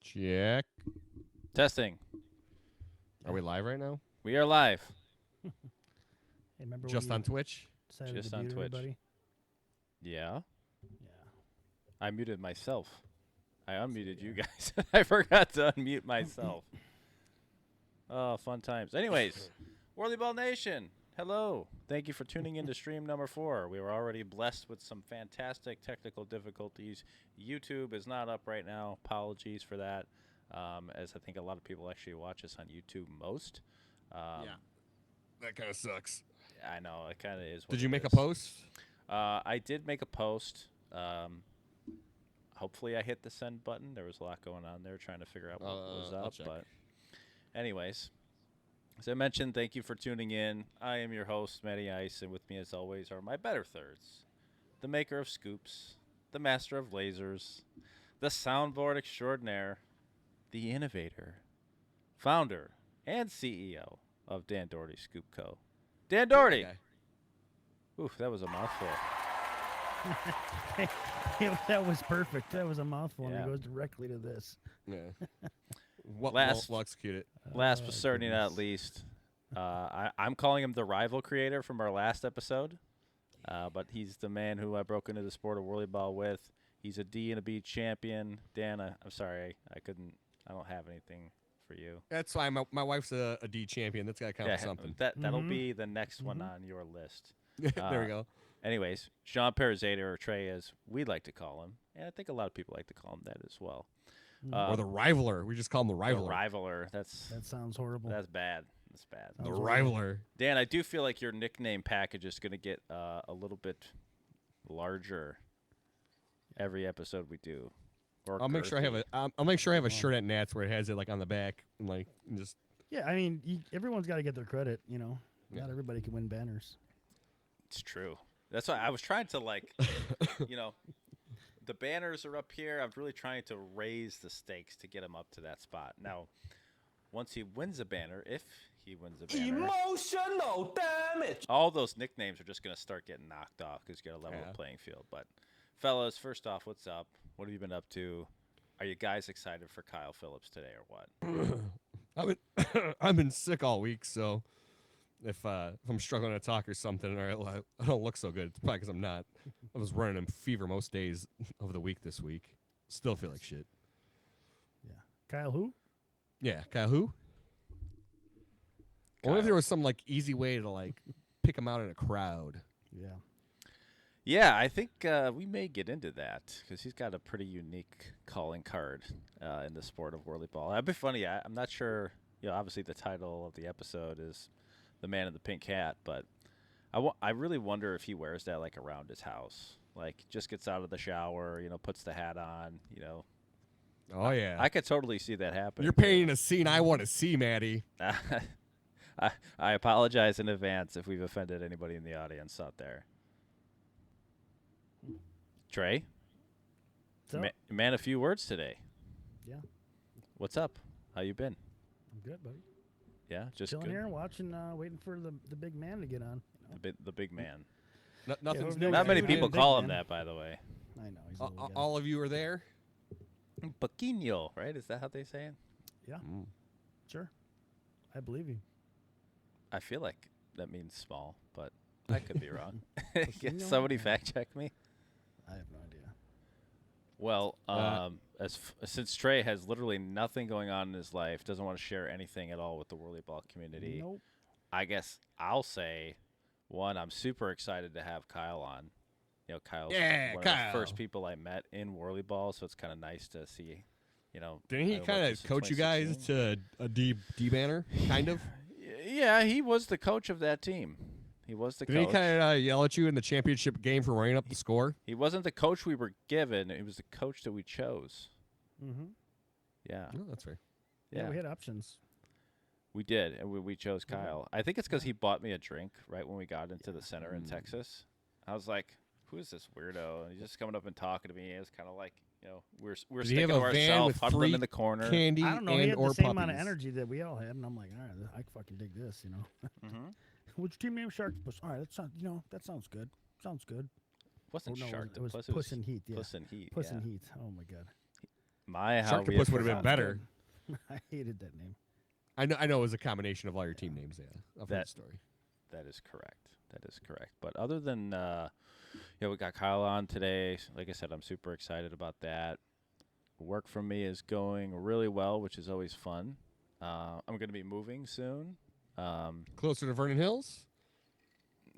Check. Testing. Are we live right now? We are live. Hey, remember Just when on Twitch? decided Just to on mute Twitch. everybody? Yeah. Yeah. I muted myself. I unmuted you guys. I forgot to unmute myself. Oh, fun times. Anyways, Whirlyball Nation, hello. Thank you for tuning in to stream number 4. We were already blessed with some fantastic technical difficulties. YouTube is not up right now. Apologies for that, as I think a lot of people actually watch us on YouTube most. Yeah. That kind of sucks. I know, it kind of is. Did you make a post? I did make a post. Hopefully I hit the send button. There was a lot going on there trying to figure out what was I'll up. check. But anyways, as I mentioned, thank you for tuning in. I am your host, Matty Ice, and with me as always are my better thirds. The maker of scoops, the master of lasers, the soundboard extraordinaire, the innovator, founder, and CEO of Dan Doherty Scoop Co. Dan Doherty! Okay. Oof, that was a mouthful. That was perfect. That was a mouthful, and Yeah. it goes directly to this. Yeah. What, Last- we'll execute it. Last but certainly not goodness. least, I'm calling him the rival creator from our last episode, but he's the man who I broke into the sport of Whirlyball with. He's a D and a B champion. Dan, I'm sorry, I don't have anything for you. That's fine. My wife's a D champion. That's got to count for something. That'll Mhm. be the next one on your list. There we go. Anyways, Jean Perizeta, or Trey, as we like to call him, and I think a lot of people like to call him that as well. Or the rivaler. We just call him the The rivaler. rivaler. That's That sounds horrible. that's bad. That's bad. The Sounds rivaler. Dan, I do feel like your nickname package is going to get a little bit larger every episode we do. Or I'll make sure I have a. I'll make sure I have a shirt at Nats where it has it like on the back and like and just. Yeah, I mean, everyone's got to get their credit, you know. Yeah. Not everybody can win banners. It's true. That's why I was trying to the banners are up here. I'm really trying to raise the stakes to get him up to that spot. Now, once he wins a banner, if he wins a banner, Emotional damage. all those nicknames are just going to start getting knocked off because you got to level Yeah. the playing field. But, fellas, first off, what's up? What have you been up to? Are you guys excited for Kyle Phillips today or what? I've been sick all week, so if I'm struggling to talk or something, or I don't look so good, it's probably because I'm not. I was running in fever most days of the week this week. Still feel like shit. Yeah. Kyle, who? Yeah, Kyle, who? I wonder if Kyle. there was some like easy way to like pick him out in a crowd. Yeah. Yeah, I think we may get into that because he's got a pretty unique calling card in the sport of Whirlyball. That'd be funny. I'm not sure. Obviously the title of the episode is "The Man in the Pink Hat," but I really wonder if he wears that like around his house, like just gets out of the shower, puts the hat on. Oh yeah, I could totally see that happening. you're painting a scene I want to see, Matty. I apologize in advance if we've offended anybody in the audience out there. Trey, So, man, a few words today. yeah, What's up? How you been? I'm good, buddy. Yeah, just Chilling good. here and watching, waiting for the big man to get on. The big man. Nothing's Yeah, new. Not many Yeah, people big call him man. that, by the way. I know. He's a little guy. All of you are there. Pequeño, right? Is that how they say it? Yeah, sure. I believe you. I feel like that means small, but I could be wrong. Can Pequeño? somebody fact check me? I have no idea. Well, since Trey has literally nothing going on in his life, doesn't want to share anything at all with the Whirlyball community, Nope. I guess I'll say, one, I'm super excited to have Kyle on. Kyle's Yeah, one of Kyle. the first people I met in Whirlyball, so it's kind of nice to see. Didn't he I worked kind this of in coach you guys 2016. to a D banner? Kind of. Yeah, he was the coach of that team. He was the Did he coach. kind of yell at you in the championship game for running up the score? He wasn't the coach we were given. He was the coach that we chose. Mm-hmm. Yeah. No, that's fair. Yeah, Yeah. we had options. We did, and we chose Kyle. I think it's because he bought me a drink right when we got into the center in Texas. I was like, who is this weirdo? And he's just coming up and talking to me. It was kind of like, we're Did he have sticking to a van ourselves, with huddling free in the corner. candy I don't know. and He had or the same puppies? amount of energy that we all had, and I'm like, all right, I fucking dig this, hmm What's your team name? Shark Puss. All right, that sounds, that sounds good. Sounds good. Wasn't Oh, no, Shark it was Puss. Puss in Heat. Yeah. Puss in Heat. Puss yeah. in Heat. Oh my god. My, how we Sharktopus would have been forgotten. better. I hated that name. I know it was a combination of all your team names. Yeah, I've heard That- the story. That is correct. That is correct. But other than, we got Kyle on today. Like I said, I'm super excited about that. Work for me is going really well, which is always fun. I'm going to be moving soon. Closer to Vernon Hills.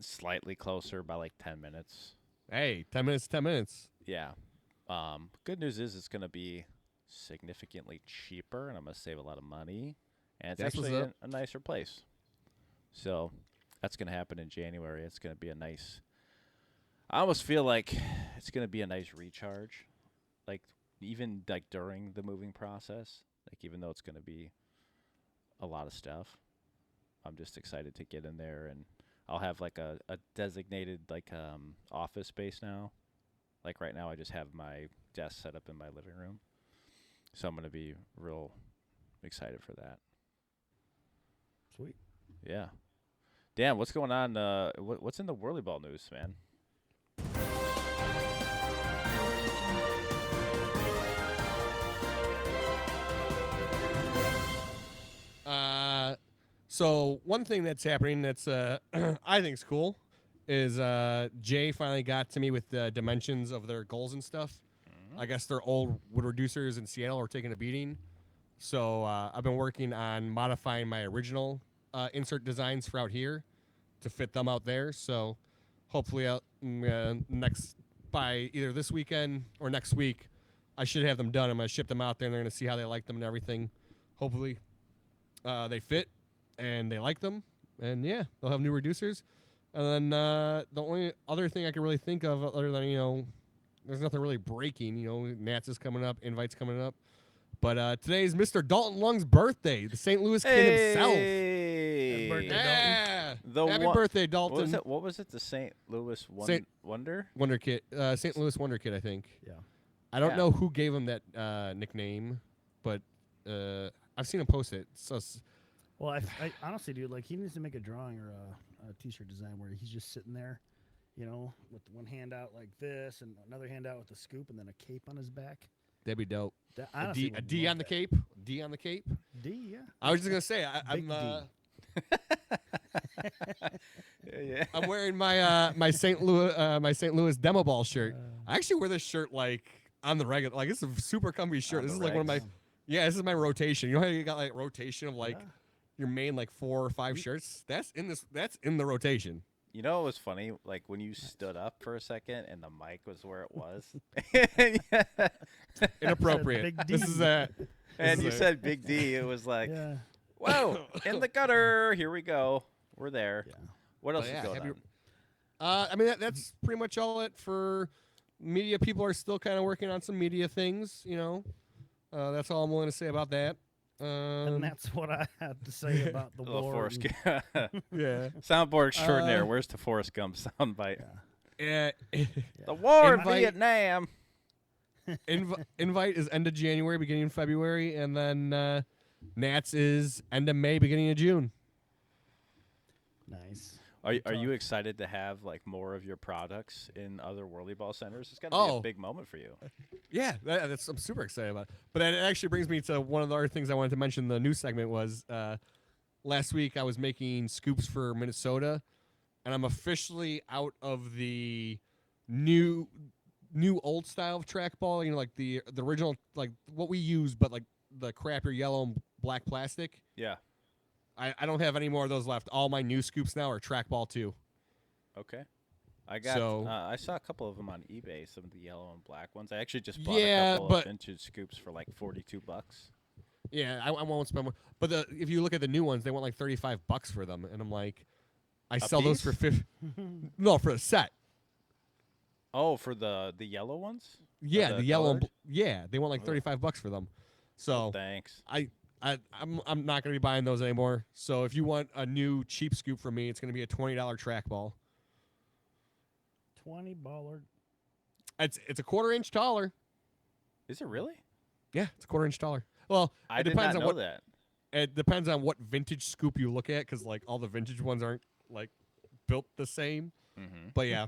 Slightly closer by like 10 minutes. Hey, 10 minutes, 10 minutes. Yeah. Good news is it's going to be significantly cheaper, and I'm going to save a lot of money. And it's That's what's actually up. a nicer place. So that's going to happen in January. It's going to be a nice – I almost feel like it's going to be a nice recharge, like even like during the moving process, like even though it's going to be a lot of stuff. I'm just excited to get in there, and I'll have like a designated like office space now. Like right now I just have my desk set up in my living room. So I'm going to be real excited for that. Sweet. Yeah. Dan, what's going on? What's in the Whirlyball news, man? So one thing that's happening that's I think is cool is Jay finally got to me with the dimensions of their goals and stuff. I guess their old wood reducers in Seattle are taking a beating. So I've been working on modifying my original insert designs for out here to fit them out there. So hopefully by either this weekend or next week, I should have them done. I'm going to ship them out there, and they're going to see how they like them and everything. Hopefully they fit and they like them. And, yeah, they'll have new reducers. And then the only other thing I can really think of other than, there's nothing really breaking. Nats is coming up, Invite's coming up. But today is Mr. Dalton Lung's birthday, the St. Louis kid himself. Happy birthday, Yeah. The Happy one- birthday, Dalton. What was it? The St. Louis Wonder? Wonder Kid. St. Louis Wonder Kid, I think. Yeah. I don't Yeah. know who gave him that nickname, but I've seen him post it. So Well, I honestly, dude, like he needs to make a drawing or a T-shirt design where he's just sitting there, with one hand out like this and another hand out with a scoop and then a cape on his back. that'd be dope. That, A honestly D, would D love on the that. cape. D on the cape. D, yeah. I was just gonna say Big D. I'm wearing my my St. Louis demo ball shirt. I actually wear this shirt like on the regular. Like it's a super comfy shirt. On This the is like one of my regs. This is my rotation. You know how you got like rotation of like Yeah. your main like 4 or 5 shirts? That's in the rotation. You know what was funny? Like when you stood up for a second and the mic was where it was. Inappropriate. Big This D. is And you is a- said Big D. It was like, Yeah. whoa, in the gutter. Here we go. We're there. Yeah. What else yeah, is going happy- on? I mean that's pretty much all it for media. People are still kind of working on some media things. That's all I'm willing to say about that. And that's what I had to say about the Little war. Forrest and- Gump. Yeah. Soundboard extraordinaire. Where's the Forrest Gump soundbite? Yeah. The war in Invite- Vietnam. Invite is end of January, beginning of February, and then Nats is end of May, beginning of June. Nice. Are you excited to have like more of your products in other Whirlyball centers? It's got to be Oh. a big moment for you. Yeah, I'm super excited about it. But it actually brings me to one of the other things I wanted to mention in the news segment was last week I was making scoops for Minnesota, and I'm officially out of the new old style of trackball, like the original, like what we use, but like the crappier yellow and black plastic. Yeah. I don't have any more of those left. All my new scoops now are trackball too. Okay. I got. So- I saw a couple of them on eBay. Some of the yellow and black ones. I actually just bought Yeah, a couple but- of vintage scoops for like $42. Yeah, I won't spend more. But if you look at the new ones, they want like $35 for them, and I'm like, I sell those for piece? No, for a set. Oh, for the yellow ones? Yeah, the the yellow. And colored? yeah, they want like Ugh. $35 for them. So Thanks. I'm not gonna be buying those anymore. So if you want a new cheap scoop from me, it's gonna be a $20 trackball. 20 baller. It's a 1/4 inch taller. Is it really? Yeah, it's a 1/4 inch taller. Well, I it did depends not on know what that. it depends on what vintage scoop you look at, because like all the vintage ones aren't like built the same. Mm-hmm. But yeah,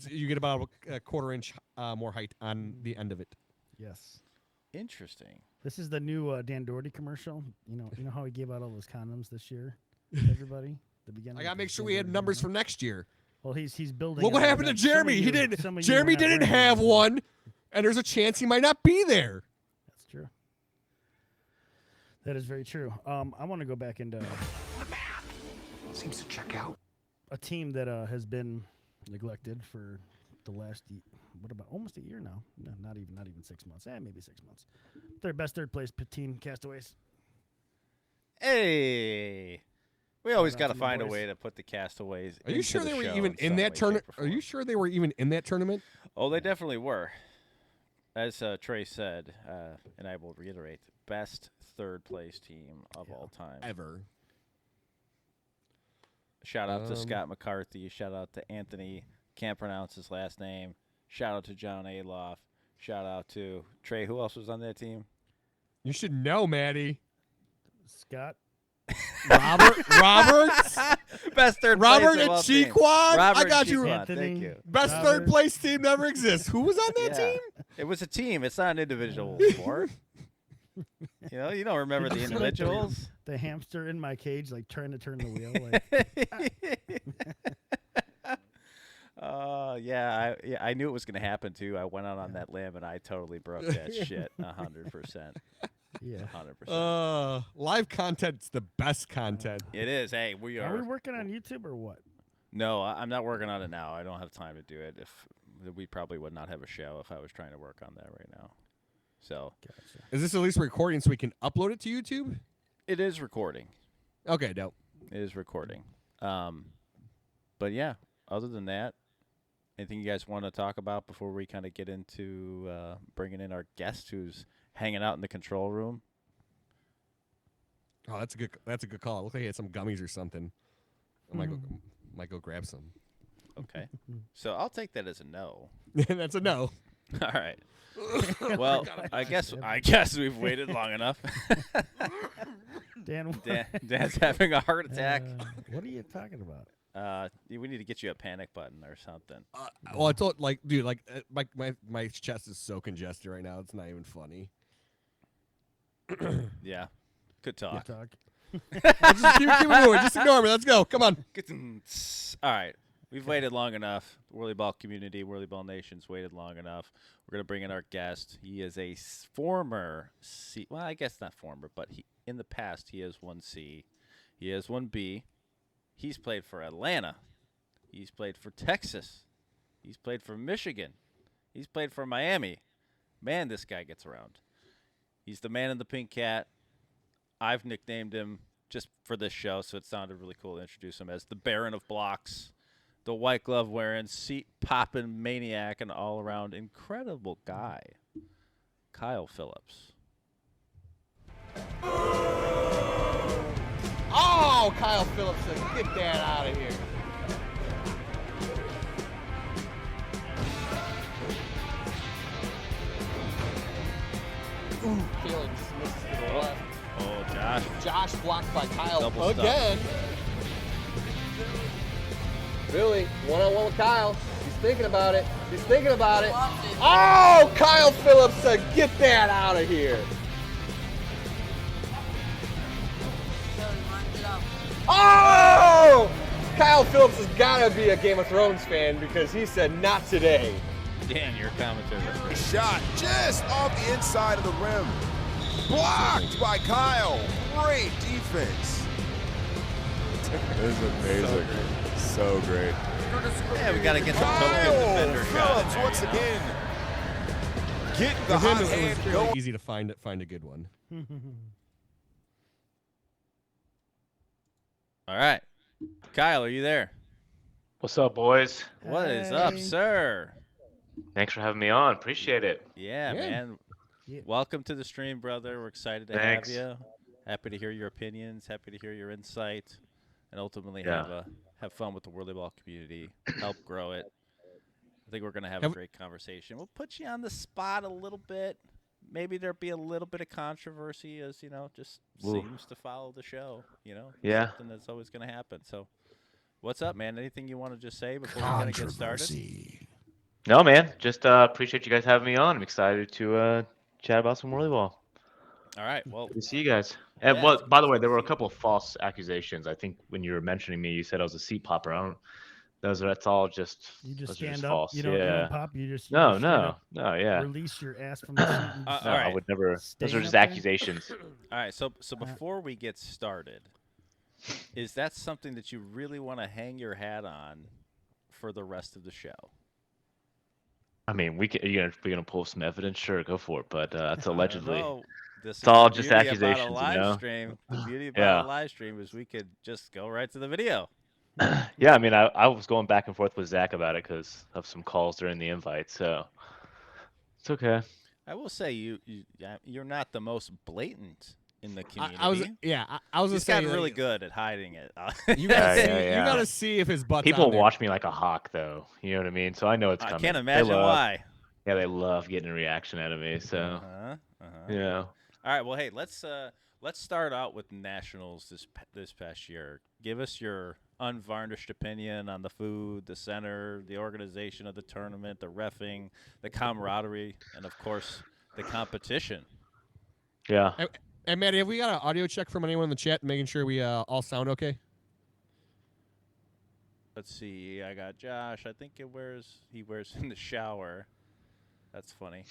you get about a 1/4 inch more height on the end of it. Yes. Interesting. This is the new Dan Doherty commercial. You know how he gave out all those condoms this year to everybody? The beginning. I gotta make sure we had numbers for next year. Well, he's building. Look what it. happened to Some of Jeremy. He you- didn't. some of you Jeremy were not didn't wearing have them. one, and there's a chance he might not be there. That's true. That is very true. I want to go back into Seems to check out. a team that has been neglected for the last almost a year now. No, not even 6 months. Maybe 6 months. Their best third place team, Castaways. Hey, we always out got to to the find a boys. way to put the Castaways. Are you into sure the they were show even in some way, that shape, tournament? or Are you form. sure they were even in that tournament? Oh, they definitely were. As Trey said, and I will reiterate, best third place team of all time. Ever. Shout out to Scott McCarthy. Shout out to Anthony. Can't pronounce his last name. Shout out to John Aloff. Shout out to Trey. Who else was on that team? You should know, Matty. Scott. Roberts. Best third Robert place of all team. Chequan. I Robert got you. Chequan, Anthony. Thank you. Best Robert. third place team never exists. Who was on that Yeah. team? It was a team. It's not an individual sport. You don't remember the Did you see, like, individuals. The hamster in my cage, like trying to turn the wheel. Like, Yeah, I knew it was going to happen too. I went out on that limb and I totally broke that shit 100%. yeah. 100%. Live content's the best content. It is. Hey, we Are are. we working on YouTube or what? No, I'm not working on it now. I don't have time to do it. We probably would not have a show if I was trying to work on that right now. So Gotcha. Is this at least recording so we can upload it to YouTube? it is recording. Okay, dope. It is recording. But yeah, other than that, anything you guys want to talk about before we kind of get into bringing in our guest who's hanging out in the control room? Oh, that's a good call. It looked like he had some gummies or something. I might go grab some. Okay. So I'll take that as a no. That's a no. All right. Well, I guess we've waited long enough. Dan, Dan's having a heart attack. what are you talking about? We need to get you a panic button or something. Well, I told dude, my chest is so congested right now. It's not even funny. Yeah. Good talk. Good talk. Just keep it moving. Just ignore me. Let's go. Come on. All right. We've waited long enough. Whirlyball community, Whirlyball Nation's waited long enough. We're going to bring in our guest. He is a former C. Well, I guess not former, but in the past, he has won C. He has won B. He's played for Atlanta. He's played for Texas. He's played for Michigan. He's played for Miami. Man, this guy gets around. He's the man in the pink cat. I've nicknamed him just for this show, so it sounded really cool to introduce him as the Baron of Blocks, the white glove wearing, seat popping maniac, and all around incredible guy, Kyle Phillips. Oh, Kyle Phillips said, get that out of here. Ooh, Kalen misses to the left. Oh, Josh. Josh blocked by Kyle Double stuff. again. Billy, one-on-one with Kyle. He's thinking about it. He's thinking about it. Oh, Kyle Phillips said, get that out of here. Oh! Kyle Phillips has got to be a Game of Thrones fan because he said, not today. Dan, your commentator. Shot just off the inside of the rim. Blocked by Kyle. Great defense. This is amazing. So great. Yeah, we got to get some token Kyle defender shot. Phillips in there, once you know? again. Getting the For him, hot it was hand fairly going. easy to find a good one. All right. Kyle, are you there? What's up, boys? What is up, Hey. sir? Thanks for having me on. Appreciate it. Yeah, Yeah. man. Yeah. Welcome to the stream, brother. We're excited to Thanks. have you. Happy to hear your opinions. Happy to hear your insight, and ultimately Yeah. have fun with the Whirlyball community. Help grow it. I think we're gonna have a great conversation. We'll put you on the spot a little bit. Maybe there'll be a little bit of controversy, as just Ooh. seems to follow the show. Yeah. Something that's always gonna happen. So, what's up, man? Anything you want to just say before we kind of get started? No, man. Just appreciate you guys having me on. I'm excited to chat about some Whirlyball. All right. Well, Good to see you guys. And Yeah, it's by the way, there were a couple of false accusations. I think when you were mentioning me, you said I was a seat popper. I don't. That's all just. You just Those are just stand up. false. You don't Yeah. pop. You just No, straight no, up no. Yeah. release your ass from the seat. And No, just all I right. would never. Those Staying are up just there? accusations. all right. So before we get started, is that something that you really want to hang your hat on for the rest of the show? I mean, we're gonna pull some evidence. Sure, go for it. But that's allegedly. No, this It's is all the just beauty about a accusations, live stream. The beauty about Yeah. a live stream is we could just go right to the video. Yeah, I mean, I was going back and forth with Zach about it because of some calls during the invite, so it's okay. I will say you're not the most blatant in the community. I was gonna He's say gotten like, really good at hiding it. You gotta Yeah, see. yeah, You yeah. gotta see if his butt's People on there. watch me like a hawk, though. You know what I mean? So I know it's I coming. can't They imagine love- why. Yeah, they love getting a reaction out of me. So Uh-huh. yeah, All right. Well, hey, let's start out with nationals this past year. Give us your unvarnished opinion on the food, the center, the organization of the tournament, the reffing, the camaraderie, and of course the competition. yeah. Hey, Matty, have we got an audio check from anyone in the chat, making sure we all sound okay? Let's see. I got Josh. I think he wears in the shower. That's funny.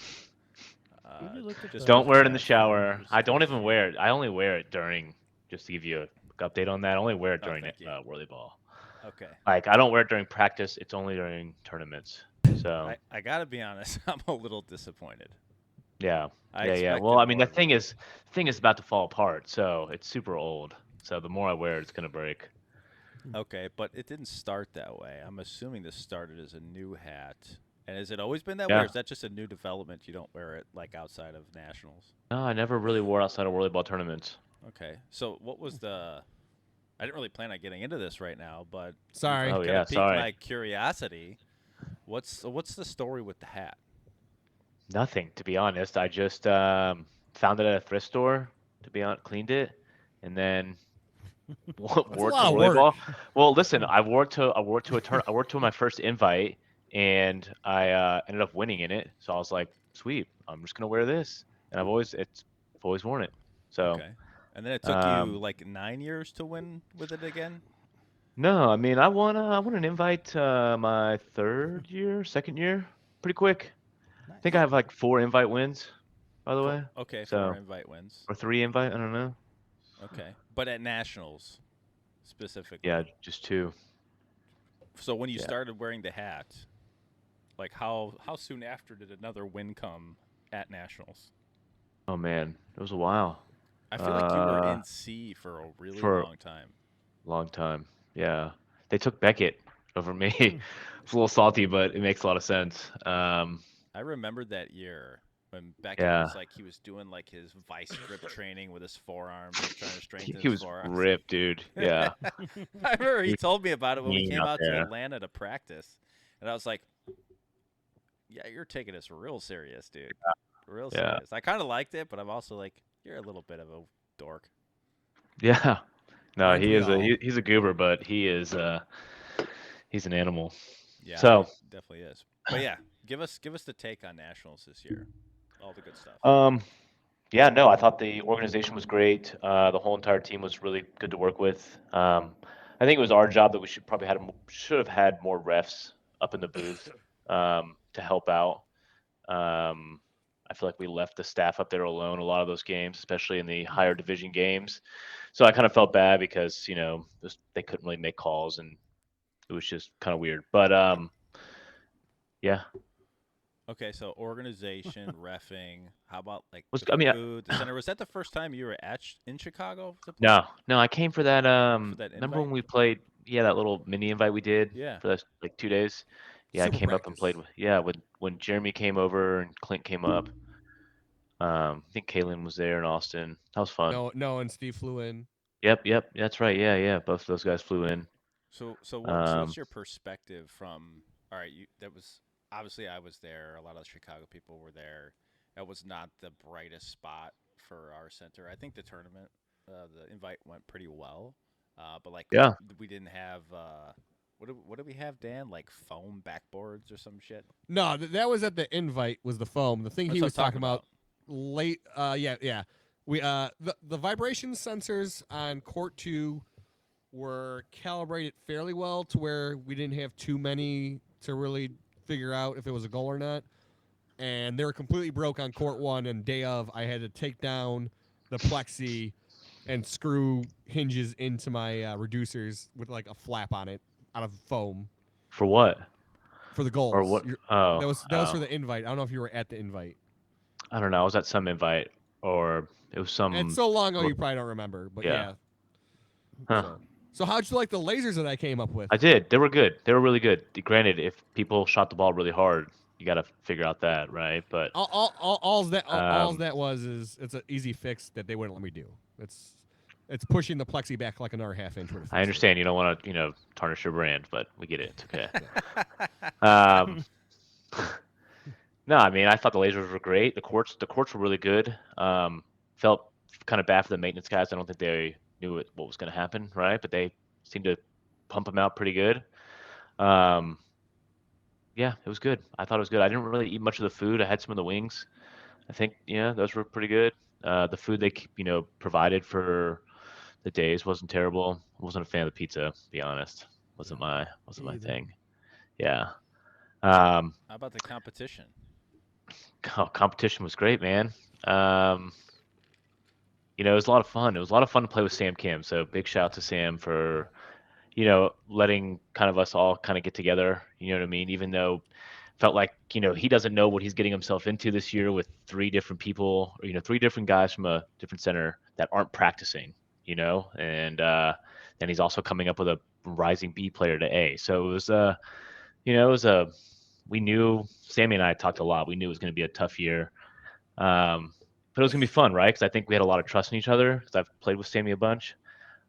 Would you look at Just the- Don't wear it in the Just shower. I don't just- even wear it. I only wear it during. Just to give you a quick update on that, I only wear it Oh, during thank you. Whirlyball. Okay. Like I don't wear it during practice. It's only during tournaments. So I gotta be honest. I'm a little disappointed. yeah, I yeah. expected Well, I mean, more the of thing it. is about to fall apart. So it's super old. So the more I wear it, it's gonna break. Okay, but it didn't start that way. I'm assuming this started as a new hat. And has it always been that way, Yeah. or is that just a new development? You don't wear it like outside of nationals. No, I never really wore outside of Whirlyball tournaments. Okay, so what was the? I didn't really plan on getting into this right now, but Sorry. Oh, kinda yeah, piqued sorry. my curiosity. What's the story with the hat? Nothing, to be honest. I just found it at a thrift store. To be honest, cleaned it, and then wore it to lot of work. Whirlyball. Well, listen, I wore it to my first invite, and I ended up winning in it. So I was like, sweet, I'm just gonna wear this, and I've always worn it. So Okay, and then it took um, you like 9 years to win with it again. no, I mean I won an invite my second year, pretty quick. I think I have like 4 invite wins, by the way, Okay, So- 4 invite wins. or 3 invite. I don't know. Okay, but at nationals specifically. Yeah, just 2. So when you Yeah. started wearing the hat, like how soon after did another win come at nationals? Oh man, it was a while, I feel like you were Uh, in C for a really for- long time. long time. Yeah, they took Beckett over me. It's a little salty, but it makes a lot of sense. I remembered that year when Beckett Yeah. was like he was doing like his vice grip training with his forearms, like, trying to strengthen He his was forearms. ripped, dude. Yeah, I remember he He- told me about it when we lean came out out to there. Atlanta to practice, and I was like, "Yeah, you're taking this real serious, dude. Real Yeah. serious." I kind of liked it, but I'm also like, "You're a little bit of a dork." yeah. No, Aren't he we is all? he's a goober, but he's an animal. Yeah, So- he definitely is. But yeah, give us the take on nationals this year. All the good stuff. Yeah, no, I thought the organization was great. The whole entire team was really good to work with. I think it was our job that we should have had more refs up in the booth to help out. I feel like we left the staff up there alone a lot of those games, especially in the higher division games. So I kind of felt bad because they couldn't really make calls and it was just kind of weird. But yeah, Okay, so organization, reffing. How about like Was- the I mean, I- food, the center? Was that the first time you were in Chicago? to play? no, I came for that. that Remember when invite? we played? Yeah, that little mini invite we did. Yeah. For those like 2 days. Yeah, Super I came up and practice. played when Jeremy came over and Clint came up. I think Kaylin was there and Austin. That was fun. No, and Steve flew in. Yep, that's right. Yeah. Both of those guys flew in. So Um, what's your perspective from? All right, that was obviously I was there. A lot of the Chicago people were there. That was not the brightest spot for our center. I think the tournament, the invite went pretty well, but like Yeah. we didn't have. What did we have, Dan? Like foam backboards or some shit. No, that was at the invite. Was the foam? The thing That's he what was I'm talking about. late. Yeah. We the vibration sensors on court 2 were calibrated fairly well to where we didn't have too many to really figure out if it was a goal or not. And they were completely broke on court 1, and day of I had to take down the plexi and screw hinges into my reducers with like a flap on it out of foam For what? for the goals. Or what? That was for the invite. I don't know if you were at the invite. I don't know. I was at some invite, or it was some. It's so long ago you probably don't remember, but yeah. Huh. So how'd you like the lasers that I came up with? I did. They were good. They were really good. Granted, if people shot the ball really hard, you got to figure out that, right? But all that was is it's an easy fix that they wouldn't let me do. It's pushing the plexi back like another half-inch. I understand you don't want to, tarnish your brand, but we get it. It's okay. No, I mean, I thought the lasers were great. The courts were really good. Felt kind of bad for the maintenance guys. I don't think they knew what was going to happen, right? But they seemed to pump them out pretty good. Yeah, it was good. I thought it was good. I didn't really eat much of the food. I had some of the wings. I think, those were pretty good. The food they, provided for the days wasn't terrible. I wasn't a fan of the pizza, to be honest. Wasn't my thing. Yeah. How about the competition? Competition was great, man. It was a lot of fun. It was a lot of fun to play with Sam Kim. So big shout out to Sam for, letting kind of us all kind of get together. You know what I mean? Even though felt like, he doesn't know what he's getting himself into this year with 3 different people, or, 3 different guys from a different center that aren't practicing, and then he's also coming up with a rising B player to A. So it was we knew, Sammy and I talked a lot. We knew it was going to be a tough year. But it was going to be fun, right? Because I think we had a lot of trust in each other because I've played with Sammy a bunch.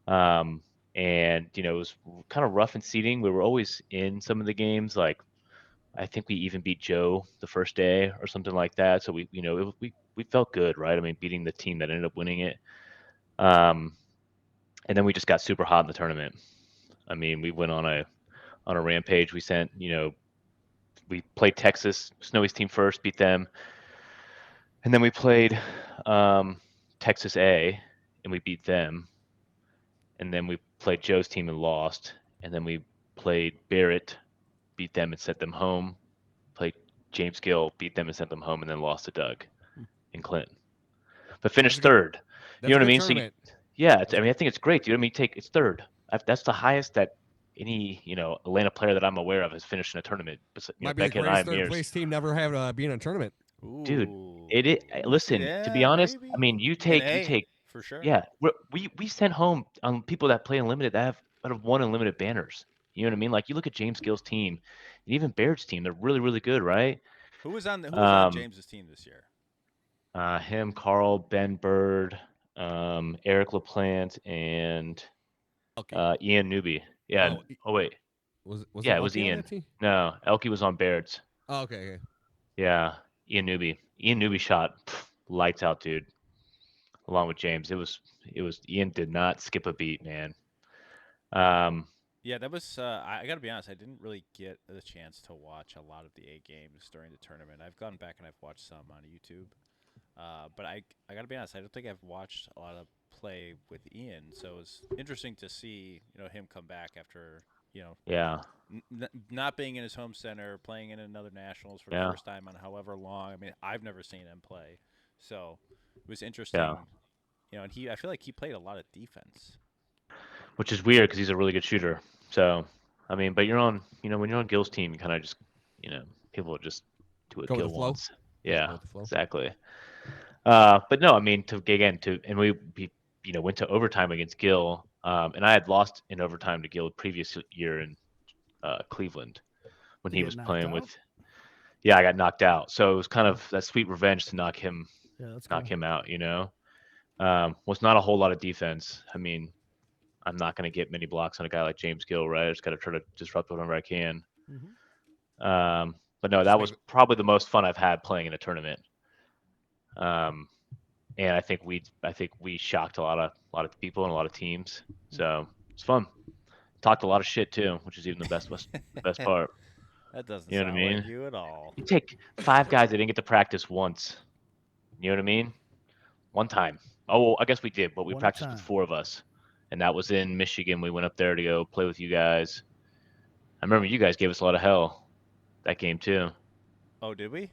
And, it was kind of rough in seeding. We were always in some of the games. Like, I think we even beat Joe the first day or something like that. So we felt good, right? I mean, beating the team that ended up winning it. And then we just got super hot in the tournament. I mean, we went on a rampage. We sent, we played Texas, Snowy's team first, beat them. And then we played Texas A, and we beat them. And then we played Joe's team and lost. And then we played Barrett, beat them and sent them home. Played James Gill, beat them and sent them home, and then lost to Doug and Clinton. But finished third. You know what I mean? Tournament. So I think it's great, dude. I mean, it's third. That's the highest that any Atlanta player that I'm aware of has finished in a tournament. Might be the Beckett and I, greatest third place team never have been in a tournament. Ooh. Dude, listen, to be honest, maybe. I mean, you take for sure. Yeah, we sent home people that play unlimited that have won unlimited banners. You know what I mean? Like, you look at James Gill's team and even Baird's team; they're really, really good, right? Who was on James's team this year? Him, Carl, Ben Bird, Eric LaPlante, and Ian Newby. Yeah. Oh wait. Was it was Ian. No, Elke was on Baird's. Oh, okay. Yeah, Ian Newby. Ian Newby shot lights out, dude. Along with James, it was Ian did not skip a beat, man. Yeah, that was. I got to be honest. I didn't really get the chance to watch a lot of the A games during the tournament. I've gone back and I've watched some on YouTube, but I got to be honest. I don't think I've watched a lot of play with Ian. So it was interesting to see him come back after not being in his home center, playing in another nationals for the first time on however long. I mean, I've never seen him play, so it was interesting. And I feel like he played a lot of defense, which is weird because he's a really good shooter. So, I mean, but you're on, when you're on Gill's team, you kind of just, people just do what Gill wants. Yeah, exactly. But no, I mean, and we went to overtime against Gill, and I had lost in overtime to Gill previous year in Cleveland when he was playing with. Yeah, I got knocked out. So it was kind of that sweet revenge to knock him out. Was not a whole lot of defense. I mean, I'm not going to get many blocks on a guy like James Gill, right? I just got to try to disrupt whenever I can. Mm-hmm. But no, that was probably the most fun I've had playing in a tournament. And I think we shocked a lot of people and a lot of teams. So it's fun. Talked a lot of shit too, which is even the best part. That doesn't sound like you at all. You take 5 guys that didn't get to practice once. You know what I mean? One time. Oh, I guess we did, but we One practiced with time. 4 of us, and that was in Michigan. We went up there to go play with you guys. I remember you guys gave us a lot of hell that game too. Oh, did we?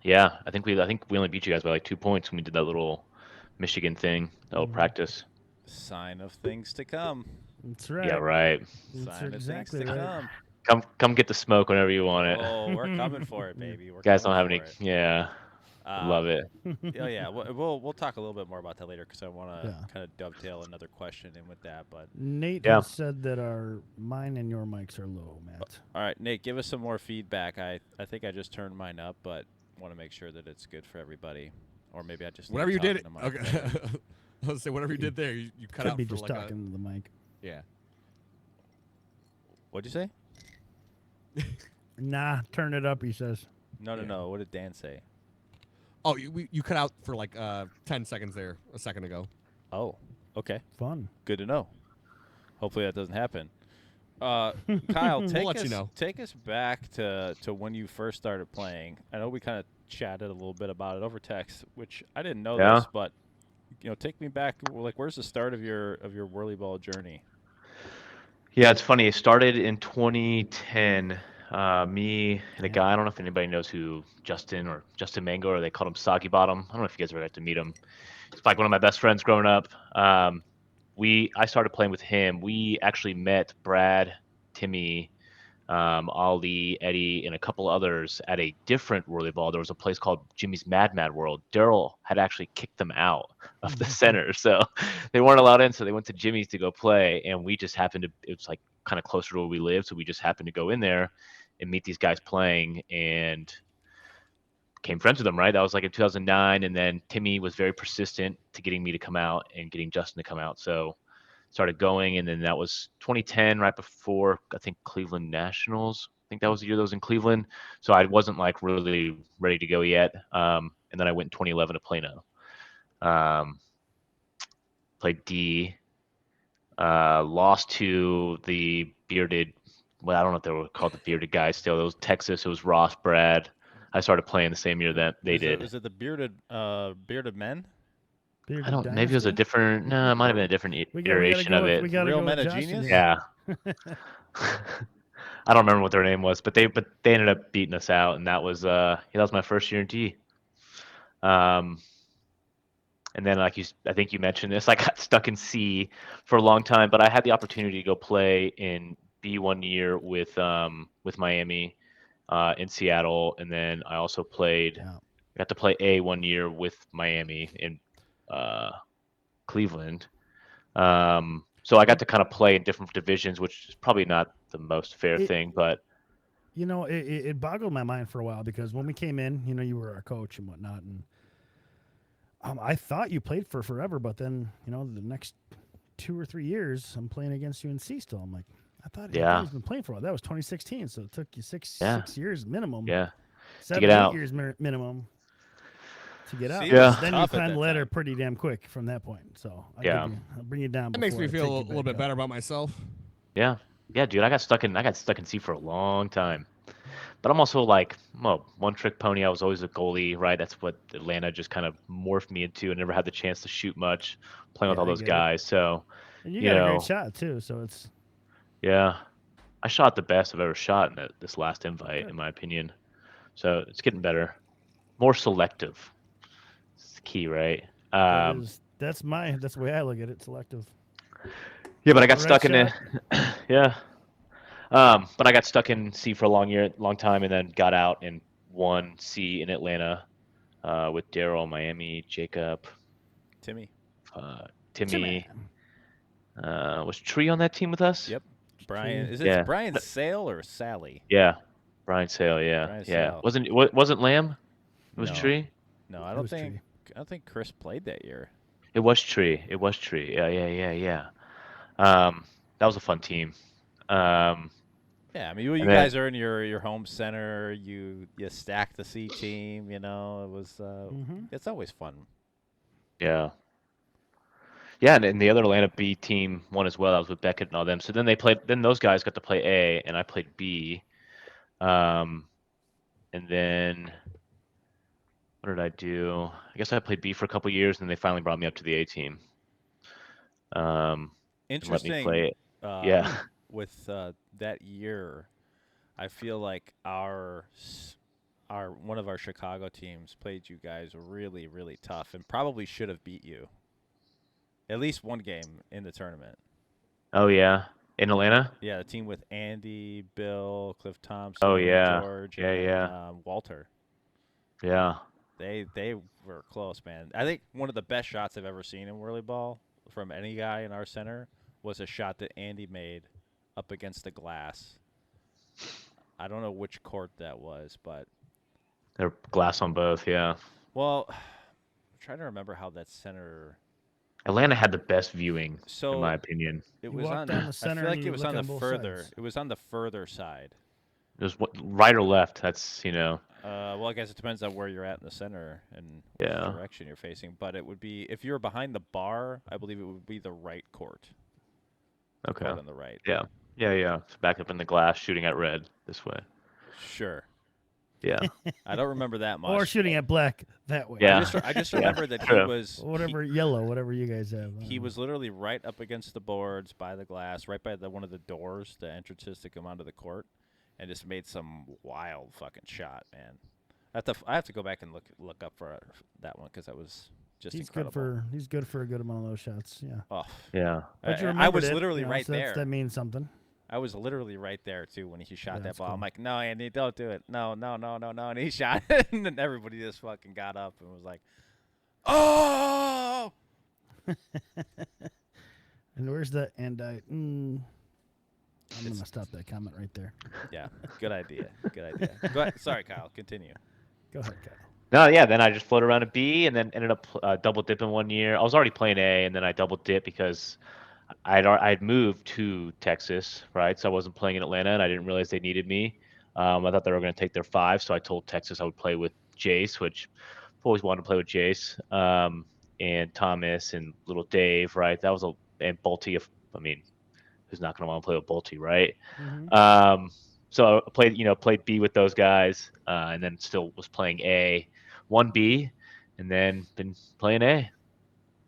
Yeah, I think we only beat you guys by like 2 points when we did that little Michigan thing, that little Mhm. practice. Sign of things to come. That's right. Yeah, right. That's Sign of exactly things to right. come. Come get the smoke whenever you want it. Oh, we're coming for it, baby. We're You guys coming don't have for any. it. Yeah, love it. Oh yeah, we'll talk a little bit more about that later because I want to Yeah. kind of dovetail another question in with that. But Nate Yeah. has said that mine and your mics are low, Matt. all right, Nate, give us some more feedback. I think I just turned mine up, but want to make sure that it's good for everybody. Or maybe I just need Whatever to you talk did. into my Okay. mic. I was say whatever you did there, you cut Could out be for just like talking to the mic. yeah. What'd you say? Nah, turn it up. He says. No. What did Dan say? Oh, you cut out for like 10 seconds there a second ago. Oh, okay. Fun. Good to know. Hopefully that doesn't happen. Kyle, take let us you know. take us back to when you first started playing. I know we kind of chatted a little bit about it over text, which I didn't know Yeah. this, but take me back. Like, where's the start of your Whirlyball journey? Yeah, it's funny. It started in 2010. Me and a Yeah. guy. I don't know if anybody knows who Justin Mango, or they called him Soggy Bottom. I don't know if you guys ever got to meet him. He's like one of my best friends growing up. I started playing with him. We actually met Brad, Timmy, Ali, Eddie, and a couple others at a different Whirlyball. There was a place called Jimmy's Mad World. Daryl had actually kicked them out of the center, so they weren't allowed in. So they went to Jimmy's to go play, and we just happened to. It was like kind of closer to where we lived, so we just happened to go in there and meet these guys playing, and became friends with them. Right, that was like in 2009, and then Timmy was very persistent to getting me to come out and getting Justin to come out. So started going, and then that was 2010, right before I think Cleveland Nationals. I think that was the year that was in Cleveland. So I wasn't like really ready to go yet. And then I went in 2011 to Plano. Played D. Lost to the bearded. Well, I don't know if they were called the bearded guys still. It was Texas. It was Ross, Brad. I started playing the same year that they did. Is it the bearded men? I don't. Maybe it was a different. No, it might have been a different iteration of it. We gotta Real go with Men of Justin Genius? here. Yeah. I don't remember what their name was, but they ended up beating us out, and that was that was my first year in D. And then I think you mentioned this, I got stuck in C for a long time, but I had the opportunity to go play in B 1 year with Miami, in Seattle, and then I also got to play A 1 year with Miami in Cleveland. So I got to kind of play in different divisions, which is probably not the most fair thing, but It boggled my mind for a while because when we came in, you were our coach and whatnot, and I thought you played for forever, but then the next 2 or 3 years, I'm playing against you in C still. I'm like, I thought he's been playing for a while. That was 2016, so it took you six years minimum. Yeah. 7, get 8 out. years minimum to get out. C was Then you tough at climbed that the ladder time. pretty damn quick from that point. So Yeah. I'll bring you down. That makes me before I feel a take you little back bit up. better about myself. Yeah, dude, I got stuck in C for a long time. But I'm also like, one trick pony. I was always a goalie, right? That's what Atlanta just kind of morphed me into. I never had the chance to shoot much, playing with Yeah, all I those get it. guys. So, And you you got a know, great shot too. So it's yeah, I shot the best I've ever shot in this last invite, Good. in my opinion. So it's getting better, more selective. It's the key, right? that's the way I look at it. Selective. Yeah, but I got Right stuck in it. shot. Yeah. But I got stuck in C for a long time, and then got out and won C in Atlanta, with Daryl, Miami, Jacob, Timmy. Timmy. Was Tree on that team with us? Yep. Brian. Is it Yeah. Brian Sale or Sally? Yeah. Brian Sale. Yeah. Brian Yeah. Sale. Wasn't Lamb? It was No. Tree. No, I It don't was think. Tree. I don't think Chris played that year. It was Tree. Yeah. That was a fun team. Yeah, I mean, you And guys are in your home center. You stack the C team. It was. It's always fun. Yeah. Yeah, and the other Atlanta B team won as well. I was with Beckett and all them. So then then those guys got to play A, and I played B. And then What did I do? I guess I played B for a couple years, and they finally brought me up to the A team. And let me Interesting. play it. Yeah. With that year, I feel like one of our Chicago teams played you guys really, really tough, and probably should have beat you. At least one game in the tournament. Oh yeah. In Atlanta. Yeah, the team with Andy, Bill, Cliff Thompson, Oh yeah. George, Yeah, and yeah. then Walter. Yeah. They were close, man. I think one of the best shots I've ever seen in Whirlyball from any guy in our center was a shot that Andy made up against the glass. I don't know which court that was, but They're glass on both. Yeah. well, I'm trying to remember how that center. Atlanta had the best viewing, So in my opinion. it You was walk on. down the I center feel like and it you was look on the on both further. sides. It was on the further side. There's what right or left. That's Well, I guess it depends on where you're at in the center and Yeah. which direction you're facing. But it would be if you were behind the bar. I believe it would be the right court. okay. Court on the right. Yeah. Yeah, yeah. So back up in the glass, shooting at red this way. Sure. Yeah. I don't remember that much. Or shooting at black that way. Yeah. I just remember that he true. was Whatever yellow, whatever you guys have. He was literally right up against the boards by the glass, right by one of the doors, the entrances to come onto the court, and just made some wild fucking shot, man. I have to go back and look up for that one because that was just He's incredible. he's good for a good amount of those shots. Yeah. Oh, Yeah. But you I remembered was it, literally you know, right so there. That means something. I was literally right there too when he shot that that's ball. I'm cool. like, no, Andy, don't do it. No, no, no, no, no. And he shot it, and then everybody just fucking got up and was like, oh. And where's the I'm gonna stop that comment right there. Yeah, good idea. Good idea. Go ahead. Sorry, Kyle. Continue. Go ahead, Kyle. No, yeah. Then I just floated around a B, and then ended up double dipping one year. I was already playing A, and then I double dipped because I'd moved to Texas, right? So I wasn't playing in Atlanta, and I didn't realize they needed me. I thought they were going to take their 5, so I told Texas I would play with Jace, which I've always wanted to play with Jace, and Thomas and little Dave, right? That was and Bolte. I mean, who's not going to want to play with Bolte, right? Mm-hmm. So I played B with those guys, and then still was playing A, 1B, and then been playing A.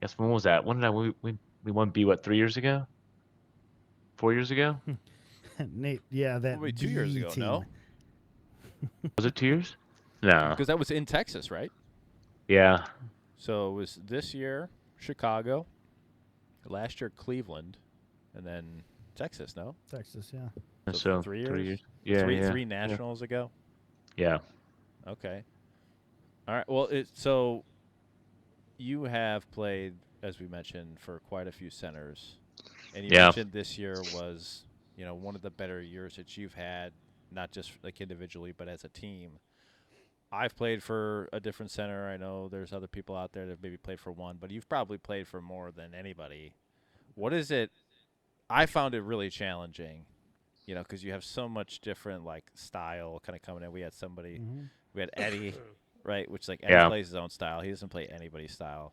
Guess when was that? When did we won B, what, 3 years ago? 4 years ago? Nate, yeah, that Wait, 2 years B ago, team. no? Was it 2 years? No. Because that was in Texas, right? Yeah. So it was this year, Chicago, last year, Cleveland, and then Texas, no? Texas, yeah. So 3 years? 3 years. Yeah, yeah. Three nationals ago? Yeah. Okay. All right. Well, so you have played, as we mentioned, for quite a few centers. And you Yeah. mentioned this year was, one of the better years that you've had, not just like individually, but as a team. I've played for a different center. I know there's other people out there that maybe played for one, but you've probably played for more than anybody. What is it? I found it really challenging, because you have so much different like style kind of coming in. We had we had Eddie, right? Which like Eddie Yeah. plays his own style. He doesn't play anybody's style.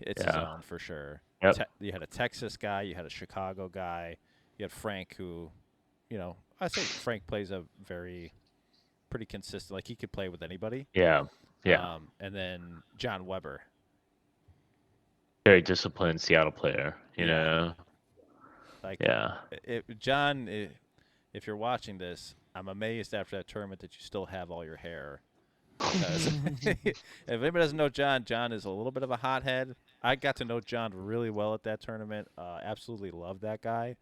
It's his Yeah. own for sure. Yep. You had a Texas guy. You had a Chicago guy. You had Frank, who, I think Frank plays a pretty consistent. Like he could play with anybody. Yeah. Yeah. And then John Weber. Very disciplined Seattle player, you Yeah. know? Like Yeah. John, if you're watching this, I'm amazed after that tournament that you still have all your hair. Because if anybody doesn't know John is a little bit of a hothead. I got to know John really well at that tournament. Absolutely loved that guy.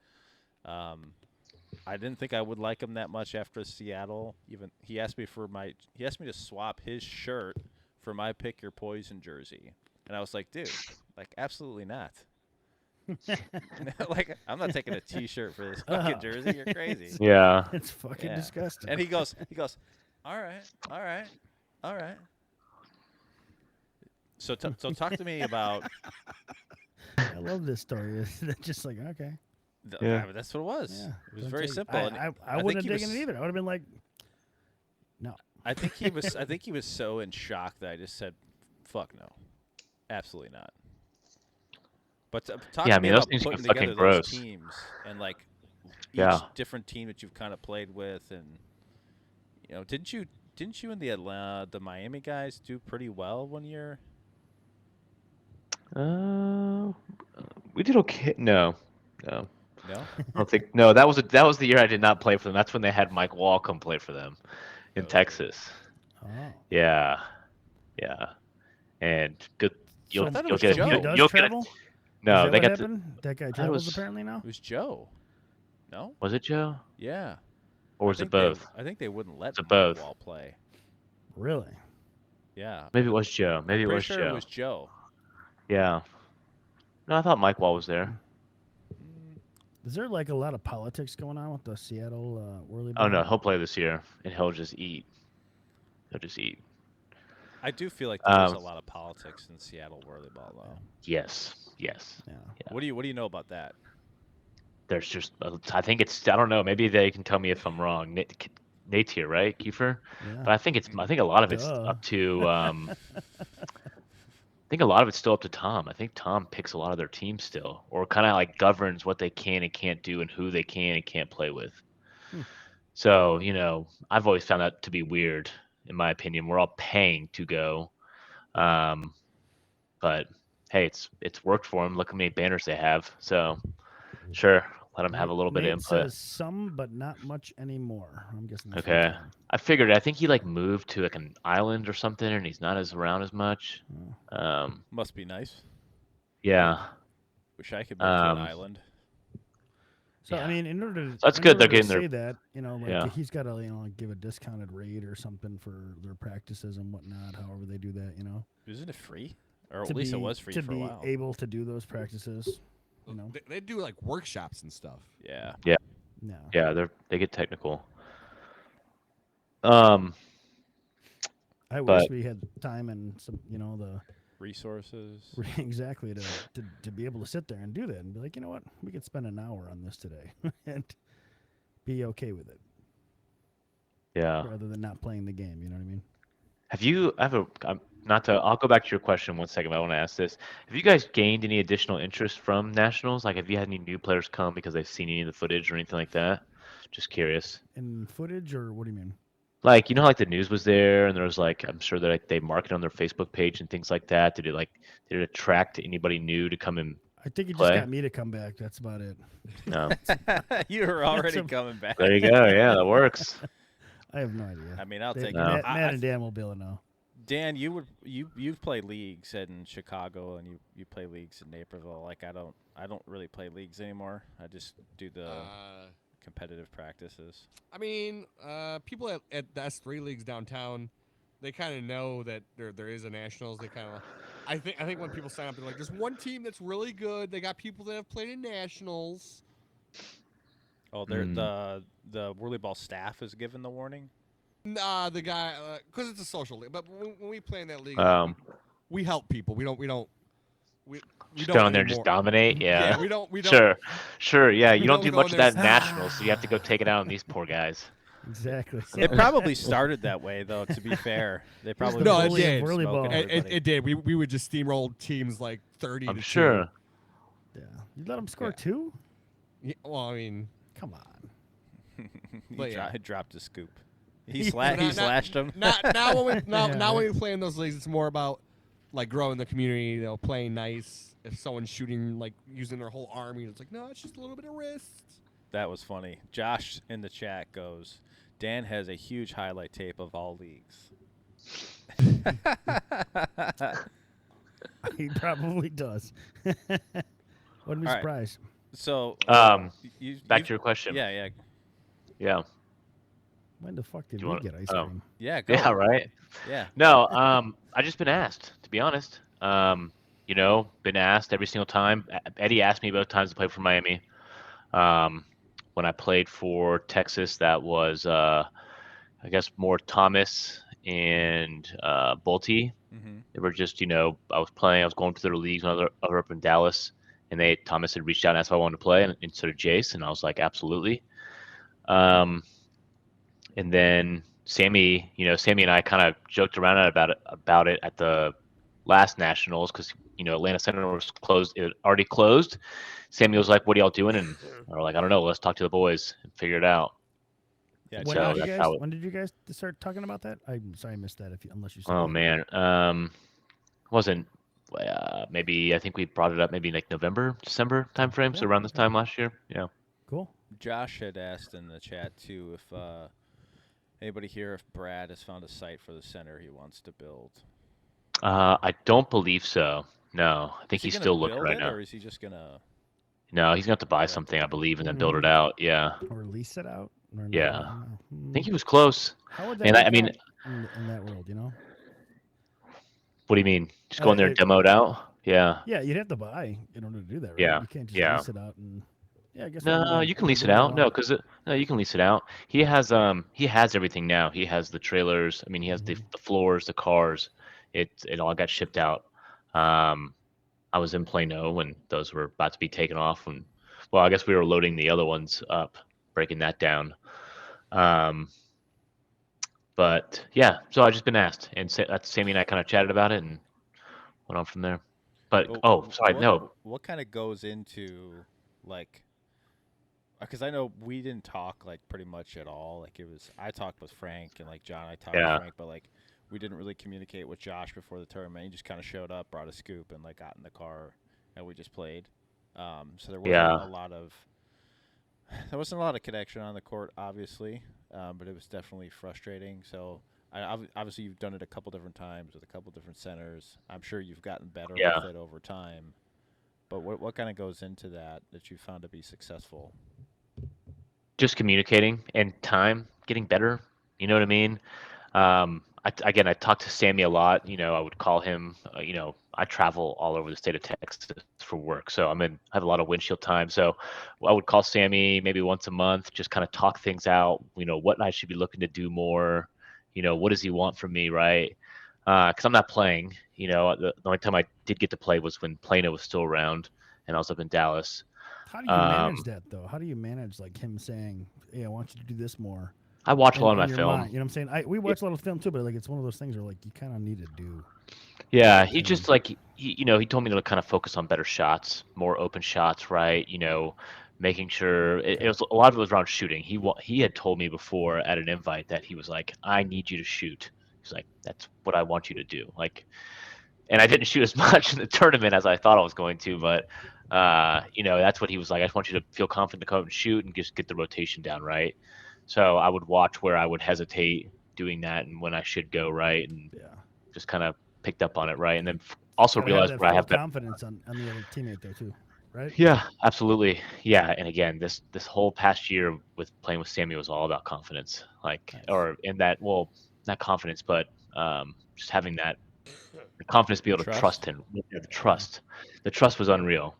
I didn't think I would like him that much after Seattle. Even he asked me to swap his shirt for my Pick Your Poison jersey, and I was like, dude, like absolutely not. Like I'm not taking a T-shirt for this fucking jersey. You're crazy. Yeah. It's fucking Yeah. disgusting. And he goes, all right. So talk to me about. I love this story. It's just like, okay. Yeah. That's what it was. Yeah. It was Don't very take- simple. and I think wouldn't he have taken was- it either. I would have been like, no. I think he was. I think he was so in shock that I just said, "Fuck no, absolutely not." But talk Yeah, to I me mean, those about things putting get fucking together those gross. teams and like each Yeah. different team that you've kind of played with, and didn't you Didn't you and the Miami guys do pretty well one year? We did okay. No. No. I don't think. No, that was the year I did not play for them. That's when they had Mike Wall come play for them in Oh. Texas. Oh. Yeah. And good. So I thought it You'll was get Joe. he you'll, does you'll get travel? a, Is no. that They what got happened? That guy I travels was- apparently now? It was Joe. No. Was it Joe Yeah. or was it both? I think they wouldn't let Was it Mike both? Wall play. Really? Yeah. Maybe it was Joe. Maybe it Pretty was sure Joe. it was Joe. Yeah. No, I thought Mike Wall was there. Is there like a lot of politics going on with the Seattle Whirlyball? Oh no, he'll play this year and he'll just eat. He'll just eat. I do feel like there is a Um, lot of politics in Seattle Whirlyball, though. Yes. Yeah. What do you know about that? There's just I think it's I don't know. Maybe they can tell me if I'm wrong. Nate's here, right, Kiefer? But Yeah. I think a lot of it's Duh. up to I think a lot of it's still up to Tom. I think Tom picks a lot of their teams still, or kind of like governs what they can and can't do and who they can and can't play with. So I've always found that to be weird. In my opinion, we're all paying to go, but hey, it's worked for them. Look how many banners they have. So sure, let them have a little bit of Nate input. says some, but not much anymore. I'm guessing. that's Okay. full-time. I figured. I think he like moved to like an island or something, and he's not as around as much. Must be nice. Yeah. Wish I could move to an Um, island. So Yeah. I mean, in order to that's in good, they're order to getting their- say that, like Yeah. he's got to like give a discounted rate or something for their practices and whatnot. However they do that, Isn't it free? Or at to least it be- was free to for a be while. able to do those practices. They do like workshops and stuff. Yeah. No. Yeah, they get technical. Um, I wish But- we had time and some, the Resources. exactly to be able to sit there and do that and be like, you know what, we could spend an hour on this today and be okay with it yeah. rather than not playing the game. You know what I mean? I'll go back to your question 1 second. But I want to ask this: have you guys gained any additional interest from nationals? Like, have you had any new players come because they've seen any of the footage or anything like that? Just curious. In footage, or what do you mean? Like, how like the news was there, and there was like, I'm sure that they market on their Facebook page and things like that. Did it attract anybody new to come and I think you play? just got me to come back. That's about it. no? You were already a- coming back. There you go. Yeah, that works. I have no idea. I mean, I'll They- take it. Matt, I- Matt I- and Dan will be able to know. Dan, you've played leagues in Chicago and you play leagues in Naperville. Like I don't really play leagues anymore. I just do the competitive practices. I mean, people at the S3 leagues downtown, they kind of know that there is a nationals. They kind of, I think when people sign up, they're like, there's one team that's really good. They got people that have played in nationals. Oh, they're the Whirlyball staff is given the warning. Nah, the guy, because it's a social league. But when we play in that league, we help people. We don't Just go in there and just anymore. dominate. Yeah. we don't. Sure. Yeah, we you don't don't do go much in of there that and national, so you have to go take it out on these poor guys. Exactly. It probably started that way, though. To be fair, they probably No, were it bullying did. and smoking Whirlyball. everybody. It did. We would just steamroll teams like 30 I'm to sure. Yeah. You let them score Yeah. 2? 2. Yeah, well, I mean, Come on. But yeah. He dropped a scoop. He He slashed him. now when Yeah, when we play in those leagues, it's more about like growing the community, playing nice. If someone's shooting, like using their whole army, it's like, no, it's just a little bit of wrist. That was funny. Josh in the chat goes, Dan has a huge highlight tape of all leagues. He probably does. Wouldn't be All right. surprised. So, Back to your question. Yeah. Yeah. When the fuck did You we want- get ice oh. cream? Yeah, go. Yeah. Right. Yeah. No. I just been asked, to be honest. Been asked every single time. Eddie asked me both times to play for Miami. When I played for Texas, that was I guess more Thomas and Bolte. Mm-hmm. They were just, I was going to their leagues when I was up in Dallas, and Thomas had reached out and asked if I wanted to play, and so did Jace, and I was like, absolutely. And then Sammy and I kind of joked around about it at the last Nationals because Atlanta Center was closed. It had already closed. Sammy was like, "What are y'all doing?" And we were like, "I don't know. Let's talk to the boys and figure it out." Yeah, When So did you that's guys? how it. When did you guys start talking about that? I'm sorry, I missed that. Unless you said. Oh that. man, wasn't maybe I think we brought it up maybe like November, December timeframe, so Yeah. around this Okay. time last year. Yeah. Cool. Josh had asked in the chat too if anybody here, if Brad has found a site for the center he wants to build. I don't believe so. No, I think Is he he's gonna still looking build right it, now. or is he just gonna No, he's going to have to buy rent it? something, I believe, and then build it Mhm. out. Yeah. Or lease it out. Or not, Yeah. I don't know. I think he was close. How would that And work I mean, out in that world? You know. what do you mean? Just go in there and It, demo it out? Yeah. yeah, you'd have to buy in order to do that, right? Yeah. You can't just Yeah. lease it out and. Yeah, I guess No, you can everyone lease it builds out. No, own. because no, you can lease it out. He has everything now. He has the trailers. I mean, he has the floors, the cars. It all got shipped out. Um, I was in Plano when those were about to be taken off, and well, I guess we were loading the other ones up, breaking that down. Um, but yeah, so I just been asked, and that's Sammy and I kind of chatted about it and went on from there. But But oh, sorry, no, what kind of goes into like? Because I know we didn't talk like pretty much at all. Like it was, I talked with Frank and like John. I talked with yeah, Frank, but like we didn't really communicate with Josh before the tournament. He just kind of showed up, brought a scoop, and like got in the car, and we just played. So there wasn't yeah, a lot of connection on the court, obviously, but it was definitely frustrating. So obviously you've done it a couple different times with a couple different centers. I'm sure you've gotten better yeah. with it over time. But what kind of goes into that you found to be successful? Just communicating and time getting better. You know what I mean? Again, I talked to Sammy a lot. You know, I would call him. I travel all over the state of Texas for work, so I have a lot of windshield time. So I would call Sammy maybe once a month, just kind of talk things out. You know, what I should be looking to do more. You know, what does he want from me, right? Because I'm not playing. You know, the only time I did get to play was when Plano was still around, and I was up in Dallas. How do you manage that though? How do you manage like him saying, "Hey, I want you to do this more"? I watch a lot of my In your film. mind, you know what I'm saying? We watch a lot of film too, but like it's one of those things where like you kind of need to do. Yeah, he just like he told me to kind of focus on better shots, more open shots, right? You know, making sure it was a lot of it was around shooting. He had told me before at an invite that he was like, I need you to shoot. He's like, that's what I want you to do. Like, and I didn't shoot as much in the tournament as I thought I was going to, but that's what he was like. I just want you to feel confident to come out and shoot and just get the rotation down, right? So I would watch where I would hesitate doing that and when I should go, right, and just kind of picked up on it, right, and then also Gotta have realized that where I full have confidence on the other teammate though too, right? yeah, absolutely. Yeah, and again, this whole past year with playing with Sammy was all about confidence, like, or in that, well, not confidence, but just having that the confidence to be able to trust him. Yeah, the trust was unreal.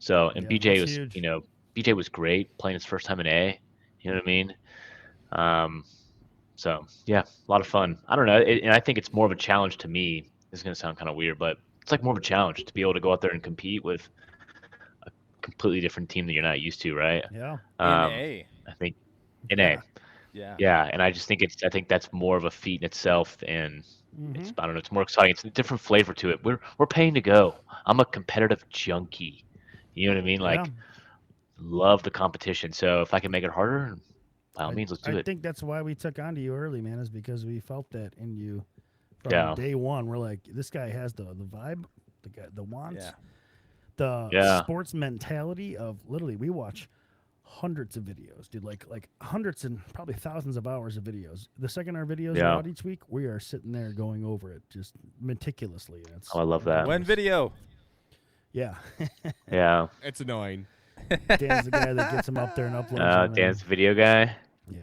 So, and Yeah, BJ that's was, huge. BJ was great playing his first time in A. You know what I mean? So yeah, a lot of fun. I don't know, and I think it's more of a challenge to me. This is gonna sound kind of weird, but it's like more of a challenge to be able to go out there and compete with a completely different team that you're not used to, right? Yeah. In A. I think in A. Yeah. Yeah, and I just think I think that's more of a feat in itself, and it's Mm-hmm. I don't know, it's more exciting. It's a different flavor to it. We're paying to go. I'm a competitive junkie. You know what I mean? Yeah. Like, love the competition. So if I can make it harder, by all means, let's do I it. think that's why we took on to you early, man, is because we felt that in you from Yeah. day one. We're like, this guy has the vibe, the wants, Yeah. the Yeah. sports mentality of literally we watch hundreds of videos, dude, like hundreds and probably thousands of hours of videos. The second our videos Yeah. are out each week, we are sitting there going over it just meticulously. And it's Oh, I love that. When video. yeah. Yeah. It's annoying. Dan's the guy that gets him up there and uploads them. Dan's the video guy. Yeah.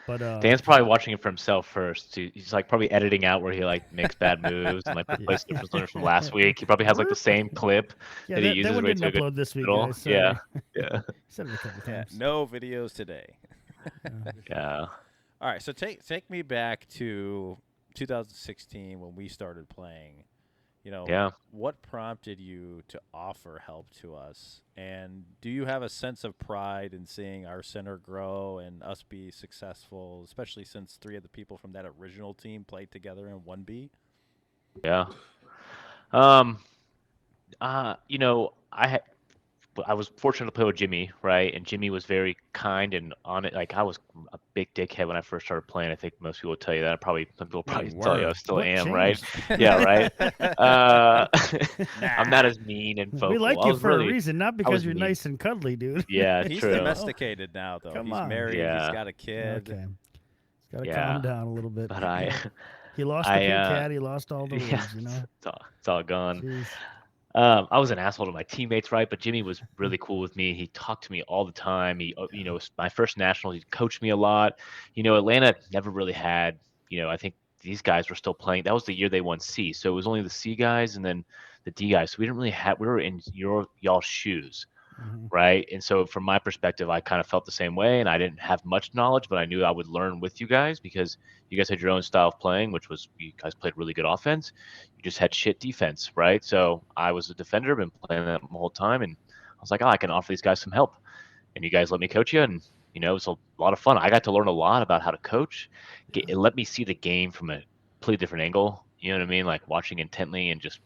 But Dan's probably watching it for himself first. He's like probably editing out where he like makes bad moves and like Yeah. replaces it from last week. He probably has like the same clip yeah, that he that uses one right didn't to a good upload this week, middle. guys. Sorry. Yeah. Yeah. Said it a couple Yeah. times. No videos today. Yeah. All right, so take me back to 2016 when we started playing. Yeah. What prompted you to offer help to us? And do you have a sense of pride in seeing our center grow and us be successful, especially since 3 of the people from that original team played together in 1B? Yeah. I I was fortunate to play with Jimmy, right? And Jimmy was very kind and on it. Like I was a big dickhead when I first started playing. I think most people would tell you that. Some people probably tell you I were. still What am, right? changed? Yeah, right. Uh, I'm not Nah. as mean and vocal. We like I you was for a really, reason, not I because was you're mean. nice and cuddly, dude. Yeah, He's true. domesticated now, though. Come He's on. married. He's Yeah. got a kid. Okay. He's got to Yeah. calm down a little bit. But I, He lost the I, pink cat. He lost all the yeah, words, you know? it's all gone. Jeez. I was an asshole to my teammates, right? But Jimmy was really cool with me. He talked to me all the time. He, my first national, he coached me a lot. Atlanta never really had, I think these guys were still playing. That was the year they won C. So it was only the C guys and then the D guys. So we didn't really we were in y'all's shoes, right? And so from my perspective, I kind of felt the same way. And I didn't have much knowledge, but I knew I would learn with you guys because you guys had your own style of playing, which was you guys played really good offense. You just had shit defense, right? So I was a defender, been playing that the whole time. And I was like, I can offer these guys some help. And you guys let me coach you. And, it was a lot of fun. I got to learn a lot about how to coach. It let me see the game from a completely different angle. You know what I mean? Like watching intently and just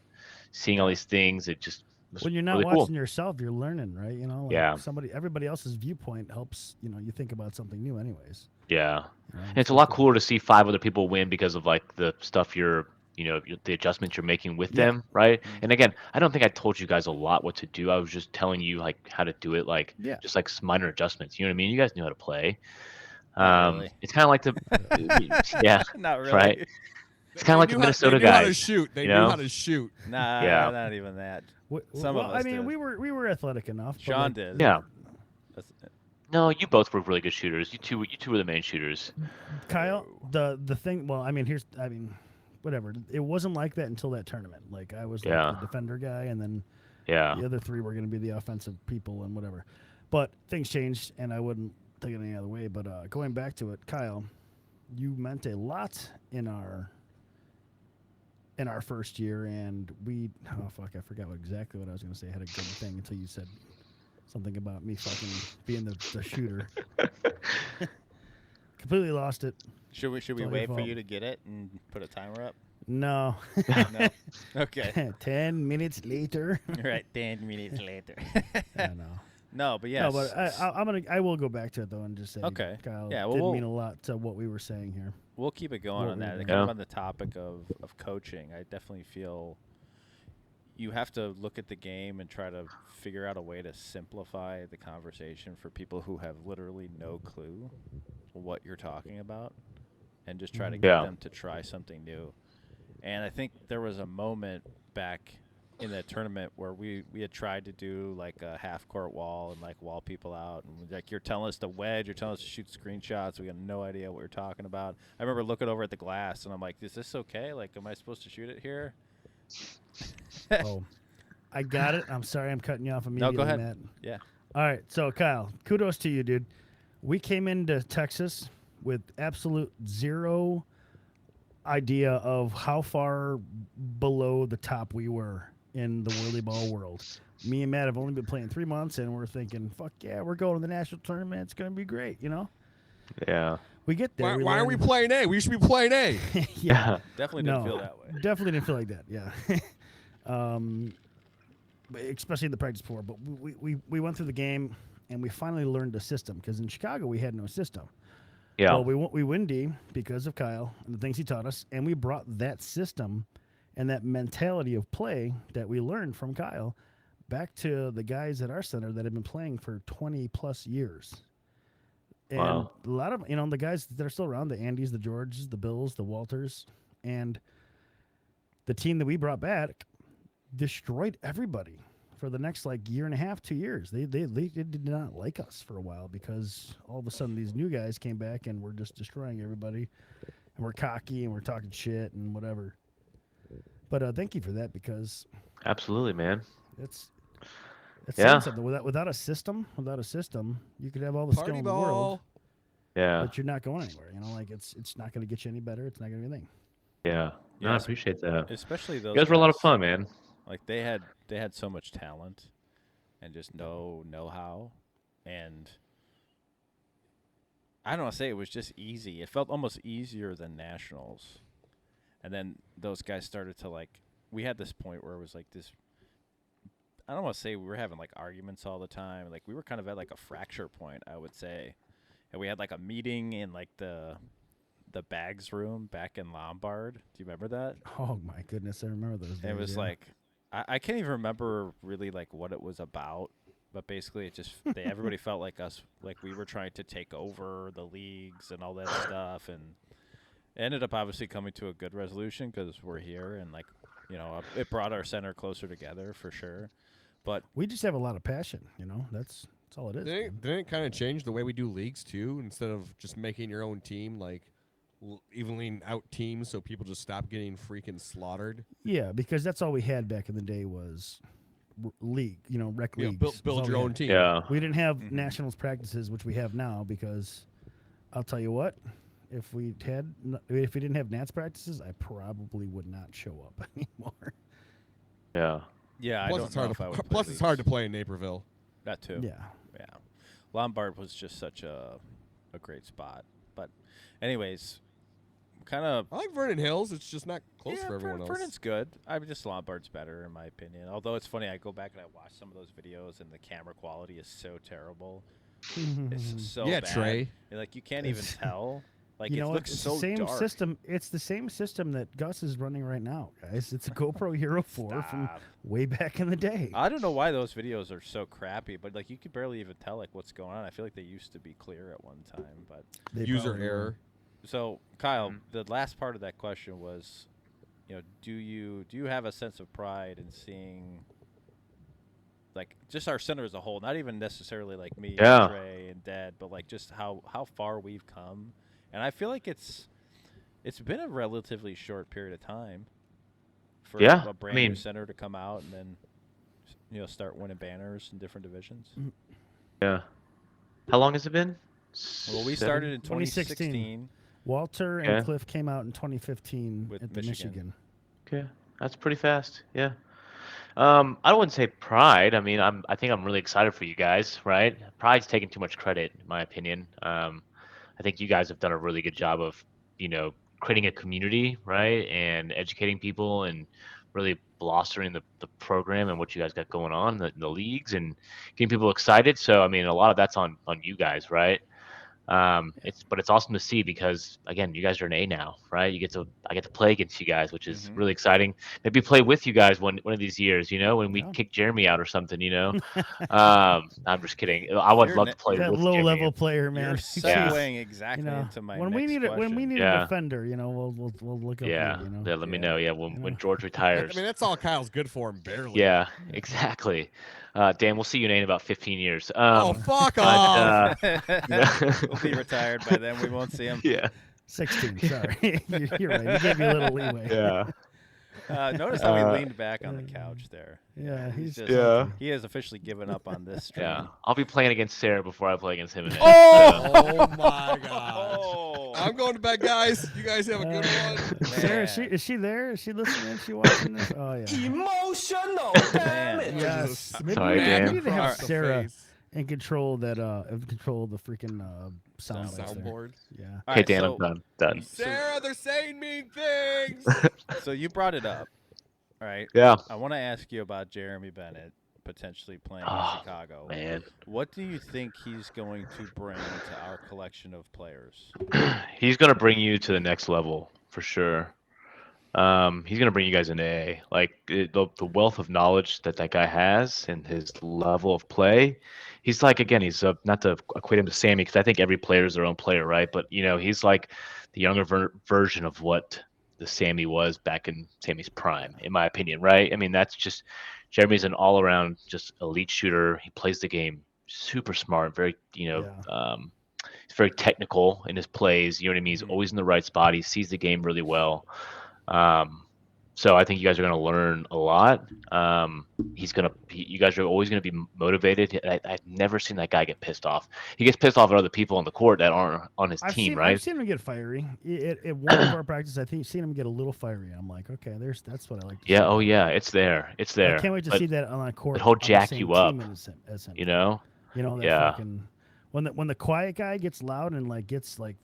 seeing all these things. It just was When you're not really watching cool. yourself, you're learning, right? Like Yeah. everybody else's viewpoint helps, you think about something new anyways. Yeah. You know, And it's a lot cooler to see 5 other people win because of like the stuff the adjustments you're making with them, right? And again, I don't think I told you guys a lot what to do. I was just telling you like how to do it, like just like minor adjustments. You know what I mean? You guys knew how to play. Not really. It's kind of like the yeah, Not really. right. It's kind of like the Minnesota they knew how to guys. shoot. They you knew know? how to shoot. Nah, Yeah. not even that. Some of us I mean, did. we were athletic enough. but, Sean like, did. Yeah. That's- No, you both were really good shooters. You two were the main shooters. Kyle, the thing. Well, I mean, whatever. It wasn't like that until that tournament. Like I was like Yeah. the defender guy, and then Yeah. the other 3 were going to be the offensive people and whatever. But things changed, and I wouldn't take it any other way. But going back to it, Kyle, you meant a lot in our first year, and I forgot exactly what I was going to say. I had a good thing until you said something about me fucking being the shooter. Completely lost it. Should we all your wait for fault. you to get it and put a timer up? No. No. Okay. 10 minutes later. Right. 10 minutes later. I know. No, but yes. No, but I will go back to it though and just say, Okay. Kyle, Yeah, well, did we'll- mean a lot to what we were saying here. We'll keep it going What on we that. were And doing. kind of Yeah. on the topic of coaching, I definitely feel you have to look at the game and try to figure out a way to simplify the conversation for people who have literally no clue what you're talking about and just try to get Yeah. them to try something new. And I think there was a moment back in that tournament where we had tried to do like a half court wall and like wall people out, and like you're telling us to wedge, you're telling us to shoot screenshots, we got no idea what you're talking about. I remember looking over at the glass and I'm like, is this okay? Like, am I supposed to shoot it here? Oh, I got it. I'm sorry I'm cutting you off immediately, go ahead. Matt. Yeah. All right, so Kyle, kudos to you, dude. We came into Texas with absolute zero idea of how far below the top we were in the Whirlyball world. Me and Matt have only been playing 3 months, and we're thinking, fuck yeah, we're going to the national tournament. It's going to be great, Yeah. We get there. Why are we learn- playing A? We should be playing A. yeah. Definitely didn't No. feel that way. Definitely didn't feel like that. Yeah. But especially in the practice floor. But we went through the game and we finally learned the system because in Chicago we had no system. Yeah. Well, we win D because of Kyle and the things he taught us, and we brought that system and that mentality of play that we learned from Kyle back to the guys at our center that have been playing for 20 plus years. And Wow. a lot of the guys that are still around, the Andys, the Georges, the Bills, the Walters, and the team that we brought back destroyed everybody for the next year and a half, 2 years. They did not like us for a while because all of a sudden these new guys came back and we're just destroying everybody, and we're cocky and we're talking shit and whatever. But thank you for that because Absolutely, man. it's Yeah. saying something. Without a system, you could have all the skill Party in the world, ball. Yeah. but you're not going anywhere. It's not going to get you any better. It's not going to do anything. Yeah. No, I Yes. appreciate that. Especially those You guys were a lot of guys. fun, man. Like they had so much talent and just no know-how, and I don't want to say it was just easy. It felt almost easier than nationals. And then those guys started to we had this point where it was like this, I don't want to say we were having like arguments all the time. Like we were kind of at like a fracture point, I would say. And we had like a meeting in like the bags room back in Lombard. Do you remember that? Oh my goodness, I remember those. And it days, was yeah. like I can't even remember really like what it was about. But basically, it just everybody felt like us, like we were trying to take over the leagues and all that stuff, and it ended up obviously coming to a good resolution because we're here, and like it brought our center closer together for sure. But we just have a lot of passion. That's all it is. Didn't it kind of change the way we do leagues too? Instead of just making your own team, like evening out teams, so people just stop getting freaking slaughtered. Yeah, because that's all we had back in the day was league, rec leagues. Build That's all your we own had. team. Yeah. We didn't have nationals practices, which we have now, because I'll tell you what, if we didn't have Nats practices, I probably would not show up anymore. Yeah. yeah, I Plus, don't it's know hard if I would to play plus it's hard to leagues. play in Naperville. That too. Yeah. Yeah. Lombard was just such a great spot. But anyways, kind of I like Vernon Hills. It's just not close yeah, for everyone else. Vernon's good. I'm just Lombard's better in my opinion. Although it's funny, I go back and I watch some of those videos and the camera quality is so terrible. It's so Yeah, bad. Trey. And, like you can't even tell. Like You it know what? looks It's so the same dark. system. It's the same system that Gus is running right now, guys. It's a GoPro Hero 4 from Stop. way back in the day. I don't know why those videos are so crappy, but like you could barely even tell like what's going on. I feel like they used to be clear at one time, but They User probably error. were. so Kyle, the last part of that question was, do you have a sense of pride in seeing like just our center as a whole, not even necessarily like me Yeah. and Trey and Dad, but like just how far we've come. And I feel like it's been a relatively short period of time for Yeah, a I brand new mean- center to come out and then start winning banners in different divisions. Yeah. How long has it been? Well, we 7? started in 2016. 2016. Walter and Okay. Cliff came out in 2015 With at the Michigan. Michigan. Okay, that's pretty fast. Yeah. I wouldn't say pride. I mean, I think I'm really excited for you guys, right? Pride's taking too much credit, in my opinion. I think you guys have done a really good job of, creating a community, right, and educating people and really blustering the program and what you guys got going on, the leagues, and getting people excited. So, I mean, a lot of that's on you guys, right? It's awesome to see because again, you guys are an A now, right? I get to play against you guys, which is really exciting. Maybe play with you guys one of these years, when we Yeah. kick Jeremy out or something, I'm just kidding. I would You're love ne- to play That with low Jeremy. level player, man. You're He's- Yeah. segueing exactly into my when next we need question. when we need Yeah. a defender, we'll look up. Yeah, you, yeah, let me know. Yeah, when know. George I retires. mean, that's all Kyle's good for him, barely. Yeah, exactly. Dan, we'll see you in about 15 years. Oh, fuck but, off. We'll be retired by then. We won't see him. yeah, 16. Sorry, you're right. You gave me a little leeway. yeah. Notice how he leaned back on the couch there. Yeah, he's just, Yeah. He has officially given up on this stream. Yeah, I'll be playing against Sarah before I play against him. Again. Oh my gosh. Oh, I'm going to bed, guys. You guys have a good one. Sarah, man. is she there? Is she listening? Is she watching this? Oh yeah. Emotional Man. Yes. Maybe Sorry, we Dan. need to have Across the Sarah face. in control that control the freaking sound bites there. Soundboard. Yeah. All Okay, right, Dan, so, I'm done. Done. Sarah, they're saying mean things. so you brought it up. All right. Yeah, I want to ask you about Jeremy Bennett potentially playing Oh, in Chicago. man. What do you think he's going to bring to our collection of players? He's gonna bring you to the next level for sure. He's gonna bring you guys into A. Like the wealth of knowledge that guy has and his level of play. He's like again, he's not to equate him to Sammy because I think every player is their own player, right? But he's like the younger version of what the Sammy was back in Sammy's prime, in my opinion, right? I mean, that's just Jeremy's an all-around just elite shooter. He plays the game super smart, very he's very technical in his plays. You know what I mean? He's always in the right spot. He sees the game really well. So I think you guys are going to learn a lot. You guys are always going to be motivated. I've never seen that guy get pissed off. He gets pissed off at other people on the court that aren't on his team, right? I've seen him get fiery. At one of our practices, I think seen him get a little fiery. I'm like, okay, that's what I like to see. Yeah. Oh yeah. It's there. It's there. I can't wait to But see that on the court. he'll on the jack same you up, team as him. You know? That Yeah. fucking when the quiet guy gets loud and like gets like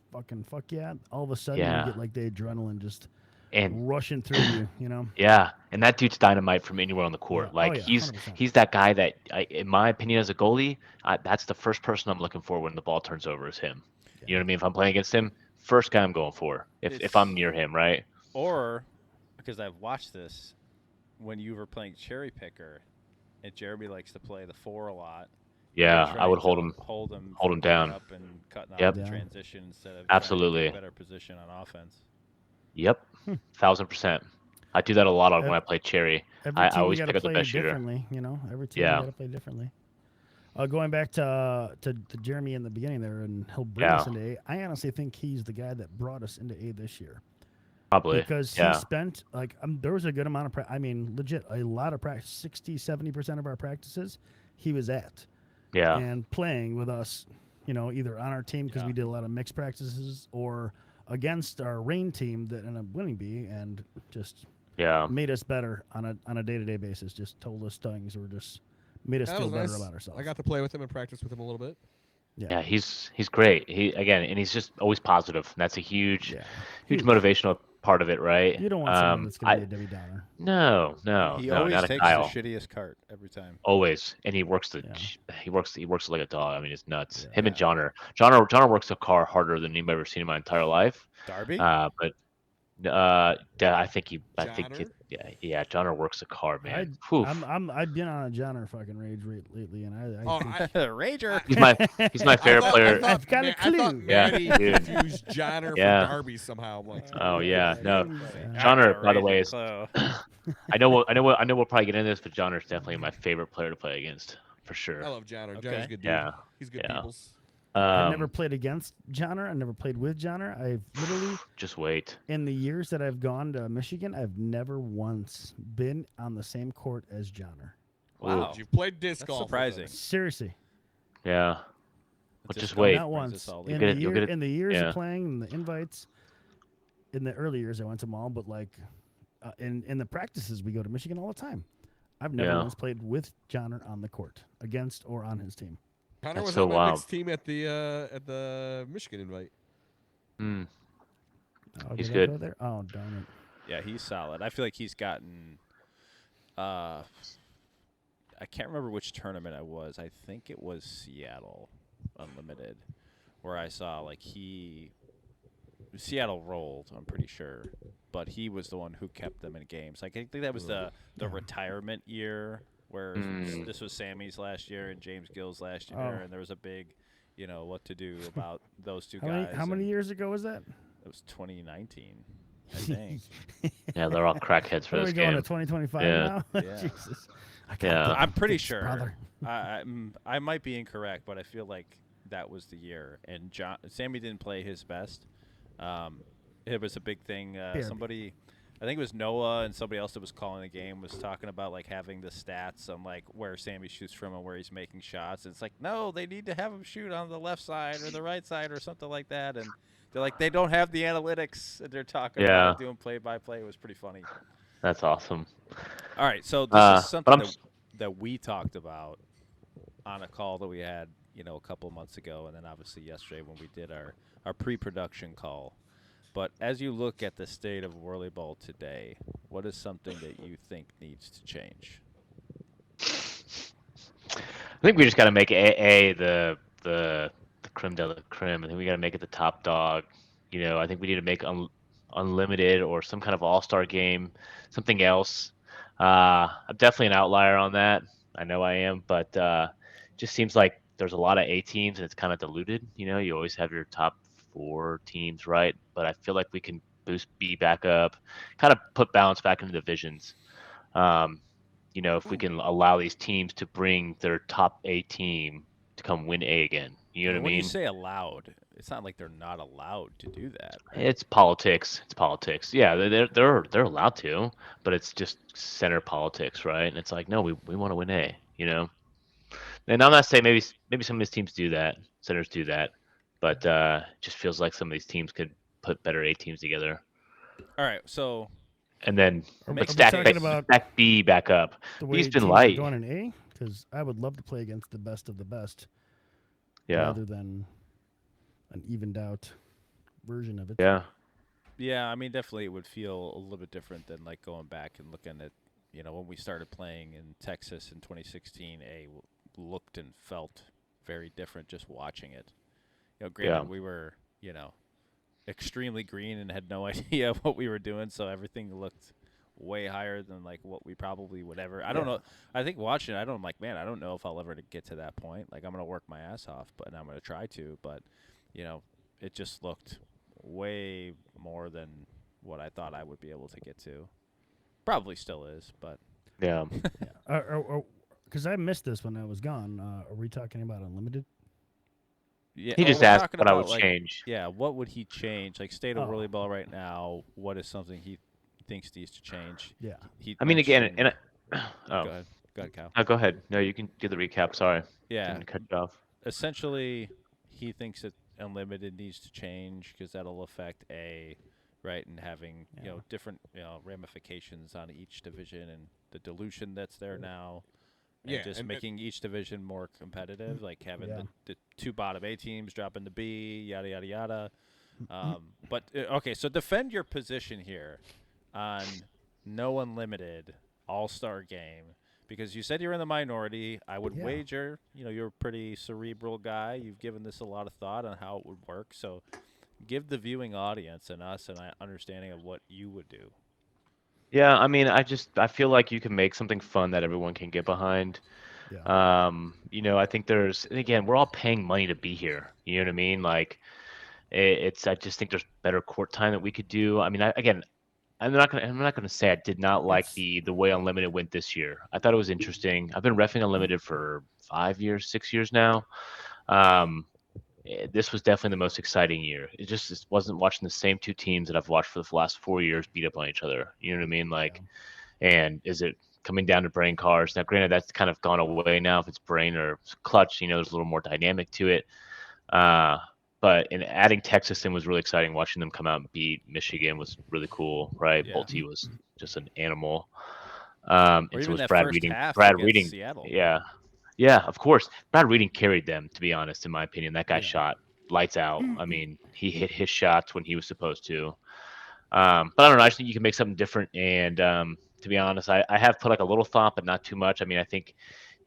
fuck yeah, all of a sudden Yeah. you get like the adrenaline just and rushing through you, you know. yeah, and that dude's dynamite from anywhere on the court. Yeah. Oh Like yeah, he's 100%. he's that guy that, in my opinion, as a goalie, that's the first person I'm looking for when the ball turns over is him. You know what I mean? If I'm playing against him, first guy I'm going for. If I'm near him, right? Or because I've watched this when you were playing cherry picker, and Jeremy likes to play the 4 a lot. Yeah, You're I would trying hold to him. hold him hold from him getting down. up and cutting Yep. off the Yeah. transition instead of Absolutely. trying to get better position on offense. Yep, 1,000%. I do that a lot when I play cherry. Every I team we always got pick to up the play best shooter. differently, you know. Every team we Yeah. got to play differently. Going back to Jeremy in the beginning there, and he'll bring Yeah. us into A. I honestly think he's the guy that brought us into A this year Probably. because Yeah. he spent there was a good amount of legit a lot of practice, 60-70% of our practices he was at Yeah. and playing with us, you know, either on our team because Yeah. we did a lot of mixed practices or against our rain team that ended up winning B and just Yeah. made us better on a day-to-day basis. Just told us things or just made us That feel was better nice. about ourselves. I got to play with him and practice with him a little bit. Yeah, he's great. And he's just always positive. And that's a huge Huge. motivational part of it, right? You don't want someone that's going to be a Debbie Downer. No, He not always a takes Kyle. the shittiest cart every time. Always, and he works Yeah. he works like a dog. I mean, it's nuts. Yeah. Him and Johnner works the car harder than anybody ever seen in my entire life. Darby? But I think Johnner? Johnner works the car, man. I've been on a Johnner fucking rage lately, and I Oh, think Rager. He's my favorite player. I've got a clue. I thought Matty Yeah, dude. confused Johnner Yeah. for Darby somehow. I'm like, Oh yeah, no. Yeah. Johnner, by the way, is Clue. I know we'll probably get into this, but Johnner's definitely my favorite player to play against for sure. I love Johnner. Okay. Johnner's a good dude. Yeah. He's good Yeah. peoples. I've never played against Johnner. I never played with Johnner. I've literally, Just wait. in the years that I've gone to Michigan, I've never once been on the same court as Johnner. Wow. You've played disc That's golf. with surprising. him. Seriously, Yeah. But Just just go wait. not brings once. us all In together. the You'll get it- in the years yeah. of playing, and the invites, in the early years I went to them all, but in the practices we go to Michigan all the time. I've never Yeah. once played with Johnner on the court, against or on his team. Connor That's was so on that wild. mixed team at the Michigan invite. Mm. Oh, He's did I good. go there? Oh, darn it. Yeah, he's solid. I feel like he's gotten. I can't remember which tournament I was. I think it was Seattle Unlimited, where I saw Seattle rolled. I'm pretty sure, but he was the one who kept them in games. Like I think that was the retirement year where this was Sammy's last year and James Gill's last year, Oh. and there was a big, what to do about those two How guys. many, how many and years ago was that? It was 2019, I think. Yeah, they're all crackheads for What are this we going game. to 2025 Yeah. now? Yeah. Jesus. I can't Yeah. think. I'm pretty Thanks, sure. brother. I might be incorrect, but I feel like that was the year. And Sammy didn't play his best. It was a big thing. Somebody, I think it was Noah and somebody else that was calling the game, was talking about having the stats on where Sammy shoots from and where he's making shots. And it's like, no, they need to have him shoot on the left side or the right side or something like that. And they're like, they don't have the analytics. And they're talking about doing play-by-play. It was pretty funny. That's awesome. All right, so this is something but that we talked about on a call that we had, a couple months ago, and then obviously yesterday when we did our pre-production call. But as you look at the state of Whirlyball today, what is something that you think needs to change? I think we just got to make AA the creme de la creme. I think we got to make it the top dog. I think we need to make unlimited or some kind of all-star game, something else. I'm definitely an outlier on that. I know I am, but just seems like there's a lot of A teams and it's kind of diluted. You always have your top 4 teams, right? But I feel like we can boost B back up, kind of put balance back into divisions. If we can allow these teams to bring their top A team to come win A again. You know what I When mean? you say allowed, it's not like they're not allowed to do that. It's politics. Yeah, they're allowed to, but it's just center politics, right? And it's like, no, we want to win A, And I'm not saying maybe some of these teams do that, centers do that, but it just feels like some of these teams could put better A teams together. All right, so And then Are but we stack talking about B back up. the way B's been teams are light. going in A? Because I would love to play against the best of the best, Yeah. rather than an evened out version of it. Yeah. Yeah, I mean, definitely it would feel a little bit different than like going back and looking at, when we started playing in Texas in 2016. Looked and felt very different just watching it. Granted, Yeah. we were, extremely green and had no idea what we were doing, so everything looked way higher than like what we probably would ever. I don't know. I think watching it, I'm like, man, I don't know if I'll ever get to that point. Like, I'm gonna work my ass off, and I'm gonna try to, but it just looked way more than what I thought I would be able to get to. Probably still is, but Yeah. Because I missed this when I was gone. Are we talking about unlimited? yeah. He just we're asked talking what I would about, like, change. yeah, what would he change? Like, state of Oh. Whirlyball right now. What is something he thinks needs to change? Yeah. He I mean, again, mentioned- and go ahead, Kyle. go ahead. No, you can do the recap. Sorry. Yeah, Didn't cut you off. essentially, he thinks that unlimited needs to change because that'll affect right, and having different ramifications on each division and the dilution that's there now. And Yeah, just and- making each division more competitive, like having Yeah. the two bottom A teams dropping to B, yada yada yada. But okay, so defend your position here on no unlimited all-star game, because you said you're in the minority. I would Yeah. wager, you're a pretty cerebral guy. You've given this a lot of thought on how it would work. So give the viewing audience and us an understanding of what you would do. Yeah, I mean, I feel like you can make something fun that everyone can get behind. Yeah. I think and again, we're all paying money to be here. You know what I mean? Like, I just think there's better court time that we could do. I mean, I'm not gonna say I did not like It's- the way Unlimited went this year. I thought it was interesting. I've been reffing Unlimited for 5 years, 6 years now. This was definitely the most exciting year. It wasn't watching the same two teams that I've watched for the last 4 years beat up on each other. You know what I mean? Like, and is it coming down to brain cars? Now, granted, that's kind of gone away now. If it's brain or clutch, there's a little more dynamic to it. But in adding Texas in was really exciting. Watching them come out and beat Michigan was really cool, right? Yeah. Bolte was just an animal. Or And so even was that Brad first Reading. half Brad against Reading, Seattle. yeah, of course. Brad Reading carried them, to be honest, in my opinion. That guy Yeah. shot lights out. I mean, he hit his shots when he was supposed to. But I don't know. I just think you can make something different. And to be honest, I have put like a little thought, but not too much. I mean, I think,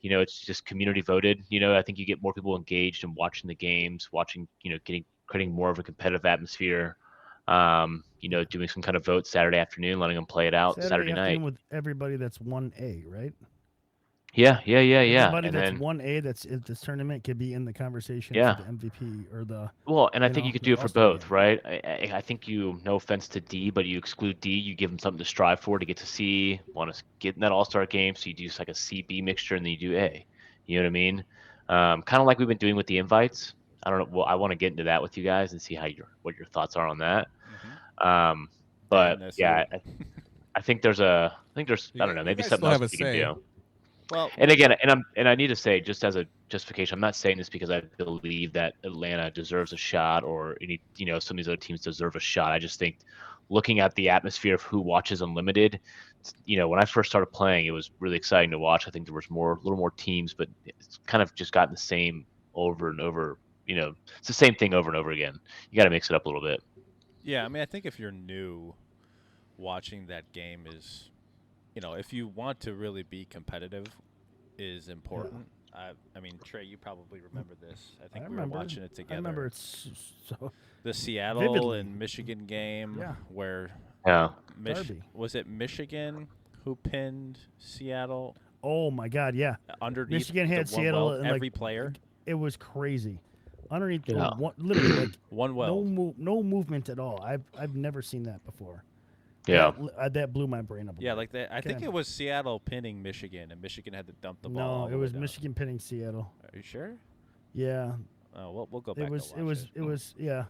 it's just community voted. I think you get more people engaged in watching the games, creating more of a competitive atmosphere. Doing some kind of vote Saturday afternoon, letting them play it out Saturday night. afternoon with everybody that's 1A, right? Yeah. Everybody And that's then 1A that's in this tournament could be in the conversation Yeah. for the MVP or the. Well, and I you think know, you could the do it for All-Star both, game. right? I think no offense to D, but you exclude D, you give them something to strive for to get to C, want to get in that All-Star game, so you do like a C-B mixture, and then you do A. You know what I mean? Kind of like we've been doing with the invites. I don't know. Well, I want to get into that with you guys and see what your thoughts are on that. But that's yeah, you. I think there's I don't know, You maybe guys something still have else a we can say. do. Well, And again, and I need to say, just as a justification, I'm not saying this because I believe that Atlanta deserves a shot or some of these other teams deserve a shot. I just think looking at the atmosphere of who watches Unlimited, when I first started playing, it was really exciting to watch. I think there was a little more teams, but it's kind of just gotten the same over and over. It's the same thing over and over again. You got to mix it up a little bit. yeah, I mean, I think if you're new, watching that game is, if you want to really be competitive, is important. I mean, Trey, you probably remember this. I think we were watching it together. I remember it's so. The Seattle vividly. and Michigan game Yeah. where Yeah. Derby. was it Michigan who pinned Seattle Oh my God! Yeah, underneath Michigan had the one Seattle well, and, every like, player? it was crazy. Underneath, Yeah. literally like One well. no movement at all. I've never seen that before. Yeah. That blew my brain up. a Yeah, bit. like that. I think Okay. it was Seattle pinning Michigan, and Michigan had to dump the ball. all No, the it way was down. Michigan pinning Seattle. Are you sure? Yeah, Oh, we'll go back. it was. to It watch was. It was. Yeah,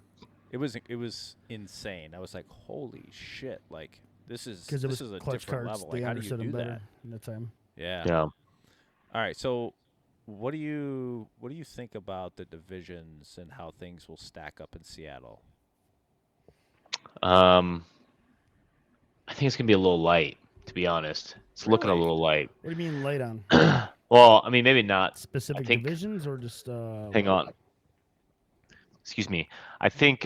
It was insane. I was like, holy shit! Like this is because it was a clutch different cards. level. They Like, how do you understood do them better that? in that time. Yeah. Yeah. All right. So, what do you think about the divisions and how things will stack up in Seattle? I think it's gonna be a little light, to be honest. It's looking a Really? little light. What do you mean light on Well, I mean, maybe not. specific think- divisions or just? Hang on. excuse me. I think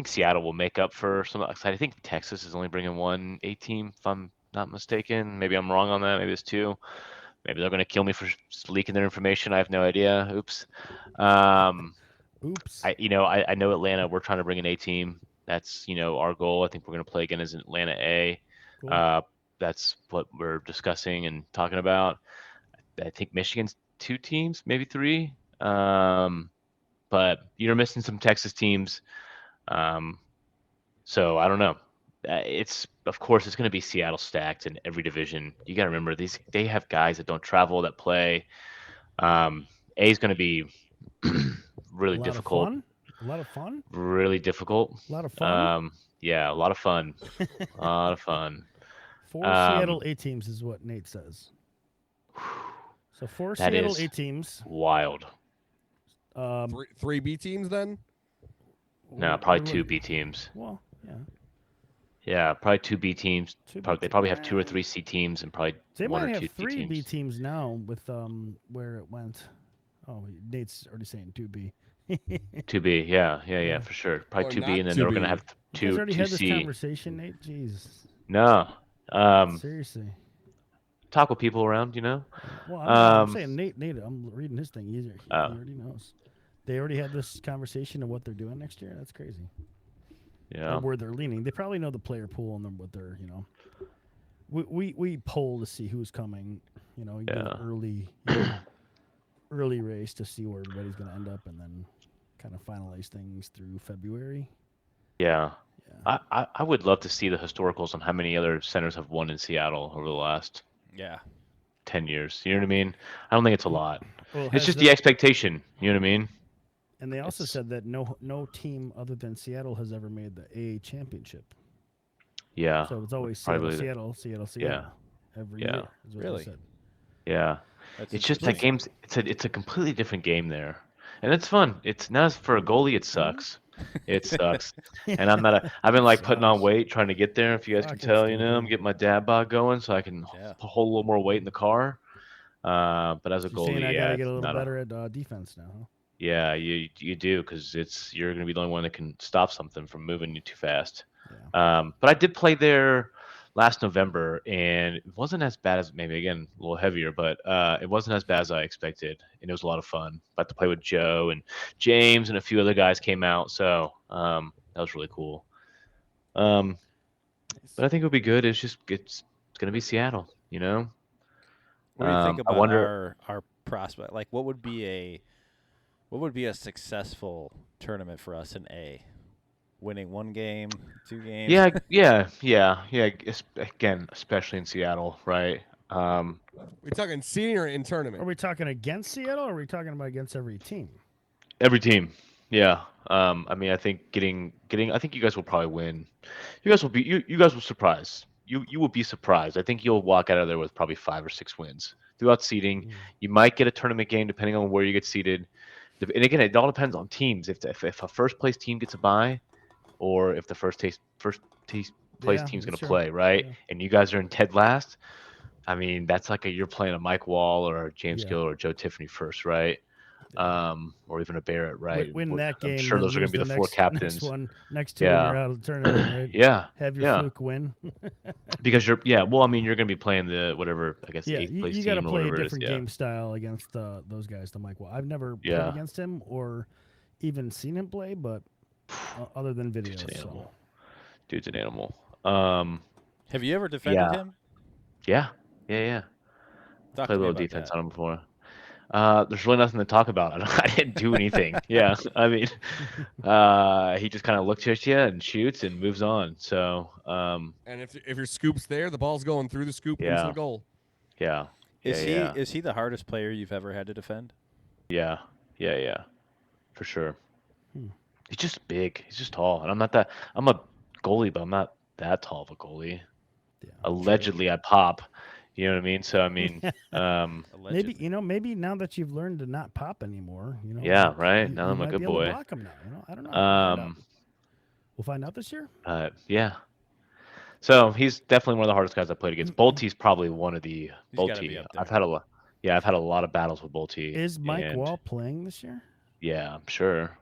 Seattle will make up for some. I think Texas is only bringing one A team, if I'm not mistaken. Maybe I'm wrong on that. Maybe it's two. Maybe they're gonna kill me for leaking their information. I have no idea. Oops. Um, Oops. I know Atlanta. We're trying to bring an A team. That's our goal. I think we're gonna play again as Atlanta A. Cool. That's what we're discussing and talking about. I think Michigan's two teams, maybe three. But you're missing some Texas teams. So I don't know. Of course it's going to be Seattle stacked in every division. You got to remember they have guys that don't travel that play. A is going to be really difficult. A lot of fun. Really difficult. A lot of fun. Yeah, a lot of fun. A lot of fun. 4 Seattle A teams is what Nate says. So 4 That Seattle is A teams. wild. Three B teams then? No, probably two B teams. Well, yeah. Yeah, probably two B teams. Two B They probably have 2 or 3 C teams and probably They one might or have two 3 B B teams. teams now with where it went. Oh, Nate's already saying 2B. 2B, yeah, for sure. Probably Or 2B, not and then they're going to 2B. have You guys already had this 2C. conversation, Nate? Jeez. No, Seriously. talk with people around, Well, I'm Um, saying Nate, I'm reading his thing. He Oh. already knows. They already had this conversation of what they're doing next year. That's crazy. Yeah, Or where they're leaning. They probably know the player pool and what they're, We poll to see who's coming. You do Yeah. an early race to see where everybody's going to end up, and then kind of finalize things through February. yeah. Yeah. I would love to see the historicals on how many other centers have won in Seattle over the last Yeah. 10 years. You know what I mean? I don't think it's a lot. Well, It's has just the- the expectation. You know what I mean? And they also It's- said that no team other than Seattle has ever made the A championship. Yeah, So it's always probably Seattle, Seattle, every Yeah. year. Is what Really? they said. yeah. That's It's just that interesting. game's it's a completely different game there, and it's fun. It's not for a goalie. It sucks. It sucks. And I've been like putting on Sucks. weight trying to get there. If you guys can Fucking tell, I'm stupid. getting my dad bod going so I can Yeah. hold a little more weight in the car. But as a So you're saying goalie, I yeah, gotta get it's a little not better at defense now. Huh? yeah, you do because you're gonna be the only one that can stop something from moving you too fast. Yeah. But I did play there last November, and it wasn't as bad as maybe again a little heavier, but it wasn't as bad as I expected, and it was a lot of fun. Got to play with Joe and James and a few other guys came out, so that was really cool. But I think it'll be good. It's gonna be Seattle, What do you think I about wonder. our prospect? Like, what would be a successful tournament for us in A? Winning 1 game, 2 games. Yeah. Again, especially in Seattle, right? We talking seeding or in tournament? Are we talking against Seattle, or are we talking about against every team? Every team, yeah. I mean, I think I think you guys will probably win. You guys will surprise. You will be surprised. I think you'll walk out of there with probably 5 or 6 wins throughout seeding. You might get a tournament game depending on where you get seeded. And again, it all depends on teams. If a first place team gets a bye, or if the first place Yeah, team's going to sure. play, right? Yeah. And you guys are in dead last. I mean, that's like you're playing a Mike Wall or a James Yeah. Gill or Joe Tiffany first, right? Or even a Barrett, right? Win that game. I'm sure then those are going lose to be the 4 next captains. Next 2, Yeah. and you're out of the tournament, right? Yeah, Have your yeah. fluke win. Because well, I mean, you're going to be playing the whatever, I guess, Yeah, 8th place you got to team or play a whatever it is. different Yeah, game style against those guys. The Mike Wall. I've never played Yeah. against him or even seen him play, but other than Dude's videos. an So. animal. Dude's an animal. Have you ever defended Yeah. him? Yeah. Talk Played to a me little about defense that. on him before. There's really nothing to talk about. I didn't do anything. Yeah, I mean, he just kind of looks at you and shoots and moves on. So, And if your scoop's there, the ball's going through the scoop into Yeah. the goal. yeah, Is he the hardest player you've ever had to defend? yeah, for sure. Hmm. He's just big. He's just tall, and I'm a goalie, but I'm not that tall of a goalie. Yeah. Allegedly, I pop. You know what I mean? So I mean, Allegedly. Maybe now that you've learned to not pop anymore, Yeah, like, right? You, Now you I'm a might good be able boy. to block him now. I don't know. We'll find out this year. Yeah. So he's definitely one of the hardest guys I played against. Bolte's probably one of the He's gotta be Bolte. up I've there. had a lot. Yeah, I've had a lot of battles with Bolte. Is Mike and Wall playing this year? Yeah, I'm sure.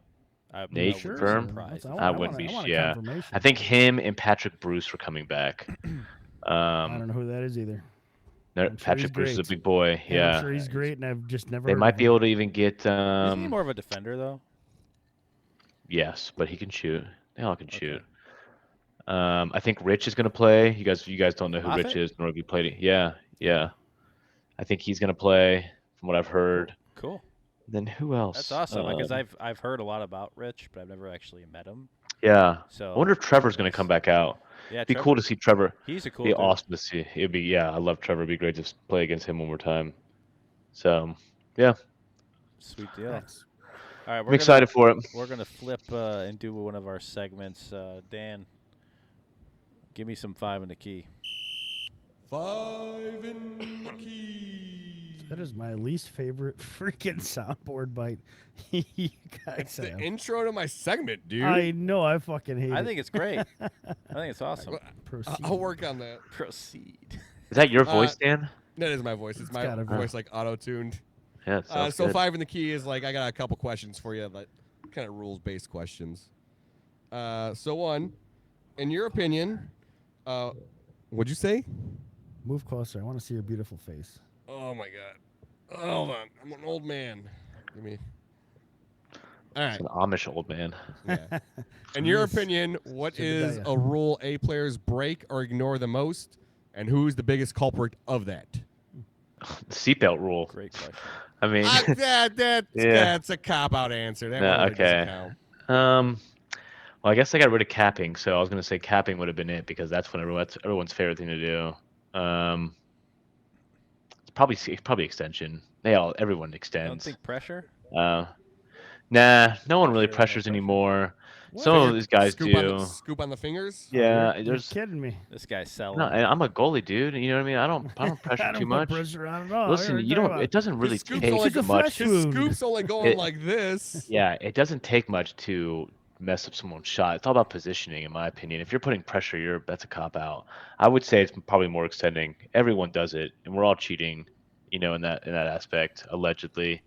Nate, Sure. confirm? Surprised. I I want, wouldn't I be. want a Yeah, confirmation. I think him and Patrick Bruce were coming back. I don't know who that is either. I'm sure Patrick he's Bruce is a great. big boy. And Yeah, I'm sure he's great, and I've just never. they heard might of be him. able to even get. Isn't he more of a defender though? Yes, but he can shoot. They all can Okay. shoot. I think Rich is gonna play. You guys don't know who Rich Moffitt? is, nor have you played it. Yeah. I think he's gonna play, from what I've heard. Cool. Then who else? That's awesome because I've heard a lot about Rich, but I've never actually met him. Yeah. So I wonder if Trevor's gonna come back out. Yeah, It'd be cool to see Trevor. He's a cool Be dude. awesome to see. It'd be I love Trevor. It'd be great to play against him one more time. So yeah, Sweet deal. Thanks. All right, I'm excited for it. We're gonna flip and do one of our segments. Dan, give me some 5 in the key. 5 in the key. That is my least favorite freaking soundboard bite you guys It's the have. intro to my segment, dude. I know. I fucking hate it. I think it's great. I think it's awesome. Proceed. I'll work on that. Proceed. Is that your voice, Dan? That is my voice. It's my gotta be. voice, like auto-tuned. Yeah. It sounds So good. 5 in the key is like I got a couple questions for you, like kind of rules-based questions. So 1, in your opinion, what'd you say? Move closer. I want to see your beautiful face. Oh my god. Hold on. I'm an old man. Give me. All right. It's an Amish old man. Yeah. In your Yes. opinion, what is Jebediah. a rule A players break or ignore the most, and who's the biggest culprit of that? The seatbelt rule. Great question. I mean, Yeah. That's a cop-out answer. That No, one really doesn't okay. count. well, I guess I got rid of capping, so I was gonna say capping would have been it because that's when everyone's favorite thing to do. It's probably extension. Everyone I don't extends. think pressure. Nah, no one really Sure, no pressures pressure. anymore. What? Some of these guys scoop do. Scoop on the fingers? Yeah, You're there's. kidding me. This guy's selling. No, I'm a goalie, dude. You know what I mean? I don't pressure I don't too put much. pressure on at all. Listen, you don't. It doesn't really His scoop's take only, It's a much. flesh his wound. scoop's only going It- like this. Yeah, it doesn't take much to mess up someone's shot. It's all about positioning, in my opinion. If you're putting pressure, that's a cop out. I would say it's probably more extending. Everyone does it, and we're all cheating, in that aspect, allegedly.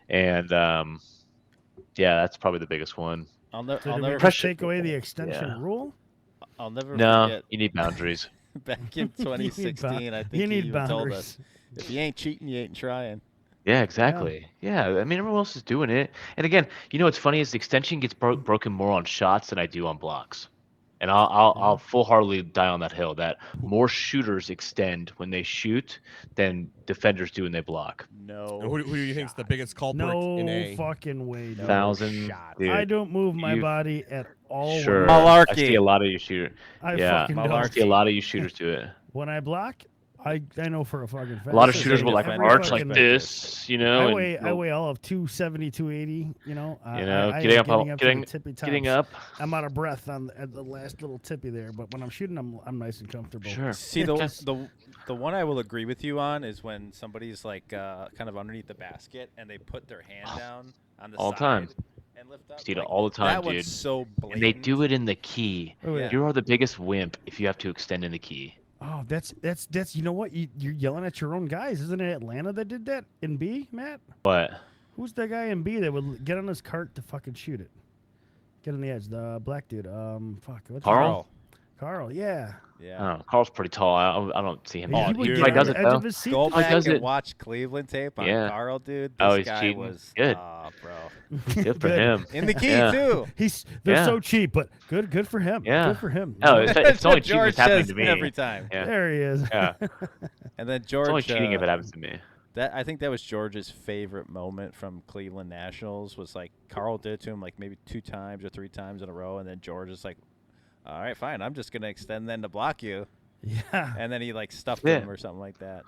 And yeah, that's probably the biggest one. I'll So did we never just Pressure- take away the extension yeah. rule? I'll never No, forget you need boundaries. back in 2016. I think you he need even told boundaries. us, if you ain't cheating, you ain't trying. Yeah, exactly. Yeah, I mean, everyone else is doing it. And again, what's funny is the extension gets broken more on shots than I do on blocks. And I'll full-heartedly die on that hill that more shooters extend when they shoot than defenders do when they block. No. Who do you think's the biggest culprit No in A? fucking way, dude. 1,000. shot. Dude, I don't move my you- body at all. when Sure. I- I see a lot of you shooters. I Yeah, fucking I don't. see a lot of you shooters do it. When I block, I know for a fucking fact. A lot of This is shooters a will like defender march like perspective. this, I and weigh they'll- all of 270, 280. I getting ain't up, to the getting tippy getting tops. up. I'm out of breath at the last little tippy there, but when I'm shooting, I'm nice and comfortable. Sure. See, the one I will agree with you on is when somebody's like kind of underneath the basket and they put their hand down on the All the side time. and lift up. See it like, all the time, that dude. one's so blatant. And they do it in the key. Oh, yeah. You are the biggest wimp if you have to extend in the key. Oh, that's you know what? You're yelling at your own guys. Isn't it Atlanta that did that in B, Matt? But Who's that guy in B that would get on his cart to fucking shoot it? Get on the edge. The black dude. Fuck. What's his Carl? name? Carl, yeah. Yeah. Carl's pretty tall. I don't see him. He would He get probably on does the it edge though. of his seat. Go to He back does and it. watch Cleveland tape on Yeah. Carl, dude. This Oh, he's guy cheating. was Good. bro. Good for him. In the key Yeah. too. They're Yeah. so cheap, but good for him. Yeah. Good for him. Oh, it's That's only what cheating if George it's happening says to me. every time. Yeah. There he is. Yeah. And then George. It's only cheating if it happens to me. I think that was George's favorite moment from Cleveland Nationals was like Carl did it to him like maybe 2 times or 3 times in a row, and then George is like, "All right, fine, I'm just gonna extend then to block you," Yeah. and then he like stuffed Yeah. him or something like that.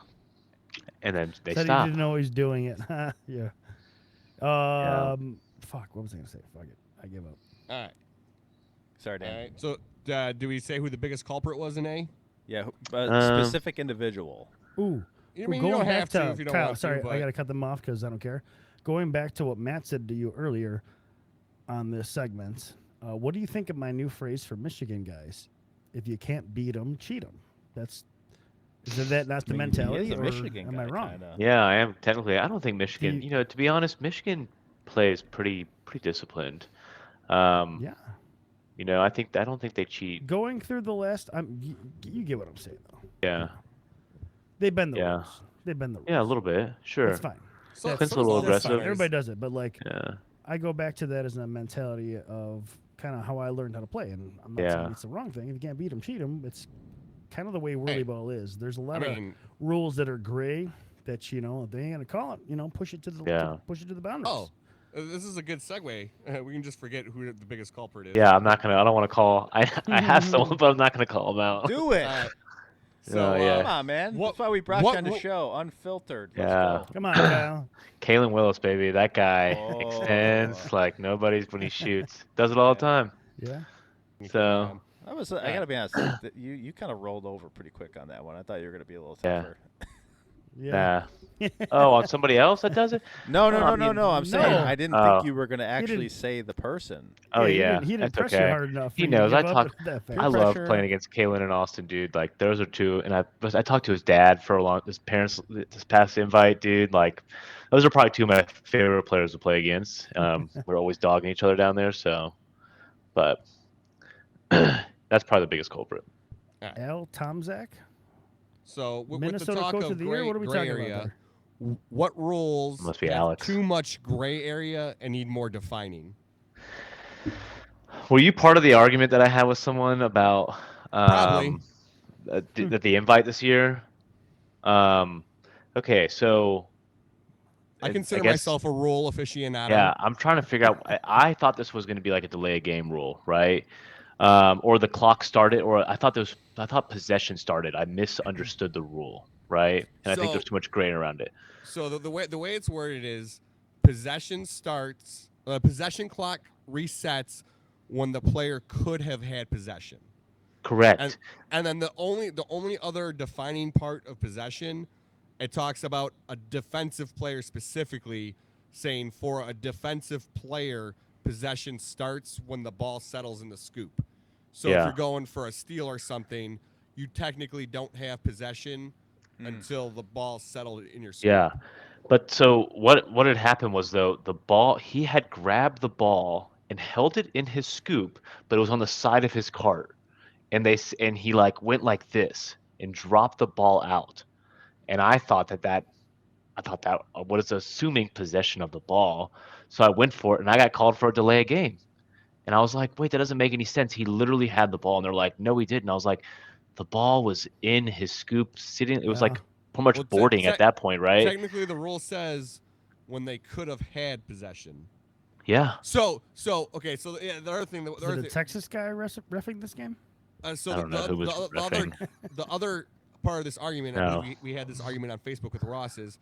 And then they Said stop. he didn't know he's doing it. Yeah. Fuck. What was I gonna say? Fuck it. I give up. All right. Sorry, Dan. All right. So, do we say who the biggest culprit was in A? Yeah, Um, specific individual. Ooh. I Well, mean, you don't back have to if you don't Kyle, want sorry, to. But I gotta cut them off because I don't care. Going back to what Matt said to you earlier on this segment, what do you think of my new phrase for Michigan guys? If you can't beat them, cheat them. That's not the I mean, he mentality, is a or Michigan am guy, I wrong? kinda. Yeah, I am technically. I don't think Michigan. you- To be honest, Michigan plays pretty disciplined. Yeah. You know, I don't think they cheat. Going through the last, you get what I'm saying though. Yeah. They bend the Yeah. rules. They bend the rules. Yeah, a little bit. Sure. That's fine. So, That's- Clint's a little that's fine. aggressive. Everybody does it, but like Yeah. I go back to that as a mentality of kind of how I learned how to play, and I'm not saying Yeah. it's the wrong thing. If you can't beat them, cheat them. It's kind of the way Whirlyball is. There's a lot I of mean, rules that are gray that if they ain't gonna call it, push it to the Yeah. push it to the boundaries. oh, this is a good segue. We can just forget who the biggest culprit is. Yeah, I don't want to call. I have someone, but I'm not gonna call them out. Do it. So, yeah. Come on, man. what- That's why we brought what you on the ru- show, unfiltered. Let's Yeah. go. Come on, Kyle. Kalen Willis, baby, that guy Oh. extends like nobody's when he shoots. Does it all the time. Yeah. So I gotta be honest. You kind of rolled over pretty quick on that one. I thought you were gonna be a little Yeah. tougher. Yeah. oh, on somebody else that does it? No. I mean, I'm saying no. I didn't Oh. think you were gonna actually didn't- say the person. Oh he yeah, didn't, he didn't that's press okay. you hard enough. He for you to knows. I give up talk. that fast. I love pressure. playing against Kalen and Austin, dude. Like those are two, and I talked to his dad for a long. His parents this past invite, dude. Like those are probably two of my favorite players to play against. We're always dogging each other down there. So, but that's probably the biggest culprit. Al Tomzak, So with the Minnesota talk Coach of of the Year. gray, What are we gray talking area, about there? what rules Must be have Alex. too much gray area and need more defining? Were you part of the argument that I had with someone about Probably. the invite this year? Okay, so I consider guess- myself a rule aficionado. Yeah, I'm trying to figure out. I thought this was going to be like a delay a game rule, right? Or the clock started, or I thought possession started. I misunderstood the rule, right? And I think So- there's too much grain around it. So the way it's worded is possession starts. Possession clock resets when the player could have had possession. Correct. And then the only other defining part of possession, it talks about a defensive player specifically, saying for a defensive player, possession starts when the ball settles in the scoop. So if Yeah. you're going for a steal or something, you technically don't have possession until the ball's settled in your scoop. Yeah, but so what had happened was though the ball he had grabbed the ball and held it in his scoop, but it was on the side of his cart, and he like went like this and dropped the ball out, and I thought that was assuming possession of the ball, so I went for it and I got called for a delay of game, and I was like, wait, that doesn't make any sense. He literally had the ball, and they're like, no, he didn't. I was like, the ball was in his scoop, sitting. It was like pretty much Well, boarding at that point, right? Technically, the rule says when they could have had possession. Yeah. So okay. So yeah, the other thing, Is it a Texas guy reffing this game? So I don't know who was the other part of this argument, I No. believe we had this argument on Facebook with Ross is,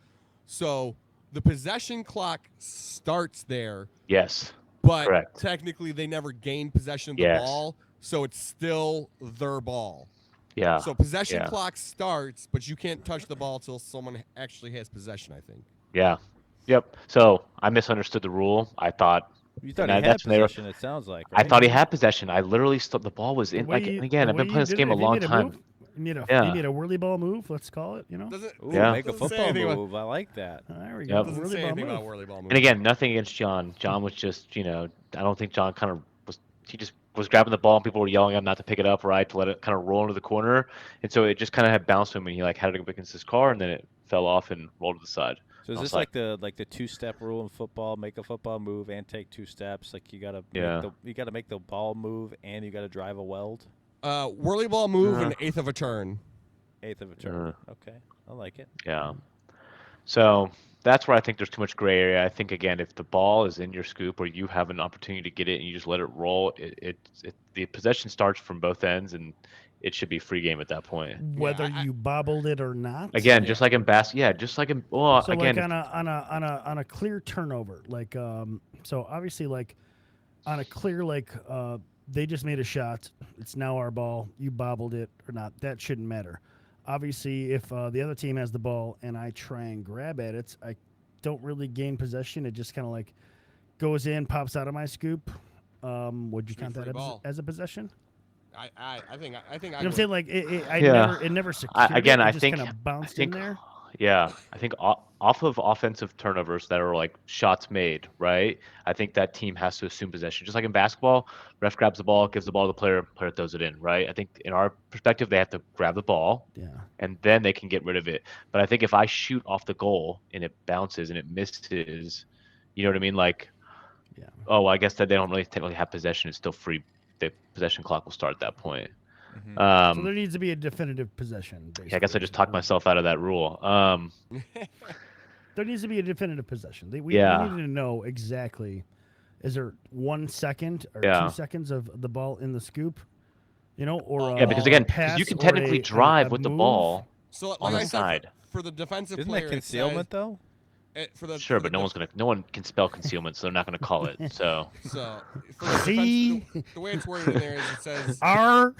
so the possession clock starts there, Yes. but Correct. technically they never gained possession of the Yes. ball, so it's still their ball. Yeah. So possession Yeah. clock starts, but you can't touch the ball till someone actually has possession, I think. Yeah. Yep. So I misunderstood the rule. I thought You thought And he had that's when they were- possession. It sounds like. I Right? thought he had possession. I literally the ball was The in. way Like you- again, the I've been way playing you this did game it, a if you long made time. move, you made a Yeah. Whirlyball move. Let's call it. Doesn't Ooh, Yeah. make a Doesn't say football anything about- move. I like that. There we Yep. go. doesn't say Whirlyball anything move. about Whirlyball move. And again, nothing against John. John was just, I don't think John kind of was. He just was grabbing the ball, and people were yelling at him not to pick it up, right, to let it kind of roll into the corner, and so it just kind of had bounced him, and he like had it up against his car, and then it fell off and rolled to the side. So is I this was like the 2-step rule in football? Make a football move and take 2 steps. Like you gotta Yeah. make the ball move and you gotta drive a weld. Whirlyball move an eighth of a turn. 1/8 of a turn. Okay, I like it. Yeah. So that's where I think there's too much gray area. I think again, if the ball is in your scoop or you have an opportunity to get it and you just let it roll, the possession starts from both ends and it should be free game at that point. Whether I- you bobbled it or not. Again, just like in just like in well, So again, like on a clear turnover, like so obviously like on a clear they just made a shot. It's now our ball. You bobbled it or not. That shouldn't matter. Obviously, if the other team has the ball and I try and grab at it, I don't really gain possession. It just kind of like goes in, pops out of my scoop. Would you Should be count that free ball. as a possession? I think You know what I'm saying? Like it Yeah. never secured. again, it I just think kind of bounced I think in there. Yeah, I think off of offensive turnovers that are like shots made, right? I think that team has to assume possession. Just like in basketball, ref grabs the ball, gives the ball to the player, player throws it in, right? I think in our perspective, they have to grab the ball Yeah. and then they can get rid of it. But I think if I shoot off the goal and it bounces and it misses, you know what I mean? Like, Yeah. oh, well, I guess that they don't really technically have possession. It's still free. The possession clock will start at that point. Mhm. So there needs to be a definitive possession. Basically, Yeah, I guess I just talked myself out of that rule. There needs to be a definitive possession. We Yeah. need to know exactly. Is there 1 second or Yeah. 2 seconds of the ball in the scoop? You know, or Yeah, because a again, pass you can or technically a drive with the move? ball So on like the I said, side. for the defensive Isn't player, that concealment though? for the Sure, for but the no one can spell concealment, so they're not going to call it. So So for the See? the way it's worded in there is it says R.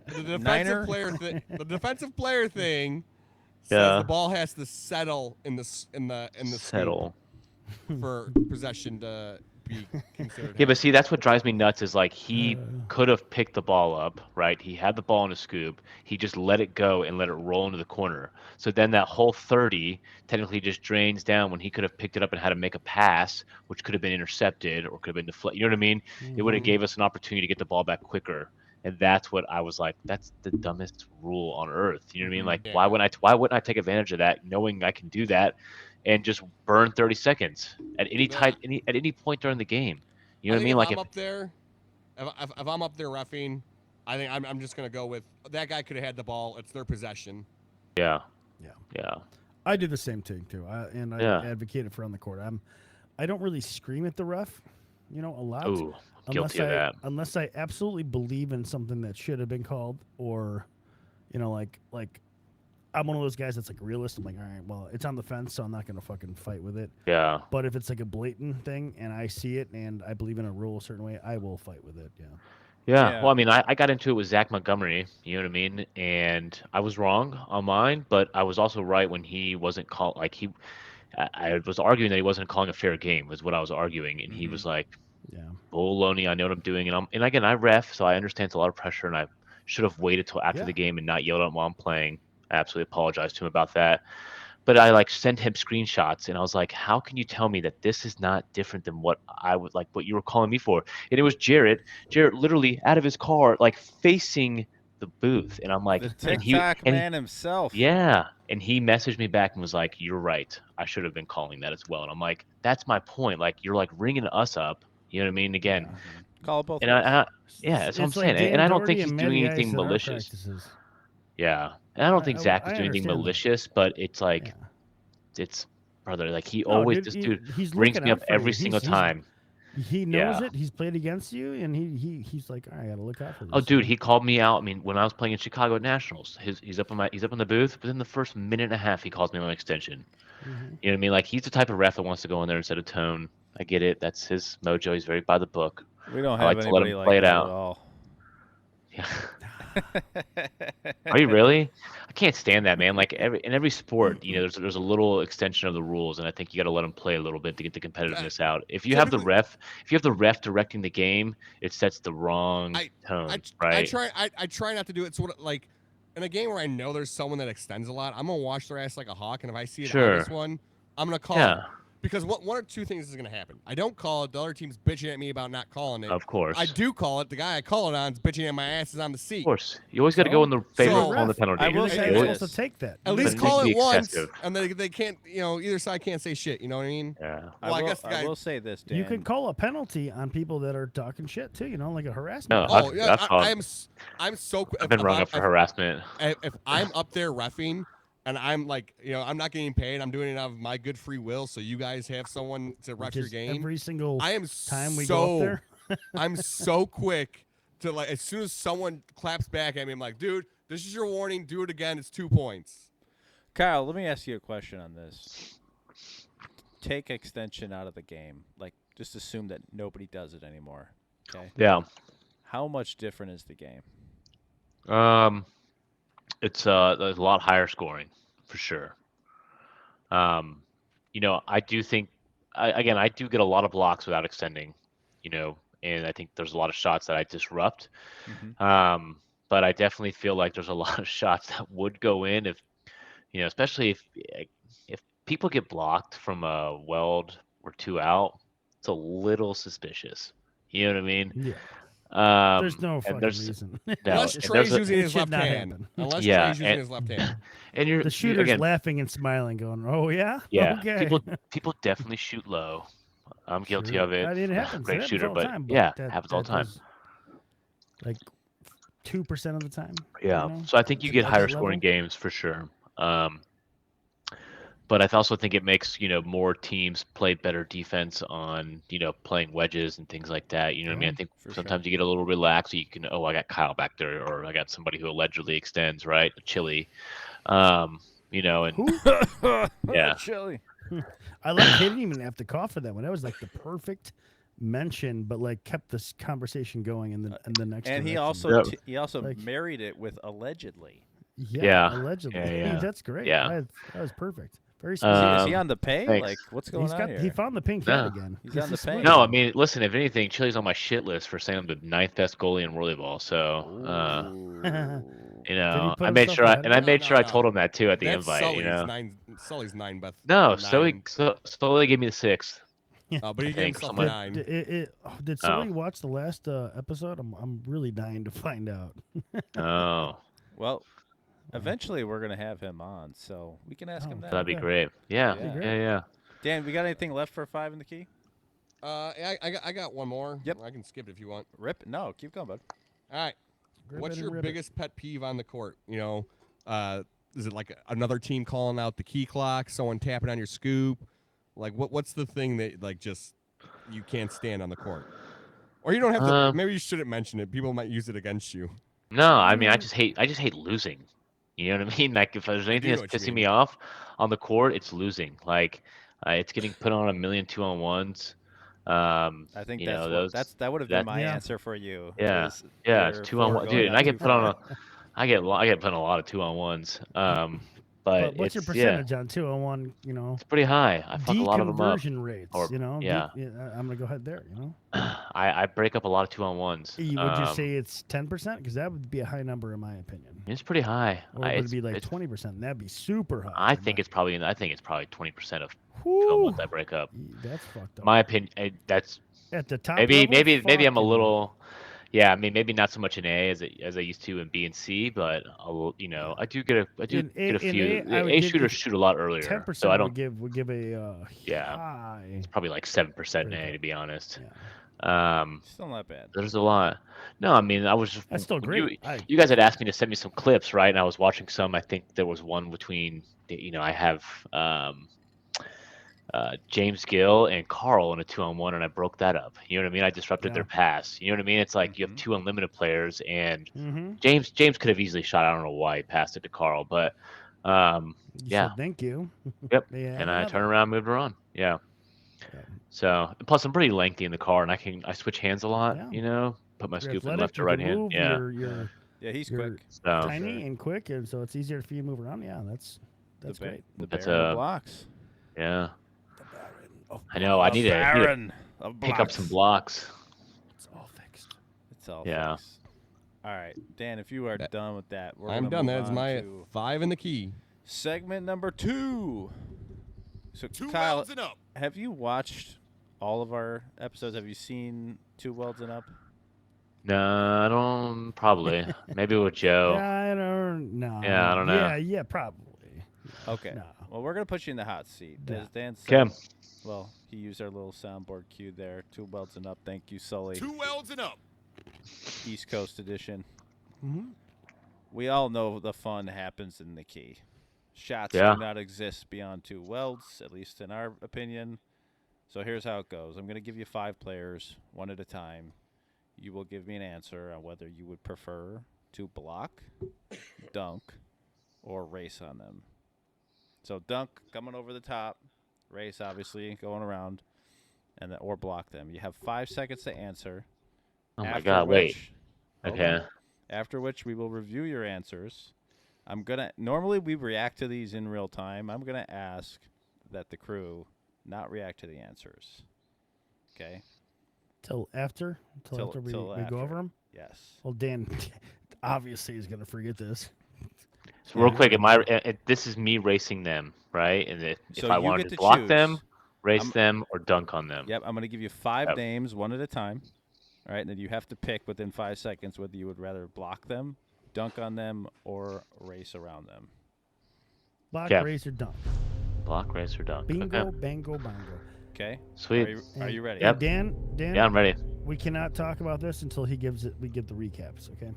the Niner? the defensive player thing says Yeah. the ball has to settle in the scoop settle. for possession to be considered. Yeah, but see, that's what drives me nuts. Is like he could have picked the ball up, right? He had the ball in a scoop. He just let it go and let it roll into the corner. So then that whole 30 technically just drains down when he could have picked it up and had to make a pass, which could have been intercepted or could have been deflected. You know what I mean? It would have gave us an opportunity to get the ball back quicker. And that's what I was like, that's the dumbest rule on earth. You know what I mean? Like, Yeah. why wouldn't I take advantage of that, knowing I can do that, and just burn 30 seconds at any Yeah. time, at any point during the game? You know what I think mean? if Like, I'm up there, if I'm up there reffing, I think I'm just gonna go with that guy could have had the ball. It's their possession. yeah, Yeah. yeah, I do the same thing too, and I Yeah. advocate it for on the court. I don't really scream at the ref, a lot. ooh, guilty of that. Unless I absolutely believe in something that should have been called, or, like I'm one of those guys that's like realist. I'm like, all right, well, it's on the fence, so I'm not gonna fucking fight with it. Yeah, But if it's like a blatant thing and I see it and I believe in a rule a certain way, I will fight with it. Yeah. yeah. Yeah. Well, I mean, I got into it with Zach Montgomery. You know what I mean? And I was wrong on mine, but I was also right when he wasn't called. Like I was arguing that he wasn't calling a fair game. Was what I was arguing, and he was like, Yeah. "Baloney, I know what I'm doing." And again, I ref, so I understand it's a lot of pressure, and I should have waited till after Yeah. the game and not yelled at him while I'm playing. I absolutely apologize to him about that. But I like sent him screenshots, and I was like, "How can you tell me that this is not different than what I would like, what you were calling me for?" And it was Jarrett. Jarrett literally out of his car, like facing the booth, and I'm like, The and he TikTok and man himself. yeah, and he messaged me back and was like, "You're right. I should have been calling that as well." And I'm like, "That's my point. Like you're like ringing us up. You know what I mean? Again, Call it both and ways. yeah, that's what I'm It's like saying. Dan And I don't Doherty think he's and doing Matty anything Ice at our malicious. practices. Yeah, and I don't think Zach is I doing anything understand that. malicious, but it's like, Yeah. it's brother, like he No, always dude, this he- dude he's rings looking me out up for you. every single He's- time. He knows Yeah. it. He's played against you, and he's like, all right, I gotta look out for this. Oh, dude, he called me out. I mean, when I was playing in Chicago at Nationals, he's up in the booth. Within the first minute and a half, he calls me on extension. You know what I mean? Like he's the type of ref that wants to go in there and set a tone. I get it. That's his mojo. He's very by the book. We don't I have like to let anybody him like play it that out. at all. Yeah. Are you really? I can't stand that, man. Like in every sport, there's a little extension of the rules, and I think you got to let them play a little bit to get the competitiveness out. If you have the ref directing the game, it sets the wrong tone, right? I try not to do it. Sort of like in a game where I know there's someone that extends a lot, I'm gonna watch their ass like a hawk, and if I see it on this one, I'm gonna call it. Because one or two things is going to happen. I don't call it. The other team's bitching at me about not calling it. Of course. I do call it. The guy I call it on is bitching at my ass is on the seat. Of course. You always got to go in the favor of calling the penalty. I will You're say supposed this. to take that. At least it call needs to it be once, excessive. and they can't. Either side can't say shit. You know what I mean? Yeah. Well, I will, guess the guy. I will say this, Dan. You can call a penalty on people that are talking shit too. Like a harassment. No, Oh I've yeah, called- I'm so. I've been rung up for harassment. If I'm up there reffing, and I'm like, I'm not getting paid. I'm doing it out of my good free will. So you guys have someone to ref Which your is game. every single I am time we go up there. I'm so quick to like as soon as someone claps back at me, I'm like, dude, this is your warning. Do it again. It's 2 points. Kyle, let me ask you a question on this. Take extension out of the game. Like, just assume that nobody does it anymore. Okay. Yeah. How much different is the game? It's there's a lot higher scoring for sure. I do think I do get a lot of blocks without extending, and I think there's a lot of shots that I disrupt. Mm-hmm. But I definitely feel like there's a lot of shots that would go in if especially if people get blocked from a weld or 2 out, it's a little suspicious. You know what I mean? Yeah. There's no And fucking there's reason. no, Unless and Trey's there's a, using it his should left not hand. happen. Unless Yeah, Trey's using and- his left hand. and you're The shooter's again, laughing and smiling, going, "Oh yeah, yeah, okay." people definitely shoot low. I'm guilty Sure. of it. I mean, it happens. Great It happens shooter, all the but time. yeah, that, happens all the time. does, like 2% of the time. Yeah, You know? so I think you To get that higher level. scoring games for sure. But I also think it makes more teams play better defense on playing wedges and things like that. You know what I mean? I think for sometimes you get a little relaxed. So you can, I got Kyle back there, or I got somebody who allegedly extends, right? Chili, and Who? yeah, Chili. I like. He didn't even have to call for that one. That was like the perfect mention, but like kept this conversation going in the next. And he direction. also Yep. he also Like- married it with allegedly. Yeah. allegedly. Yeah. That's great. Yeah. That was perfect. Very Is specific. he, is he Um, on the pay? thanks. Like, what's going on here? He found the pink cat No. again. He's This on the is pay. smooth. No, I mean, listen. If anything, Chili's on my shit list for saying I'm the 9th best goalie in Whirlyball. So, put I made himself sure, ahead of I you? made No, sure I no. told him that too at the That's invite. Sully's Sully's 9 Beth. No, 9. Sully gave me the 6th. But he I gave think himself someone- 9. Did somebody watch the last episode? I'm really dying to find out. Oh, Well, eventually we're gonna have him on, so we can ask him that. that'd be Okay. great. Yeah, That'd be yeah. Dan, we got anything left for 5 in the key? I got one more. Yep. I can skip it if you want. Rip? No, keep going, bud. All right. Grab What's it and your rip it. biggest pet peeve on the court? Is it like another team calling out the key clock, someone tapping on your scoop? Like what's the thing that like just you can't stand on the court? Or you don't have to. Maybe you shouldn't mention it. People might use it against you. No, I mean, I just hate losing. You know what I mean? Like, if there's anything know that's what you pissing mean. me off on the court, it's losing. Like, it's getting put on a million 2-on-1s. I think You that's know, what, those- that would have been that- my Yeah. answer for you. Yeah. is Yeah, your it's 2-on-1, foregoing dude. And I too get put on far. I get put on a lot of 2-on-1s. But what's your it's percentage on 2-on-1? it's pretty high. I fuck a lot of them up. Deconversion rates. Or- yeah. I'm gonna go ahead there. I break up a lot of 2-on-1s. Would you say it's 10%? Because that would be a high number in my opinion. It's pretty high. Or would it It's- be like it's- 20%? That'd be super high. I think it's probably 20% of Whew, 2-on-1s I break up. that's fucked up. My opinion, that's At the top maybe level, maybe I'm a fucking- little, yeah. I mean, maybe not so much in A as I used to in B and C, but I do get In a few. A, I would A give shooters you shoot a lot earlier, 10% so I don't. would give a Yeah. high. Probably like 7% in Break A up. to be honest. Yeah. Still not bad. There's a lot. No, I mean, I was just. That's still when great. You guys had asked me to send me some clips, right? And I was watching some. I think there was one between, I have James Gill and Carl in a 2-on-1, and I broke that up. You know what I mean? I disrupted their pass. You know what I mean? It's like you have 2 unlimited players, and Mm-hmm. James could have easily shot. I don't know why he passed it to Carl, but yeah. Said, thank you. Yep. They had And I another. turned around, moved her on. Yeah. Yeah. So plus I'm pretty lengthy in the car, and I switch hands a lot. Yeah. Put my You're scoop in athletic, left or you right can hand. move, Yeah. You're Yeah, he's You're- quick. So tiny and quick, and so it's easier for you to move around. Yeah, that's great. The That's Baron of a- blocks. yeah. I know. I need to Baron of pick up some blocks. It's all fixed. It's all Yeah. fixed. All right, Dan, if you are done with that, we're I'm gonna done. move That is on my to 5 in the key. segment number 2. So, 2 Kyle, welds and up. have you watched all of our episodes? Have you seen 2 welds and up? No, I don't. Probably. Maybe with Joe. Yeah, I don't know. Yeah, I don't know. Yeah, probably. Okay. No. Well, we're gonna put you in the hot seat. Yeah. As Dan said, Kim. well, he used our little soundboard cue there. 2 welds and up. Thank you, Sully. 2 welds and up. East Coast edition. Mm-hmm. We all know the fun happens in the key. Shots Yeah. do not exist beyond 2 welds, at least in our opinion. So here's how it goes. I'm going to give you 5 players, one at a time. You will give me an answer on whether you would prefer to block, dunk, or race on them. So dunk coming over the top, race obviously going around, and then, or block them. You have 5 seconds to answer. Oh my After God! Wait. which- hold Okay. on. After which we will review your answers. Normally we react to these in real time. I'm gonna ask that the crew not react to the answers. Okay? Till after we Till go after. over them. Yes. Well, Dan obviously is gonna forget this. So real quick, this is me racing them, right? And if So I you wanted get to to block choose. them, race I'm- them, or dunk on them. Yep, I'm going to give you 5 Yep. names, one at a time. All right, and then you have to pick within 5 seconds whether you would rather block them, dunk on them, or race around them. Block, Okay. race, or dunk. Block, race, or dunk. Bingo, Okay. bango, bongo. Okay? Sweet. Are you ready? Hey, Yep. Dan, Yeah, I'm ready. we cannot talk about this until he gives it. We get the recaps, okay?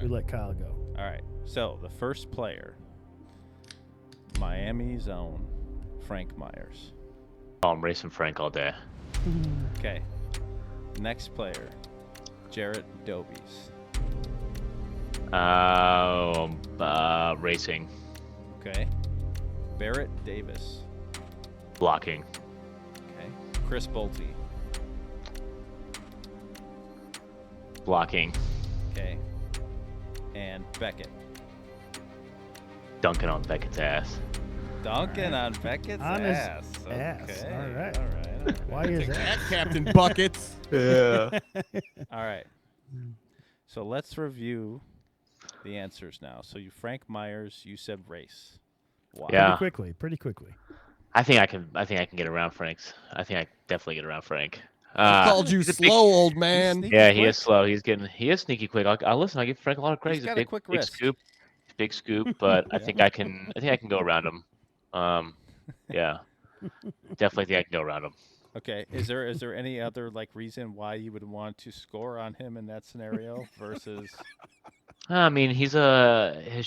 We let Kyle go. All right. So the first player, Miami's own Frank Myers. Oh, I'm racing Frank all day. Okay. Next player, Jarrett Dobies. Racing. Okay. Barrett Davis. Blocking. Okay. Chris Bolte. Blocking. Okay. And Beckett. Dunking on Beckett's ass. Duncan on Beckett's On his ass. ass. Okay. All right. All right. Why is that? That Captain Buckets. Yeah. All right. So let's review the answers now. So you, Frank Myers, you said race. Why? Yeah. Pretty quickly. I think I can get around Frank's. I think I definitely get around Frank. I called you he's a big- slow, old man. sneaky Yeah, he quick. is slow. He is sneaky quick. I'll listen. I give Frank a lot of credit. He's He's got a a big, quick big wrist. scoop. Big scoop, but I think I can go around him. Yeah. Definitely think I can go around him. Okay. Is there any other reason why you would want to score on him in that scenario versus? I mean, his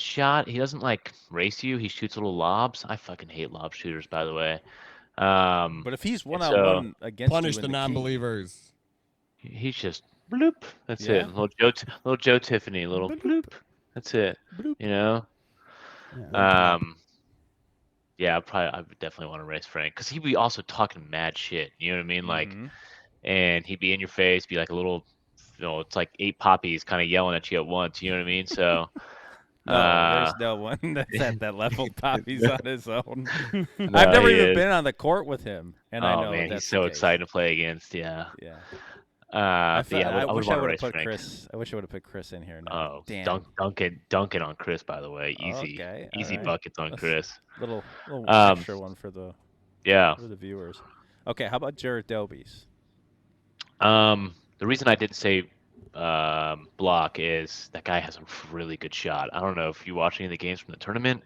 shot, he doesn't race you. He shoots little lobs. I fucking hate lob shooters, by the way. But if he's and one-on-one against Punish you the in the key, non-believers. he's just bloop. That's Yeah? it. Little Joe Tiffany, little bloop. That's it. Bloop. You know. Yeah, Yeah, I would definitely want to race Frank because he'd be also talking mad shit. You know what I mean? Mhm. And he'd be in your face, be like a little, it's like 8 poppies kind of yelling at you at once. You know what I mean? So. No, there's no one that's at that level. Poppy's on his own. No, I've never he even is. been on the court with him, and I know man, that's he's so the case. excited to play against. Yeah. Yeah. But yeah, I would wish I want to would race have put Frank. Chris. I wish I would have put Chris in here now. Oh, Damn. dunk it on Chris. By the way, easy, Okay, easy alright. buckets on Let's- Chris. Little Um, extra one for the Yeah. viewers. Okay, how about Jarrett Dobies? The reason I didn't say block is that guy has a really good shot. I don't know if you watch any of the games from the tournament.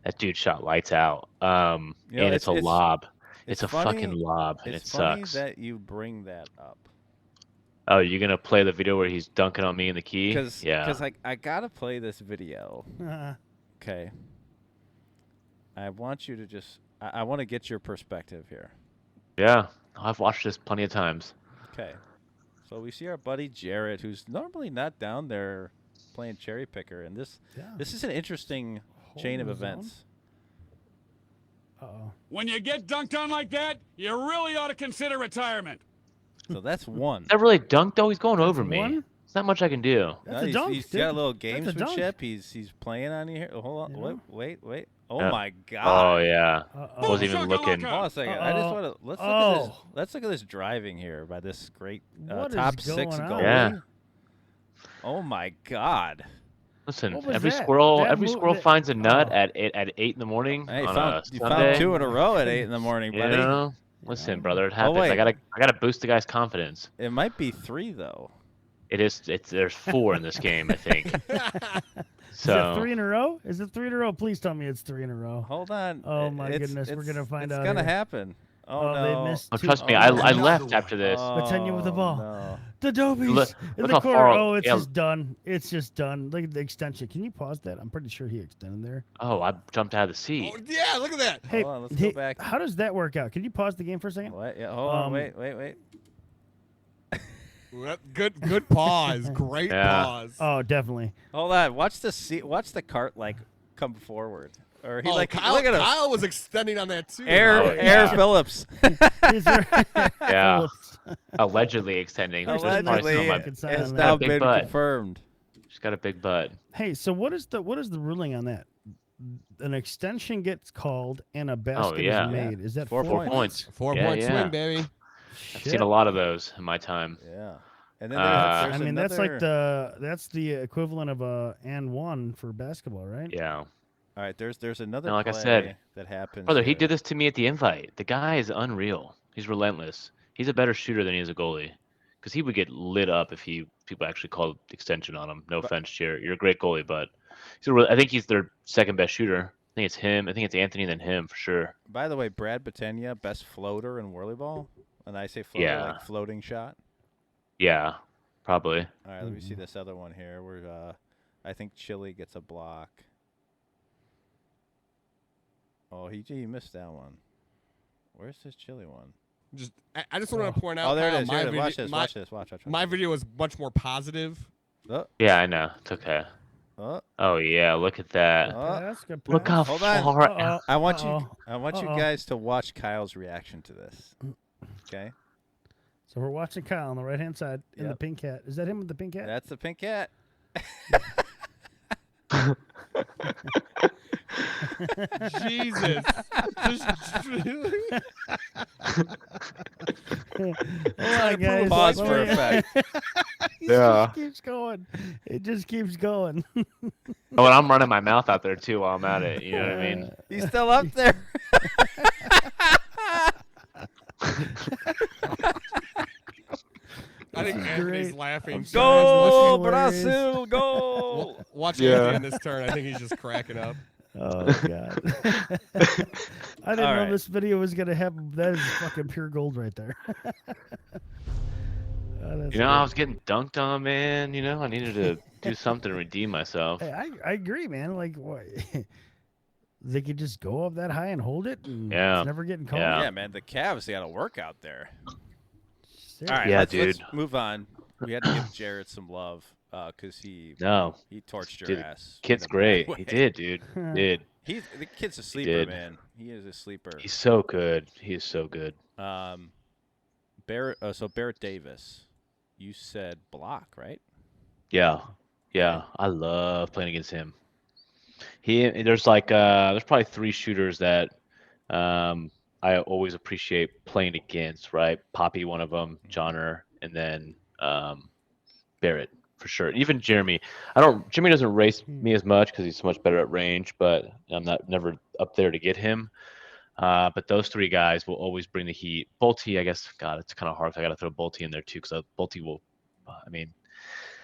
That dude shot lights out. And it's a lob. It's a funny- fucking lob, and it It's funny sucks. that you bring that up. Oh, you're gonna play the video where he's dunking on me in the key? Because Yeah. I gotta play this video. Uh, Okay. I want you to just. I want to get your perspective here. Yeah. I've watched this plenty of times. Okay. So we see our buddy Jarrett, who's normally not down there playing cherry picker, and this is an interesting chain of Hold zone. events. Uh-oh. When you get dunked on like that, you really ought to consider retirement. So that's one. Is that really dunk though? He's going over me. one? There's not much I can do. That's No, a dunk, he's dude. got a little That's a dunk. gamesmanship. He's playing on you here. Hold on. Yeah. Wait. Oh Yeah. my Oh God. yeah. Uh-oh. Wasn't even looking. Shakalaka. Hold on a second. I just Uh-oh. want to Oh. let's look at this driving here by this great What is top 6 going goalie. on? Yeah. Oh my God. Listen, What was every that? squirrel That every move- squirrel that- finds a nut oh. at 8 in the morning Hey, on you a Sunday. found 2 in a row at 8 in the morning, You buddy. know? Listen, brother, it happens. wait. I gotta boost the guy's confidence. It might be 3 though. There's 4 in this game, I think. Is So it 3 in a row? Is it 3 in a row? Please tell me it's 3 in a row. Hold on. Oh, my goodness, we're it's- gonna find it's out gonna here. happen. Oh, Oh, no. they missed oh, 2. trust me, Oh, I no. left after this. Latanya with the ball. No. The Dobies Look- in look the how corner. far- Oh, it's yeah. just done. It's just done. Look at the extension. Can you pause that? I'm pretty sure he extended there. Oh, I jumped out of the seat. Oh, yeah, look at that. Hey, on, let's hey, go back. how does that work out? Can you pause the game for a second? What? Yeah, hold on. Um, Wait. Good pause. Great Yeah. pause. Oh, definitely. Hold on. Watch the cart come forward. Or he Kyle, look at him. Kyle was extending on that too. Oh, Air yeah. Phillips. Is there- Yeah. Phillips. Allegedly extending. which is probably Allegedly, still my- fucking sign it's on now that. Big been butt. confirmed. She's got a big butt. Hey, so what is the ruling on that? An extension gets called and a basket yeah. is made. Is that 4 4 points. 4 Yeah, point yeah. swing, baby. I've seen a lot of those in my time. Yeah. And then Uh, there's I mean, that's like another- that's the equivalent of a and one for basketball, right? yeah. All right, there's another No, like I play said, that happens. Brother, he here. did this to me at the invite. The guy is unreal. He's relentless. He's a better shooter than he is a goalie. Because he would get lit up if people actually called extension on him. No offense, Chair. You're a great goalie, but I think he's their second best shooter. I think it's him. I think it's Anthony, then him for sure. By the way, Brad Batenia, best floater in Whirlyball. And I say floater Yeah. like floating shot. Yeah, probably. All right, let me see this other one here where I think Chili gets a block. Oh, he missed that one. Where's this Chili one? I just want to point out. Oh, there Kyle, it is. my Here it is. Watch video- this. my- Watch this. Watch. My video was much more positive. Oh, Yeah, I know. It's okay. oh, Oh yeah, look at that. oh. Pass, good Look pass. how Hold on. far Uh-oh. out. I want Uh-oh. you Uh-oh. guys to watch Kyle's reaction to this. Okay? So we're watching Kyle on the right hand side in the Yep. pink hat. Is that him with the pink hat? That's the pink cat. Jesus. Hold on, guys. Pause Let for me- effect. It Yeah. just keeps going. It just keeps going. Oh, and I'm running my mouth out there too while I'm at it. You know what I mean? He's still up there. I think Anthony's great. laughing. sorry. Go, Hilarious. Brazil, go. Watch Yeah. Anthony in this turn. I think he's just cracking up. Oh god. I didn't know right. this video was gonna have that is fucking pure gold right there. Oh, that's You know, great. I was getting dunked on, man. You know, I needed to do something to redeem myself. Hey, I agree, man. Like what they could just go up that high and hold it and Yeah. it's never getting called. Yeah. Yeah, man, the Cavs, they got to work out there. Seriously. All right, Yeah, let's dude. move on. We had to give Jarrett some love because he No, torched your Dude, ass. in kid's a bad great. way. He did, dude. Did. The kid's a sleeper, did. man. He is a sleeper. He's so good. He is so good. Barrett. So Barrett Davis, you said block, right? Yeah. Yeah. I love playing against him. There's probably three shooters that I always appreciate playing against, right? Poppy, one of them, Johnner, and then Barrett for sure. Even Jeremy. Jeremy doesn't race me as much because he's so much better at range, but I'm never up there to get him. But those three guys will always bring the heat. Bolte, I guess, God, it's kind of hard. I got to throw Bolte in there too because Bolte will. I mean,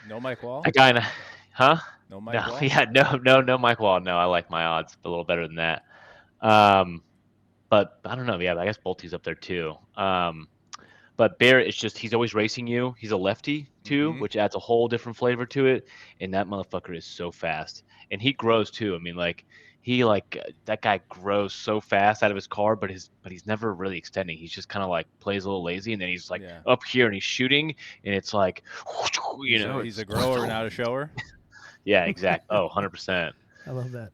No Mike Wall. that guy, huh? No Mike No, Wall. yeah, no, Mike Wall. No, I like my odds a little better than that. But I don't know. Yeah, I guess Bolte's up there too. But Barrett, it's just he's always racing you. He's a lefty too, which adds a whole different flavor to it. And that motherfucker is so fast, and he grows too. I mean, that guy grows so fast out of his car, but he's never really extending. He's just kind of like plays a little lazy, and then he's like Yeah. up here and he's shooting, and it's like, He's a grower, not a shower. Yeah, exactly. Oh, 100%. I love that.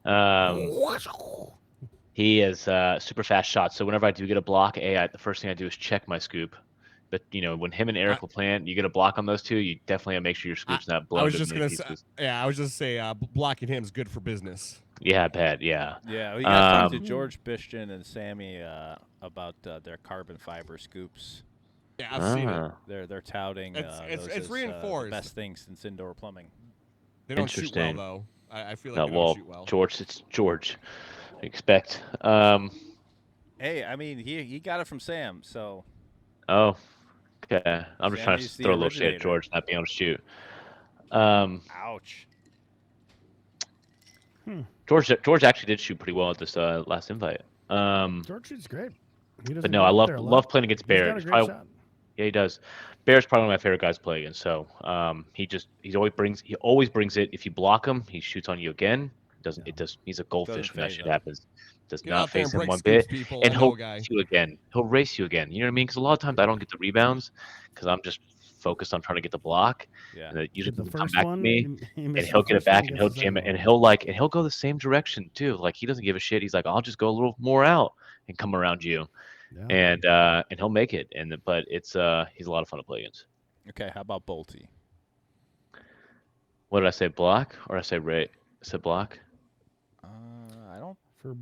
He is super fast shot. So whenever I do get a block, the first thing I do is check my scoop. But when him and Eric will plant, you get a block on those two, you definitely have to make sure your scoop's not blown. I was to just many gonna say, pieces. yeah, I was just say blocking him is good for business. Yeah, I bet. Yeah. Yeah, we got to talk to George Bishton and Sammy about their carbon fiber scoops. Yeah, I've seen it. They're touting It's those as, reinforced. the best things since indoor plumbing. They don't shoot well Interesting. though. I feel like No, they don't well, shoot well. George, it's George. I expect. Hey, I mean, he got it from Sam, so Oh, okay. I'm just trying to Sammy's the throw a little shade originator. at George not being able to shoot. ouch. George actually did shoot pretty well at this last invite. George shoots great. He doesn't But no, get I up love there a lot. love playing against He's got Barrett. a It's great probably- shot. Yeah, he does. Barrett's probably one of my favorite guys to play against. So he always brings it. If you block him, he shoots on you again. He's a goldfish Doesn't when that phase shit him. happens. Does Get not out there face and him break one scoops, bit. people. And I know he'll a guy. race you again. He'll race you again. You know what I mean? Because a lot of times I don't get the rebounds because I'm just focused on trying to get the block. Yeah. And it usually The will come first back one, to me. he And missed he'll the get it first one, back and he'll gets the jam it second and he'll go the same direction too. Like he doesn't give a shit. He's like, I'll just go a little more out and come around you. one. Yeah. And he'll make it. But it's he's a lot of fun to play against. Okay, how about Bolte? What did I say? Block or I say Ray? I said block. For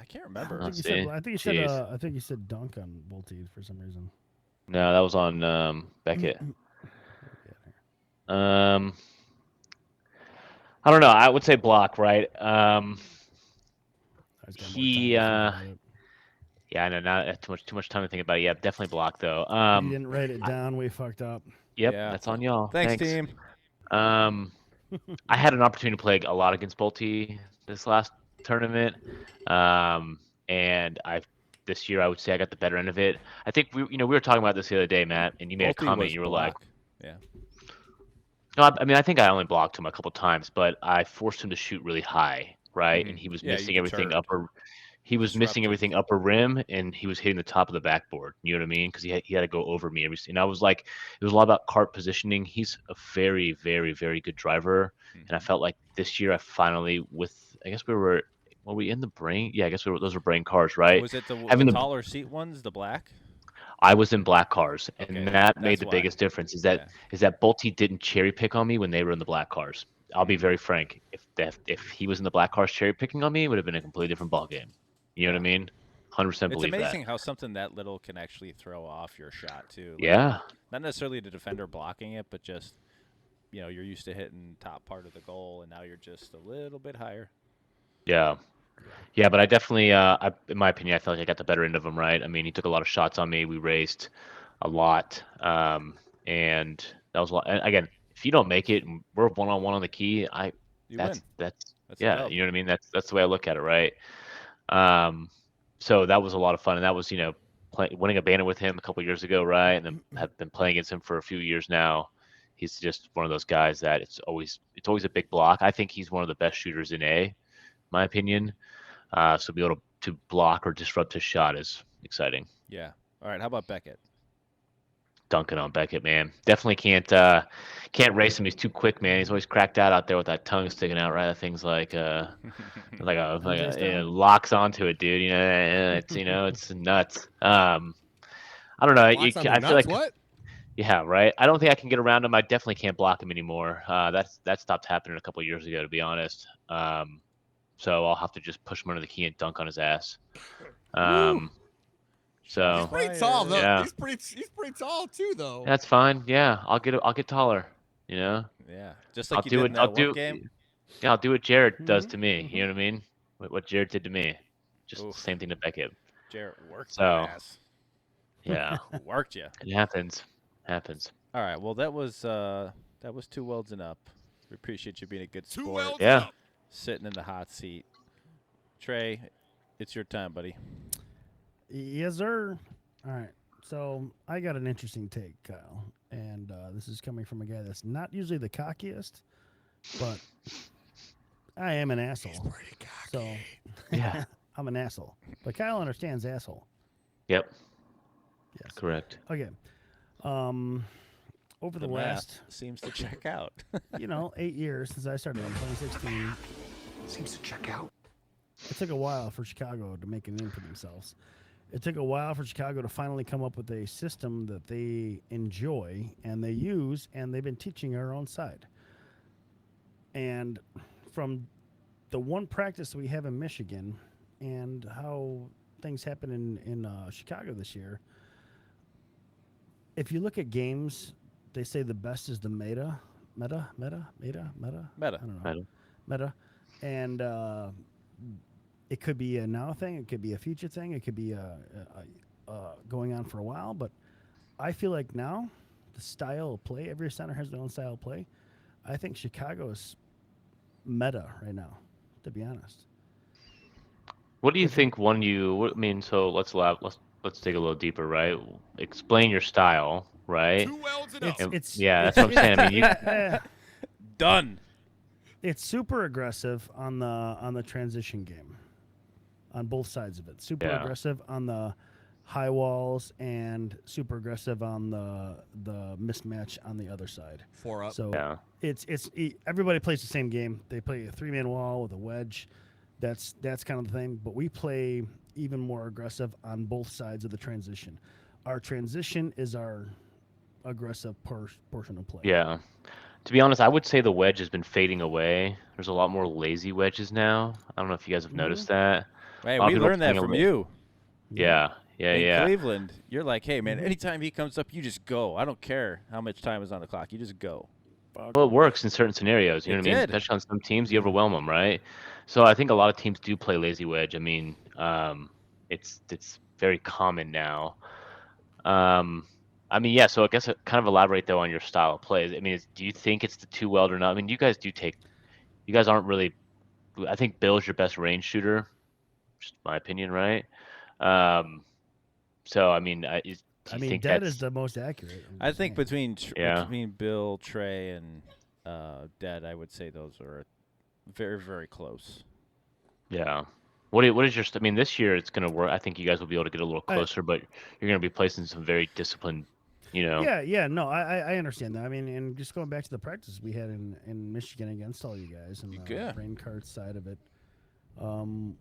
I can't I remember. think you see. said I think you said Jeez. I think you said dunk on Bolte for some reason. No, that was on Beckett. I don't know. I would say block, right? I just got more time He, to think about it. yeah, I know, not too much time to think about it. Yeah, definitely block though. We didn't write it I- down. We fucked up. yep, Yeah. that's on y'all. Thanks, team. Um, I had an opportunity to play a lot against Bolte this last tournament, and this year I would say I got the better end of it. I think we were talking about this the other day, Matt, and you made a Bolte comment. was You were like, block. Yeah. no, I mean I think I only blocked him a couple times, but I forced him to shoot really high, right? And he was Yeah, you missing everything deterred. upper. He was missing Disrupted. everything upper rim, and he was hitting the top of the backboard. You know what I mean? Because he had to go over me and I was like, it was a lot about cart positioning. He's a very, very, very good driver, and I felt like this year I finally, I guess were we in the brain? Yeah, I guess those were brain cars, right? Was it the Having taller seat ones, the black? I was in black cars, and Okay, that made that's the why. biggest difference. Is that Bolte didn't cherry pick on me when they were in the black cars. I'll be very frank. If he was in the black cars cherry picking on me, it would have been a completely different ball game. You know what I mean? 100% It's believe amazing that. how something that little can actually throw off your shot too. Like, Yeah. Not necessarily the defender blocking it, but just you're used to hitting top part of the goal, and now you're just a little bit higher. Yeah. Yeah, but I definitely, in my opinion, I felt like I got the better end of him, right? I mean, he took a lot of shots on me. We raced a lot, and that was a lot. And again, if you don't make it, and we're 1-on-1 on the key, You win. that's That's a yeah, dub. you know what I mean? That's the way I look at it, right? So that was a lot of fun, and that was winning a banner with him a couple years ago, right? And then have been playing against him for a few years now. He's just one of those guys that it's always a big block. I think he's one of the best shooters in my opinion. So be able to block or disrupt his shot is exciting. Yeah. All right. How about Beckett? Dunking on Beckett, man. Definitely can't race him. He's too quick, man. He's always cracked out there with that tongue sticking out, right? That thing's like locks onto it, dude. It's nuts. I don't know. Locks on the I feel nuts? like What? yeah, right. I don't think I can get around him. I definitely can't block him anymore. That stopped happening a couple of years ago, to be honest. So I'll have to just push him under the key and dunk on his ass. So He's pretty tall though. Yeah. He's pretty tall too, though. that's fine. Yeah, I'll get taller. You know. Yeah. Just like I'll you do did it. in that one game. Yeah, I'll do what Jared does to me. You know what I mean? What Jared did to me. Just Oof. the same thing to Beckett. Jarrett worked So- your ass. Yeah, Worked you. it happens. Happens. All right. Well, that was 2 welds and up. We appreciate you being a good sport. welds Yeah. up. Sitting in the hot seat. Trey, it's your time, buddy. Yes, sir. All right. So I got an interesting take, Kyle, and this is coming from a guy that's not usually the cockiest, but I am an asshole. Pretty cocky. So Yeah. I'm an asshole, but Kyle understands asshole. Yep. Yes. Correct. Okay. Over the last, math seems to check out. 8 years since I started in 2016, Seems to check out. it took a while for Chicago to make a name for themselves. It took a while for Chicago to finally come up with a system that they enjoy and they use, and they've been teaching our own side. And from the one practice we have in Michigan and how things happen in Chicago this year, if you look at games, they say the best is the meta. I don't know. Meta. And it could be a now thing. It could be a future thing. It could be going on for a while. But I feel like now the style of play, every center has their own style of play. I think Chicago is meta right now, to be honest. What do you think won you? I mean, so let's dig a little deeper, right? Explain your style, right? 2 welds and up. Yeah, that's what I'm saying. I mean, Done. It's super aggressive on the transition game, on both sides of it. Super Yeah. aggressive on the high walls and super aggressive on the mismatch on the other side. 4 up. So Yeah. everybody plays the same game. They play a 3-man wall with a wedge. That's kind of the thing. But we play even more aggressive on both sides of the transition. Our transition is our aggressive portion of play. Yeah. To be honest, I would say the wedge has been fading away. There's a lot more lazy wedges now. I don't know if you guys have noticed that. Hey, A lot of we people are learned that playing a from li- you. Yeah. In Cleveland, you're like, hey, man, anytime he comes up, you just go. I don't care how much time is on the clock. You just go. Boggle. it works in certain scenarios. You know It what I mean? did. Especially on some teams, you overwhelm them, right? So I think a lot of teams do play lazy wedge. I mean, it's very common now. I mean, yeah. So I guess kind of elaborate though on your style of play. I mean, do you think it's the two weld or not? I mean, you guys aren't really. I think Bill's your best range shooter, just my opinion, right? Um, so I mean, do I you mean, think Dead is that's the most accurate. I'm I just think saying. Yeah. between Bill, Trey, and Dead, I would say those are very, very close. Yeah. What is your? I mean, this year it's gonna work. I think you guys will be able to get a little closer, but you're gonna be placing some very disciplined. Yeah, no, I understand that. I mean, and just going back to the practice we had in Michigan against all you guys and the Yeah. brain cart side of it,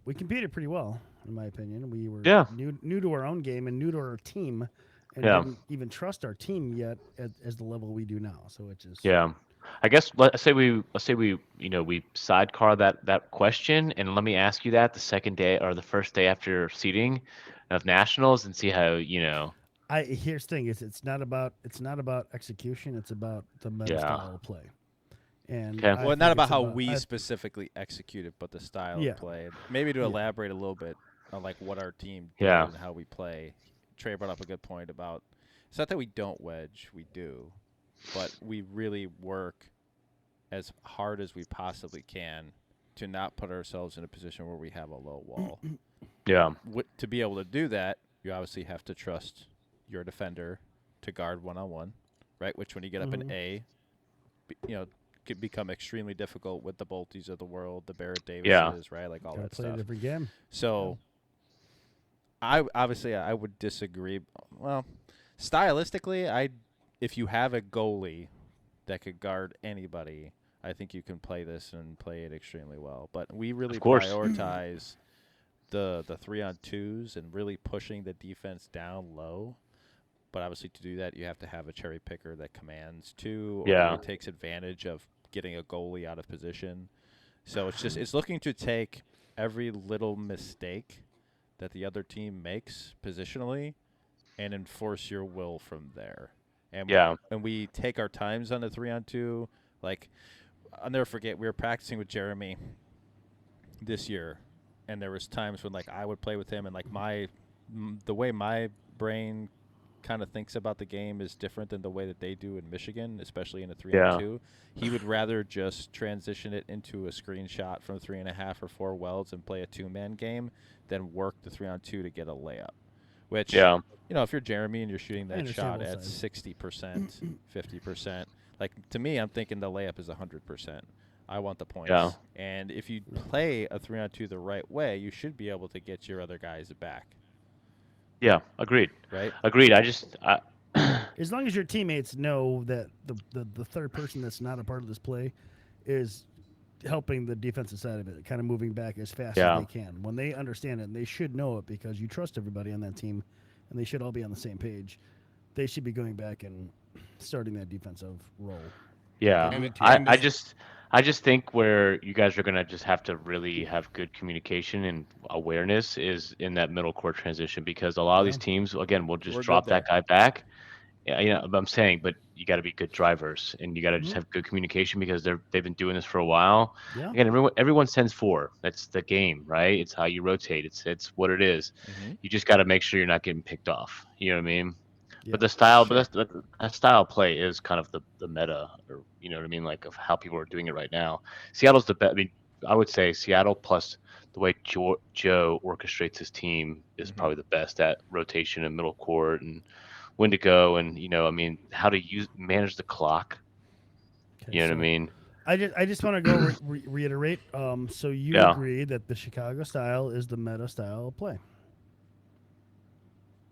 we competed pretty well, in my opinion. We were Yeah. new to our own game and new to our team, and Yeah. didn't even trust our team yet as the level we do now. So it just Yeah. I guess let's say we we sidecar that question, and let me ask you that the second day or the first day after seeding of nationals and see how here's the thing: is it's not about execution. It's about the meta Yeah. style of play. And Okay. I Well, think not about it's how we I- specifically executed, but the style Yeah. of play. Maybe to Yeah. elaborate a little bit on like what our team did Yeah. and how we play. Trey brought up a good point about it's not that we don't wedge, we do, but we really work as hard as we possibly can to not put ourselves in a position where we have a low wall. Yeah. To be able to do that, you obviously have to trust your defender to guard one-on-one, right? Which when you get up in A, could become extremely difficult with the Bolties of the world, the Barrett Davises, right? Like all gotta that play stuff. a different game. So, I would disagree. Well, stylistically, if you have a goalie that could guard anybody, I think you can play this and play it extremely well. But we really Of course. prioritize the 3-on-2s and really pushing the defense down low. But obviously, to do that, you have to have a cherry picker that commands too, or Yeah. takes advantage of getting a goalie out of position. So it's looking to take every little mistake that the other team makes positionally and enforce your will from there. And Yeah. and we take our times on the 3-on-2. Like, I'll never forget, we were practicing with Jeremy this year, and there was times when like I would play with him, and like the way my brain kind of thinks about the game is different than the way that they do in Michigan, especially in a 3-on-2. He would rather just transition it into a screenshot from 3.5 or 4 welds and play a 2-man game than work the 3-on-2 to get a layup. Which, Yeah. if you're Jeremy and you're shooting that shot understand both at sides. 60%, 50%, like to me, I'm thinking the layup is 100%. I want the points. Yeah. And if you play a 3-on-2 the right way, you should be able to get your other guys back. Yeah. Agreed. Right? Agreed. As long as your teammates know that the third person that's not a part of this play is helping the defensive side of it, kind of moving back as fast Yeah. as they can. When they understand it, and they should know it because you trust everybody on that team, and they should all be on the same page, they should be going back and starting that defensive role. Yeah. And it- I, and I it- just I just think where you guys are gonna just have to really have good communication and awareness is in that middle court transition, because a lot of these teams again will just We're drop good that guy back. Yeah, I'm saying, but you got to be good drivers, and you got to just Mhm. have good communication because they've been doing this for a while. Yeah. Again, everyone sends 4. That's the game, right? It's how you rotate. It's what it is. Mm-hmm. You just got to make sure you're not getting picked off. You know what I mean? Yeah. But the style, Sure. but that style play is kind of the meta, or you know what I mean, like of how people are doing it right now. Seattle's the best. I mean, I would say Seattle plus the way Joe orchestrates his team is Mhm. probably the best at rotation and middle court and when to go, and I mean, how to manage the clock. Okay, You know what I so mean? I just want to go reiterate. So you Yeah. agree that the Chicago style is the meta style of play?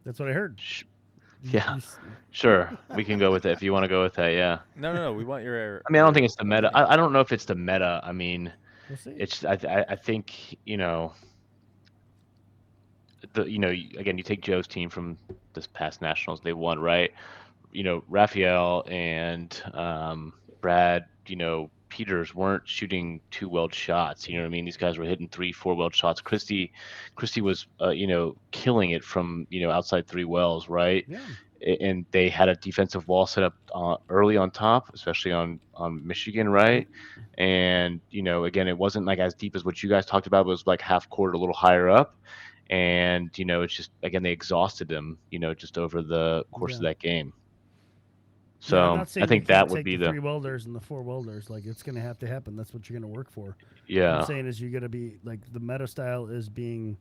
That's what I heard. Yeah, sure. We can go with it if you want to go with that. Yeah. No. We want your. I mean, I don't think it's the meta. I don't know if it's the meta. I mean, We'll see. it's. I think again, you take Joe's team from this past nationals, they won, right? Raphael and Brad, Peters weren't shooting 2 weld shots. You know what I mean? These guys were hitting 3, 4 weld shots. Christie was killing it from outside 3 wells, right? Yeah. and they had a defensive wall set up early on top, especially on Michigan, right? And again, it wasn't like as deep as what you guys talked about. But it was like half court, a little higher up, and it's just again they exhausted them, just over the course of Yeah. that game. Yeah, I'm So not I saying you think that can't would take be the the 3 welders and the 4 welders. Like, it's going to have to happen. That's what you're going to work for. What I'm yeah saying is you're going to be, like, the meta style is being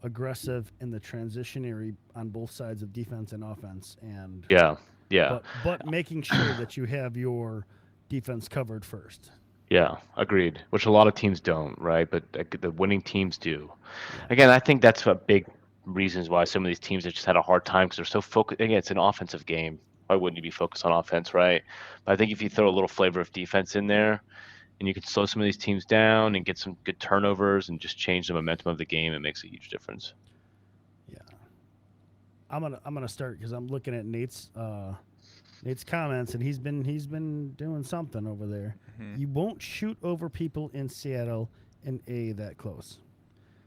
aggressive in the transitionary on both sides of defense and offense. And yeah yeah but making sure that you have your defense covered first. yeah agreed. Which a lot of teams don't, right? But the winning teams do. Yeah. Again, I think that's a big reasons why some of these teams have just had a hard time because they're so focused. Again, it's an offensive game. Why wouldn't you be focused on offense, right? But I think if you throw a little flavor of defense in there and you can slow some of these teams down and get some good turnovers and just change the momentum of the game, it makes a huge difference. Yeah. I'm gonna start because I'm looking at Nate's comments, and he's been doing something over there. Mhm. You won't shoot over people in Seattle in A that close.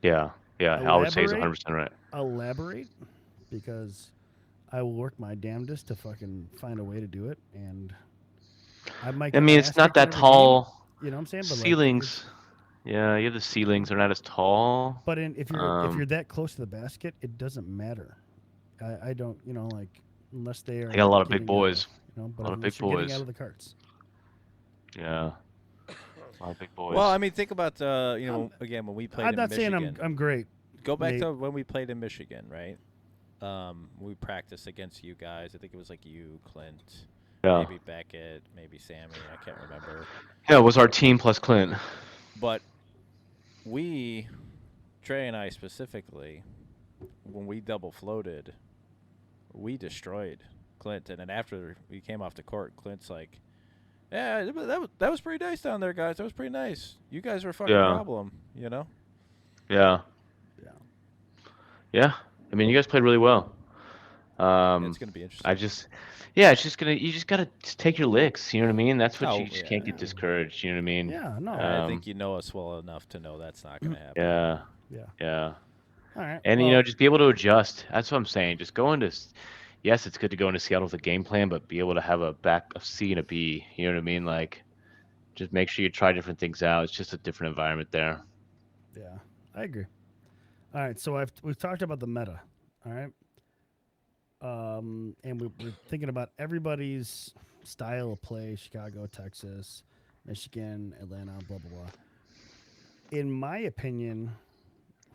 Yeah, I would say he's Elaborate? 100% right. Elaborate, because I will work my damnedest to fucking find a way to do it, and I might. I Get mean, my it's ass not kicked that every game, tall. you know what I'm saying? But like, Ceilings. Yeah, you have the ceilings. They're not as tall. but if you're Um, that close to the basket, it doesn't matter. I don't, like, unless they are they got a lot of big getting out boys. but A lot of unless big you're getting out boys. of the carts. Yeah, a lot of big boys. Well, I mean, think about again when we played I'm in not saying Michigan. I'm great. Go back Nate. to when we played in Michigan, right? We practiced against you guys. I think it was like you, Clint, yeah, maybe Beckett, maybe Sammy. I can't remember. yeah. It was our team plus Clint. But we, Trey and I specifically, when we double floated, we destroyed Clint. And then after we came off the court, Clint's like, "Yeah, that was pretty nice down there, guys. That was pretty nice. You guys were a fucking Yeah. problem, you know." Yeah. Yeah. Yeah. I mean, you guys played really well. It's gonna be interesting. It's just you just gotta take your licks. You know what I mean? That's what Oh, you just yeah. can't get discouraged. You know what I mean? Yeah, no. I think you know us well enough to know that's not gonna happen. Yeah. Yeah. Yeah. All right. And well, just be able to adjust. That's what I'm saying. Just go into. Yes, it's good to go into Seattle with a game plan, but be able to have a C and a B. You know what I mean? Like, just make sure you try different things out. It's just a different environment there. yeah, I agree. All right, so we've talked about the meta. All right. And we're thinking about everybody's style of play: Chicago, Texas, Michigan, Atlanta, blah blah blah. In my opinion,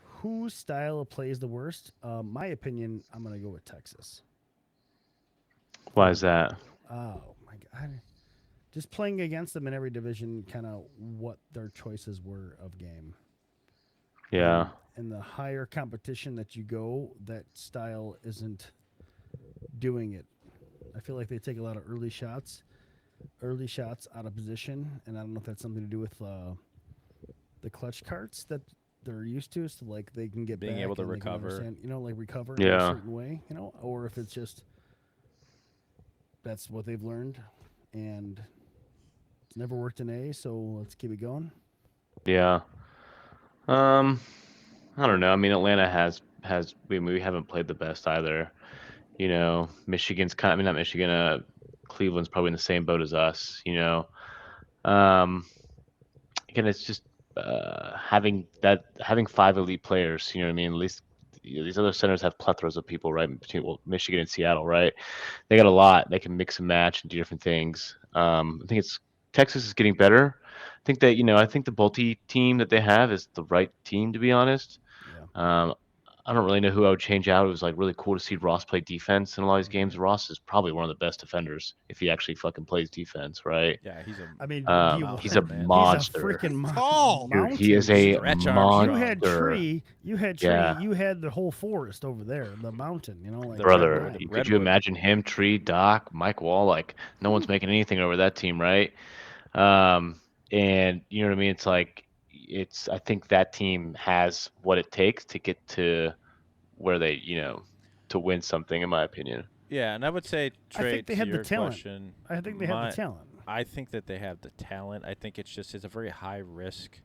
whose style of play is the worst? My opinion, I'm gonna go with Texas. Why is that? Oh my god! Just playing against them in every division, kind of what their choices were of game. Yeah. And the higher competition that you go, that style isn't doing it. I feel like they take a lot of early shots out of position, and I don't know if that's something to do with the clutch carts that they're used to, so like they can get Being back able to and they can recover. understand, like recover in a Yeah. certain way, or if it's just that's what they've learned, and it's never worked in A, so let's keep it going. Yeah. I don't know. I mean, Atlanta has we haven't played the best either. Michigan's I mean, not Michigan. Cleveland's probably in the same boat as us. Again, it's just having 5 elite players. You know what I mean? At least these other centers have plethoras of people, right? Between Michigan and Seattle, right? They got a lot. They can mix and match and do different things. I think Texas is getting better. I think that I think the Bolte team that they have is the right team, to be honest. Yeah. I don't really know who I would change out. It was like really cool to see Ross play defense in a lot of these games. Ross is probably one of the best defenders if he actually fucking plays defense, right? Yeah, he's a. I mean, He's a man. monster. He's a freaking Tall. Dude, he is a Stretch monster. You had tree. You had tree. Yeah. You had the whole forest over there, the mountain. Like Brother, Red Line. could you Redwood. imagine him, Tree, Doc, Mike Wall? Like, no one's making anything over that team, right? And you know what I mean? It's like, I think that team has what it takes to get to where they, to win something, in my opinion. Yeah, and I would say, Trey, think they to have the your talent. question, I think they have the talent. I think that they have the talent. I think it's a very high risk,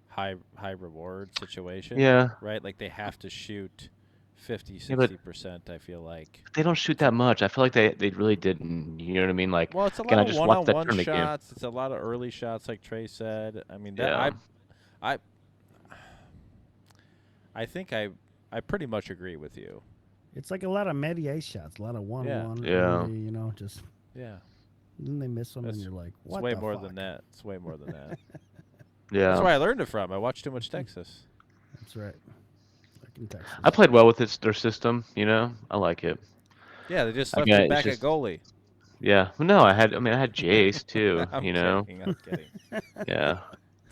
high reward situation. Yeah. Right? Like they have to shoot 50, Yeah, but 60%, I feel like. they don't shoot that much. I feel like they really didn't. You know what I mean? Like, Well, it's a again, lot I of just watched that one-on-one tournament game. shots. It's a lot of early shots, like Trey said. I mean, Yeah. I think I pretty much agree with you. It's like a lot of Matty ice shots, a lot of one-on-one. Yeah. early, you know, just Yeah. then they miss them, and That's- you're like, It's what way the more fuck? than that. It's way more than that. Yeah. That's where I learned it from. I watched too much Texas. That's right. Like in Texas. I played well with their system. You know, I like it. Yeah, they just I left mean, you it's back just- at goalie. Yeah. Well, no, I had Jace too. I'm you know. kidding. I'm kidding. Yeah.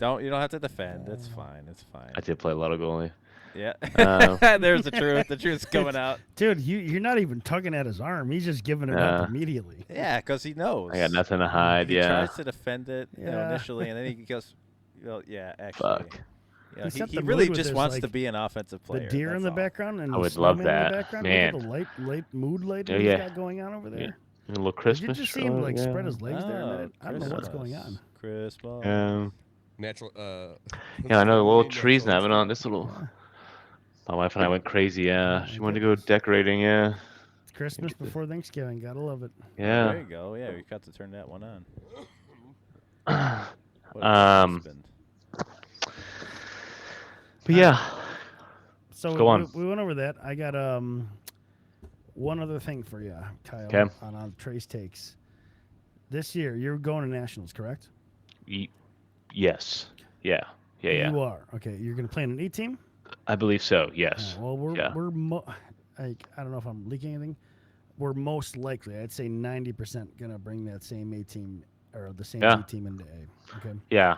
You don't have to defend. It's fine. It's fine. I did play a lot of goalie. Yeah. Uh, There's the truth. The truth's coming out. Dude, you're not even tugging at his arm. He's just giving it up immediately. Yeah, because he knows. I got nothing to hide. He Yeah. tries to defend it Yeah. initially, and then he goes, well, yeah, actually. Fuck. Yeah, He set he the really mood with just his, wants like, to be an offensive player. The deer in that's the all. background and I the would love snowman in that. the background. Man. Look at the light mood lighting Oh, he's yeah. got going on over there. Yeah. A little Did Christmas. you just see him like yeah. spread his legs there a Oh, minute? I don't know what's going on. Christmas. Natural. Yeah, I know the little natural trees now. I've been on stuff. this little. My wife and I went crazy. Yeah, Oh, she my wanted to go decorating. Yeah. It's Christmas before Thanksgiving. Gotta love it. There Yeah. you go. Yeah, we got to turn that one on. What a husband. But yeah. So Go on. we went over that. I got one other thing for you, Kyle. 'Kay. On Trey's takes. This year, you're going to nationals, correct? Yes. Yeah. Yeah. Yeah. You are. Okay, you're going to play in an E team. I believe so. Yes. Well, Yeah. I don't know if I'm leaking anything. We're most likely, I'd say 90% going to bring that same A team or the same Yeah. E team into A. Okay. Yeah.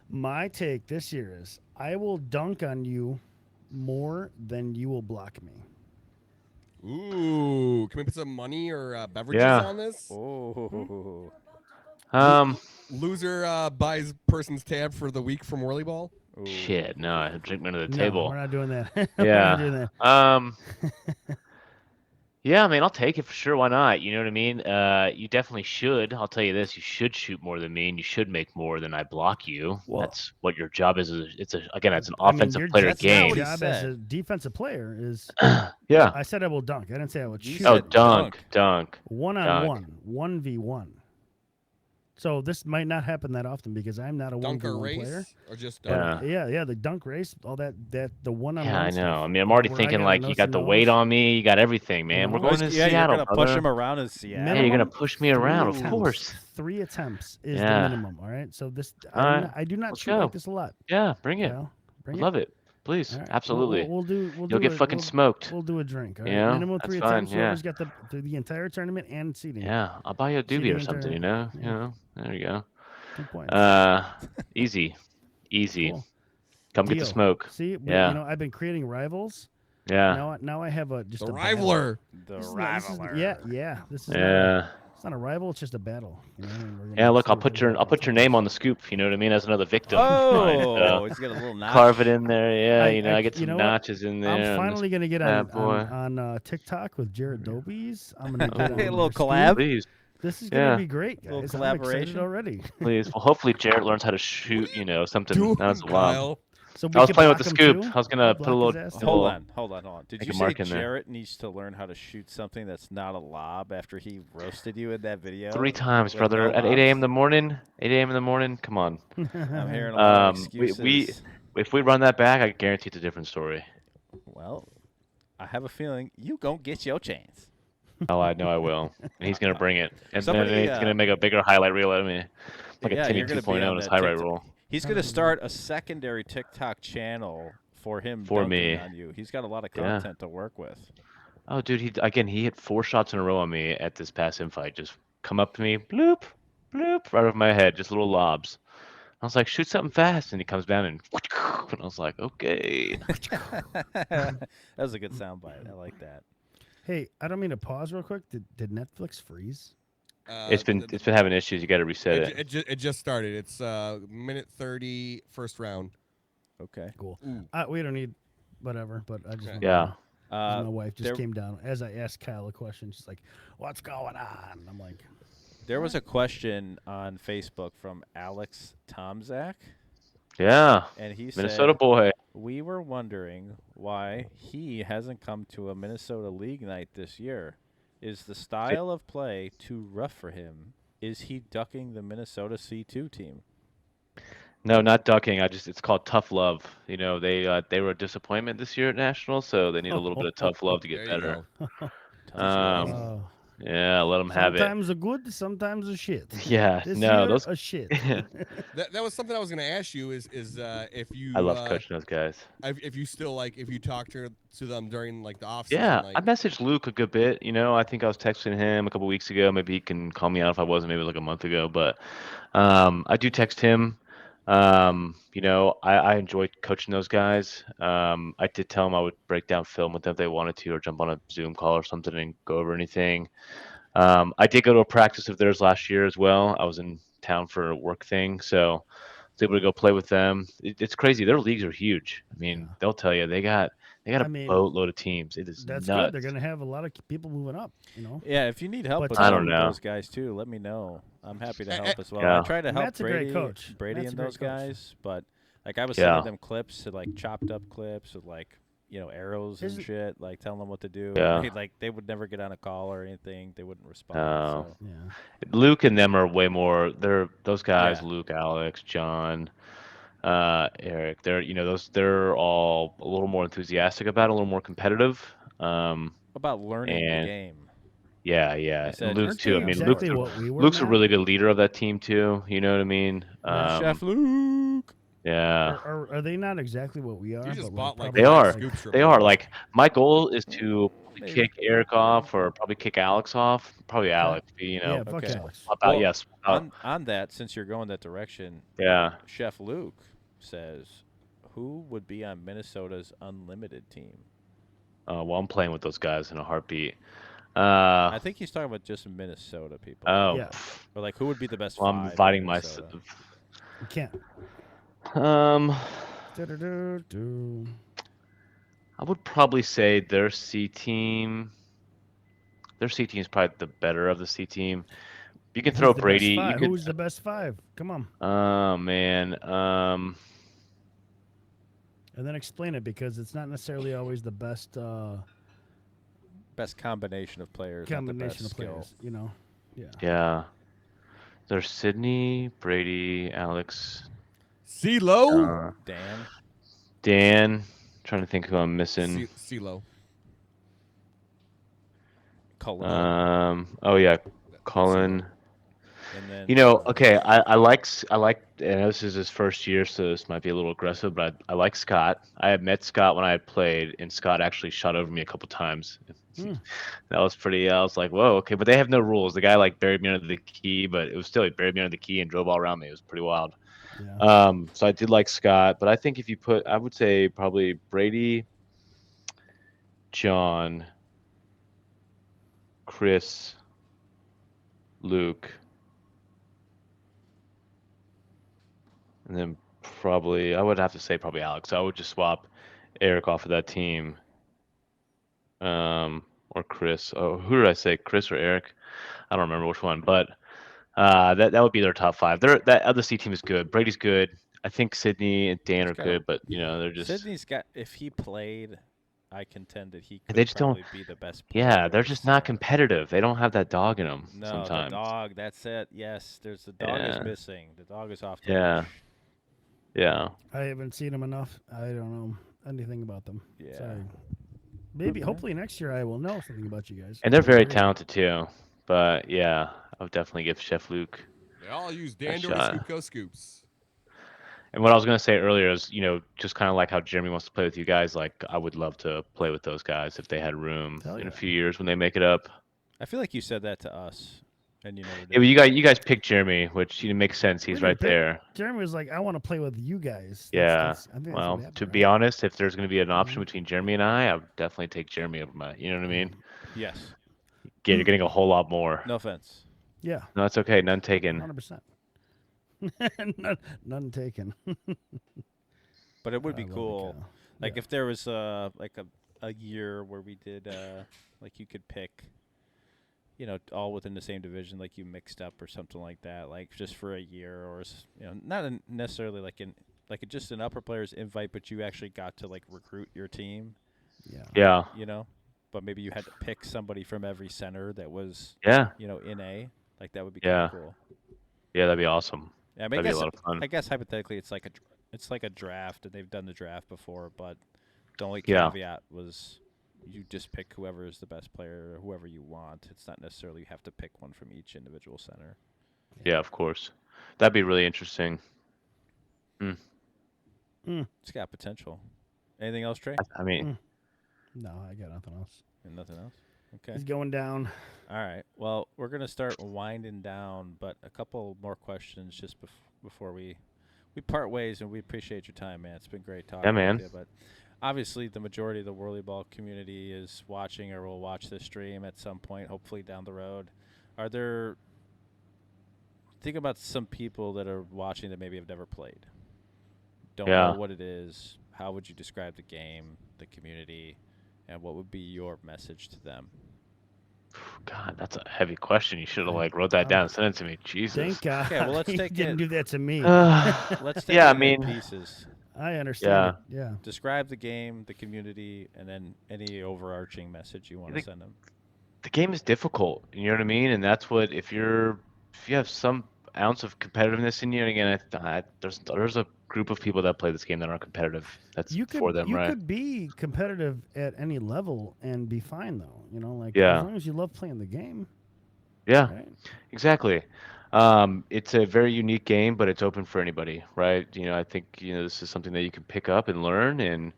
My take this year is I will dunk on you more than you will block me. Ooh, can we put some money or beverages Yeah. on this? Oh. Loser buys person's tab for the week from Whirlyball. Ooh. Shit. No, I had to drink me under the No, table. we're not doing that. We're Yeah. not doing that. Yeah, I mean, I'll take it for sure. Why not? You know what I mean? You definitely should. I'll tell you this: you should shoot more than me, and you should make more than I block you. Well- That's what your job is. It's again, it's an I mean, offensive your player that's game. Your he job as said. a defensive player is. Yeah. I said I will dunk. I didn't say I would You shoot. Oh, said dunk. 1-on-1, 1v1. So this might not happen that often because I'm not a Dunker 1v1 race player. or just Yeah. Yeah, the dunk race, all that the one-on-one. Yeah, I know. stuff, I mean, I'm already where I thinking gotta like nose you got to the weight nose. on me, you got everything, man. We're know? going to Yeah, Seattle, you're gonna brother. push him around in Seattle. Yeah, you're gonna Minimum push me around, of attempts. course. 3 attempts is Yeah. the minimum. All right. So this All right, I do not let's shoot go. like this a lot. Yeah, bring it. Kyle. Bring I it. love it. Please, All right. absolutely. We'll do. You'll get fucking smoked. We'll do a drink. All right. Yeah, Minimum that's 3 fine, attempts. yeah. Whoever's got the entire tournament and seating. Yeah, I'll buy you a See doobie the or something. entire- You yeah. know. There you go. 2 points. Easy. Cool. Come get the Deal. smoke. See, but, Yeah. you know, I've been creating rivals. Yeah. Now I have just the a battle. rivaler. The This is rivaler. yeah. This is Yeah. it's not a rival. It's just a battle. You know, and we're gonna Yeah. Look, see I'll if put we your can I'll put your name on the scoop. You know what I mean? As another victim. Oh, he's got a little notch. Carve it in there. Yeah. I get you some know what? notches in there. I'm on this finally gonna get bad boy. on TikTok with Jared Dobies. I'm gonna get Hey, a on little their scoop. collab. Please, This is gonna Yeah. be great, Little guys. I'm excited collaboration. already. please. Well, hopefully Jarrett learns how to shoot. You know, something. Do That's it, wild. Kyle. So we I was can playing with the block him scoop. too? I was gonna Block put a little. his ass a Hold little- on. Did Make you a say mark in there. Jarrett needs to learn how to shoot something that's not a lob after he roasted you in that video? 3 times, With brother. no At 8 a.m. in lobs? the morning. 8 a.m. in the morning. Come on. I'm hearing a lot of We excuses. if we run that back, I guarantee it's a different story. Well, I have a feeling you gonna get your chance. Oh, I know I will. And he's gonna bring it, and Somebody, then he's gonna make a bigger highlight reel out of me, like Yeah, a Timmy you're gonna be 2.0 on in his that highlight TikTok. reel. He's gonna start a secondary TikTok channel for him For dunking me. on you. He's got a lot of Yeah. content to work with. Oh, dude, he hit 4 shots in a row on me at this past fight. Just come up to me, bloop, bloop, right over my head, just little lobs. I was like, shoot something fast, and he comes down and I was like, okay. That was a good soundbite. I like that. Hey, I don't mean to pause real quick. Did Netflix freeze? It's been having issues. You got to reset it. It just started. It's minute 30, first round. Okay. Cool. Ooh. We don't need whatever, but I just Okay. wanted to Yeah. know. 'Cause my wife just there- came down as I asked Kyle a question. She's like, "What's going on?" I'm like, There was a question on Facebook from Alex Tomzak. Yeah, and he Minnesota said boy. we were wondering why he hasn't come to a Minnesota League night this year. Is the style of play too rough for him? Is he ducking the Minnesota C2 team? No, not ducking. It's called tough love. You know, they were a disappointment this year at Nationals, so they need a little bit of tough love to get There you better. go. Tough love. Uh, Yeah, let them have it. sometimes a good, sometimes a shit. Yeah, This no, year, those. a shit. That was something I was going to ask you is if I you love coaching those guys. if you still like if you talk to them during like the off Yeah, season I like messaged Luke a good bit. You know, I think I was texting him a couple weeks ago. Maybe he can call me out if I wasn't. Maybe it was like a month ago. But I do text him. You know, I enjoy coaching those guys. I did tell him I would break down film with them if they wanted to, or jump on a Zoom call or something and go over anything. I did go to a practice of theirs last year as well. I was in town for a work thing, so I was able to go play with them. It's crazy. Their leagues are huge. I mean, Yeah. they'll tell you they got I a mean, boatload of teams. It is That's nuts. good. They're going to have a lot of people moving up, Yeah, if you need help But with I any don't of know. those guys too, let me know. I'm happy to Eh, help as well. yeah. I try to help Matt's a great Brady, coach. Brady Matt's a and great those coach. guys, but like I was Yeah. sending them clips, to, like chopped up clips with like arrows and Isn't- shit, like telling them what to do. Yeah. And they would never get on a call or anything. They wouldn't respond. No. So Yeah. Luke and them are way more. They're those guys. Yeah. Luke, Alex, John, Eric. They're all a little more enthusiastic about it, a little more competitive. about learning the And game. yeah, He yeah. said And Luke Aren't just they too. I get out mean, there. exactly what we were, Luke's a Matt? really good leader of that team too. You know what I mean? Chef Luke. Yeah. Are they not exactly what we are? you just but bought like probably They five are. scoops from They them. are. Like my goal is to probably Maybe. kick Eric off, or probably kick Alex off. Probably Okay. Alex. You know. Yeah, fuck Okay. Alex. Swap Well, out. Yes. on that, since you're going that direction, Yeah. Chef Luke says, who would be on Minnesota's unlimited team? Well, I'm playing with those guys in a heartbeat. I think he's talking about just Minnesota people. Oh. Yeah. Or like who would be the best Well, five? I'm in inviting Minnesota? myself. You can't. Um, Du-du-du-du. I would probably say their C team. Their C team is probably the better of the C team. You can Who's throw the Brady. best You five? could. Who's the best five? Come on. Oh man. And then explain it because it's not necessarily always the best Best combination of players, combination not of the best players. skill. You know. Yeah. Yeah. There's Sydney, Brady, Alex, CeeLo? Dan, Dan. Trying to think who I'm missing. CeeLo. Cullen, Oh yeah, That's Colin. and then You know, okay, I like I know this is his first year, so this might be a little aggressive, but I like Scott. I had met Scott when I had played, and Scott actually shot over me a couple times. That was pretty. I was like, whoa, okay, but they have no rules. The guy like buried me under the key, but it was still he buried me under the key and drove all around me. It was pretty wild. Yeah. So I did like Scott, but I think if you put, I would say probably Brady, John, Chris, Luke. And then probably, I would have to say probably Alex. I would just swap Eric off of that team. Or Chris. Oh, who did I say? Chris or Eric? I don't remember which one. But that would be their top five. That other C team is good. Brady's good. I think Sydney and Dan He's are got good, but they're just Sydney's got. If he played, I contend that he could they just don't. probably be the best player. Yeah, they're we've just not seen. competitive. They don't have that dog in them No, sometimes. the dog. That's it. Yes, there's the dog is Yeah. missing. The dog is off the Yeah. leash. Yeah. I haven't seen them enough. I don't know anything about them. Yeah. Sorry. Maybe, Okay. hopefully next year I will know something about you guys. And they're very Great. talented too. But yeah, I would definitely give Chef Luke. They all use Dan That's, Dory Scoopco Scoops. And what I was gonna say earlier is, just kind of like how Jeremy wants to play with you guys. Like I would love to play with those guys if they had room Hell in yeah. a few years when they make it up. I feel like you said that to us, and you never did. Yeah, but you guys picked Jeremy, which makes sense. He's didn't right pick- there. Jeremy was like, I want to play with you guys. Yeah. I think that's Well, what happened, to right? be honest, if there's gonna be an option Mhm. between Jeremy and I would definitely take Jeremy over my. You know what I mean? Yes. You're getting a whole lot more. No offense. Yeah, No, it's okay. None taken. 100%. None taken. But it would I be love the cool. cow. Like Yeah. if there was like a year where we did like you could pick, all within the same division, like you mixed up or something like that, like just for a year, or not necessarily like in like just an upper players invite, but you actually got to like recruit your team. Yeah. Yeah. You know, but maybe you had to pick somebody from every center that was Yeah. in A. Like that would be kind Yeah. of cool. Yeah. That'd be awesome. Yeah, I mean, That'd be a lot of fun. I guess hypothetically it's like a draft, and they've done the draft before, but the only Yeah. caveat was you just pick whoever is the best player or whoever you want. It's not necessarily you have to pick one from each individual center. Yeah, of course. That'd be really interesting. Mm. It's got potential. Anything else, Trey? I mean, No, I got nothing else. And nothing else. Okay. He's going down. All right. Well, we're gonna start winding down, but a couple more questions just before we part ways. And we appreciate your time, man. It's been great talking man. with you. But obviously, the majority of the Whirlyball community is watching or will watch this stream at some point, hopefully down the road. Are there? Think about some people that are watching that maybe have never played. Don't know what it is. How would you describe the game, the community, and what would be your message to them? God, that's a heavy question. You should have like wrote that down and sent it to me. Jesus. Thank God. Okay, well, let's he take didn't it- do that to me. Let's take Yeah, it I mean- in pieces. I understand. It. Yeah. Describe the game, the community, and then any overarching message you want to send them. The game is difficult. You know what I mean? And that's what if you have some ounce of competitiveness in you. And again, there's a group of people that play this game that aren't competitive. That's for them, right? You could be competitive at any level and be fine though. You know, like Yeah. as long as you love playing the game. Yeah, Right? exactly. It's a very unique game, but it's open for anybody, right? I think this is something that you can pick up and learn, and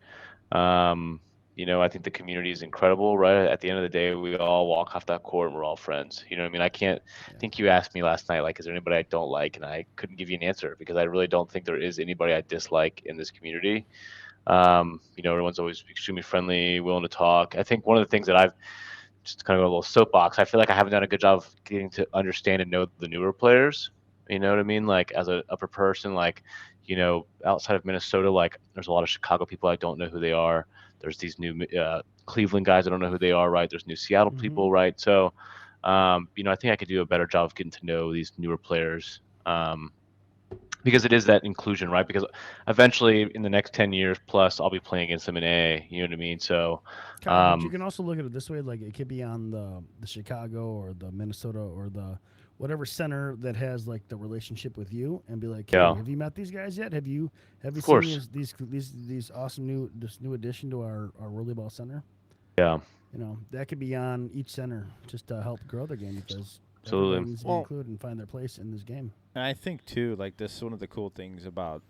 I think the community is incredible, right? At the end of the day, we all walk off that court and we're all friends. You know what I mean? I think you asked me last night, like, is there anybody I don't like? And I couldn't give you an answer because I really don't think there is anybody I dislike in this community. Everyone's always extremely friendly, willing to talk. I think one of the things that I've just kind of a little soapbox, I feel like I haven't done a good job of getting to understand and know the newer players. You know what I mean? Like as an upper person, like, outside of Minnesota, like there's a lot of Chicago people I don't know who they are. There's these new Cleveland guys I don't know who they are, right? There's new Seattle people, right? So, I think I could do a better job of getting to know these newer players because it is that inclusion, right? Because eventually in the next 10 years plus, I'll be playing against them in A. You know what I mean? So, Kyle, but you can also look at it this way: like it could be on the Chicago or the Minnesota or the whatever center that has like the relationship with you, and be like, hey, have you met these guys yet? Have you seen these awesome this new addition to our Whirlyball center? Yeah. That could be on each center just to help grow their game because Absolutely. everybody needs to be included and find their place in this game. And I think too, like this is one of the cool things about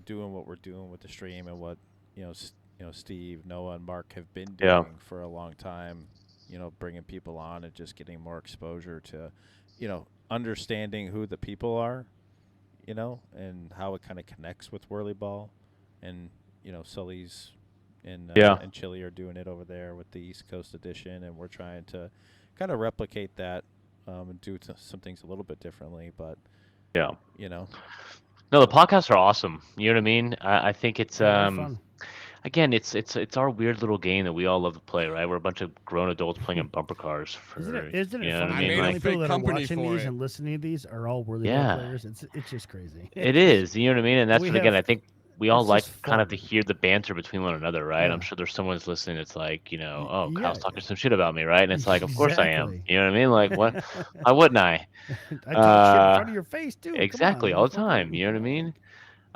doing what we're doing with the stream and what Steve, Noah, and Mark have been doing for a long time. Bringing people on and just getting more exposure to, understanding who the people are, and how it kind of connects with Whirlyball, and Sully's and Chili are doing it over there with the East Coast edition, and we're trying to kind of replicate that and do some things a little bit differently, but no, the podcasts are awesome. You know what I mean? I think it's fun. Again, it's our weird little game that we all love to play, right? We're a bunch of grown adults playing in bumper cars. Isn't it funny? I mean? The Like, only people that are company watching for these it. and listening to these are all Whirlyball players. It's just crazy. It is, you know what I mean? And that's We what, again, have- I think we all it's like just kind of to fun. hear the banter between one another, right? Yeah. I'm sure there's someone that's listening that's like, oh, yeah. Kyle's talking some shit about me, right? And it's like, of course I am. Exactly. You know what I mean? Like, what? Why wouldn't I? I talk shit in front of your face too. Come Exactly, on, all the motherfucker. time. You know what I mean?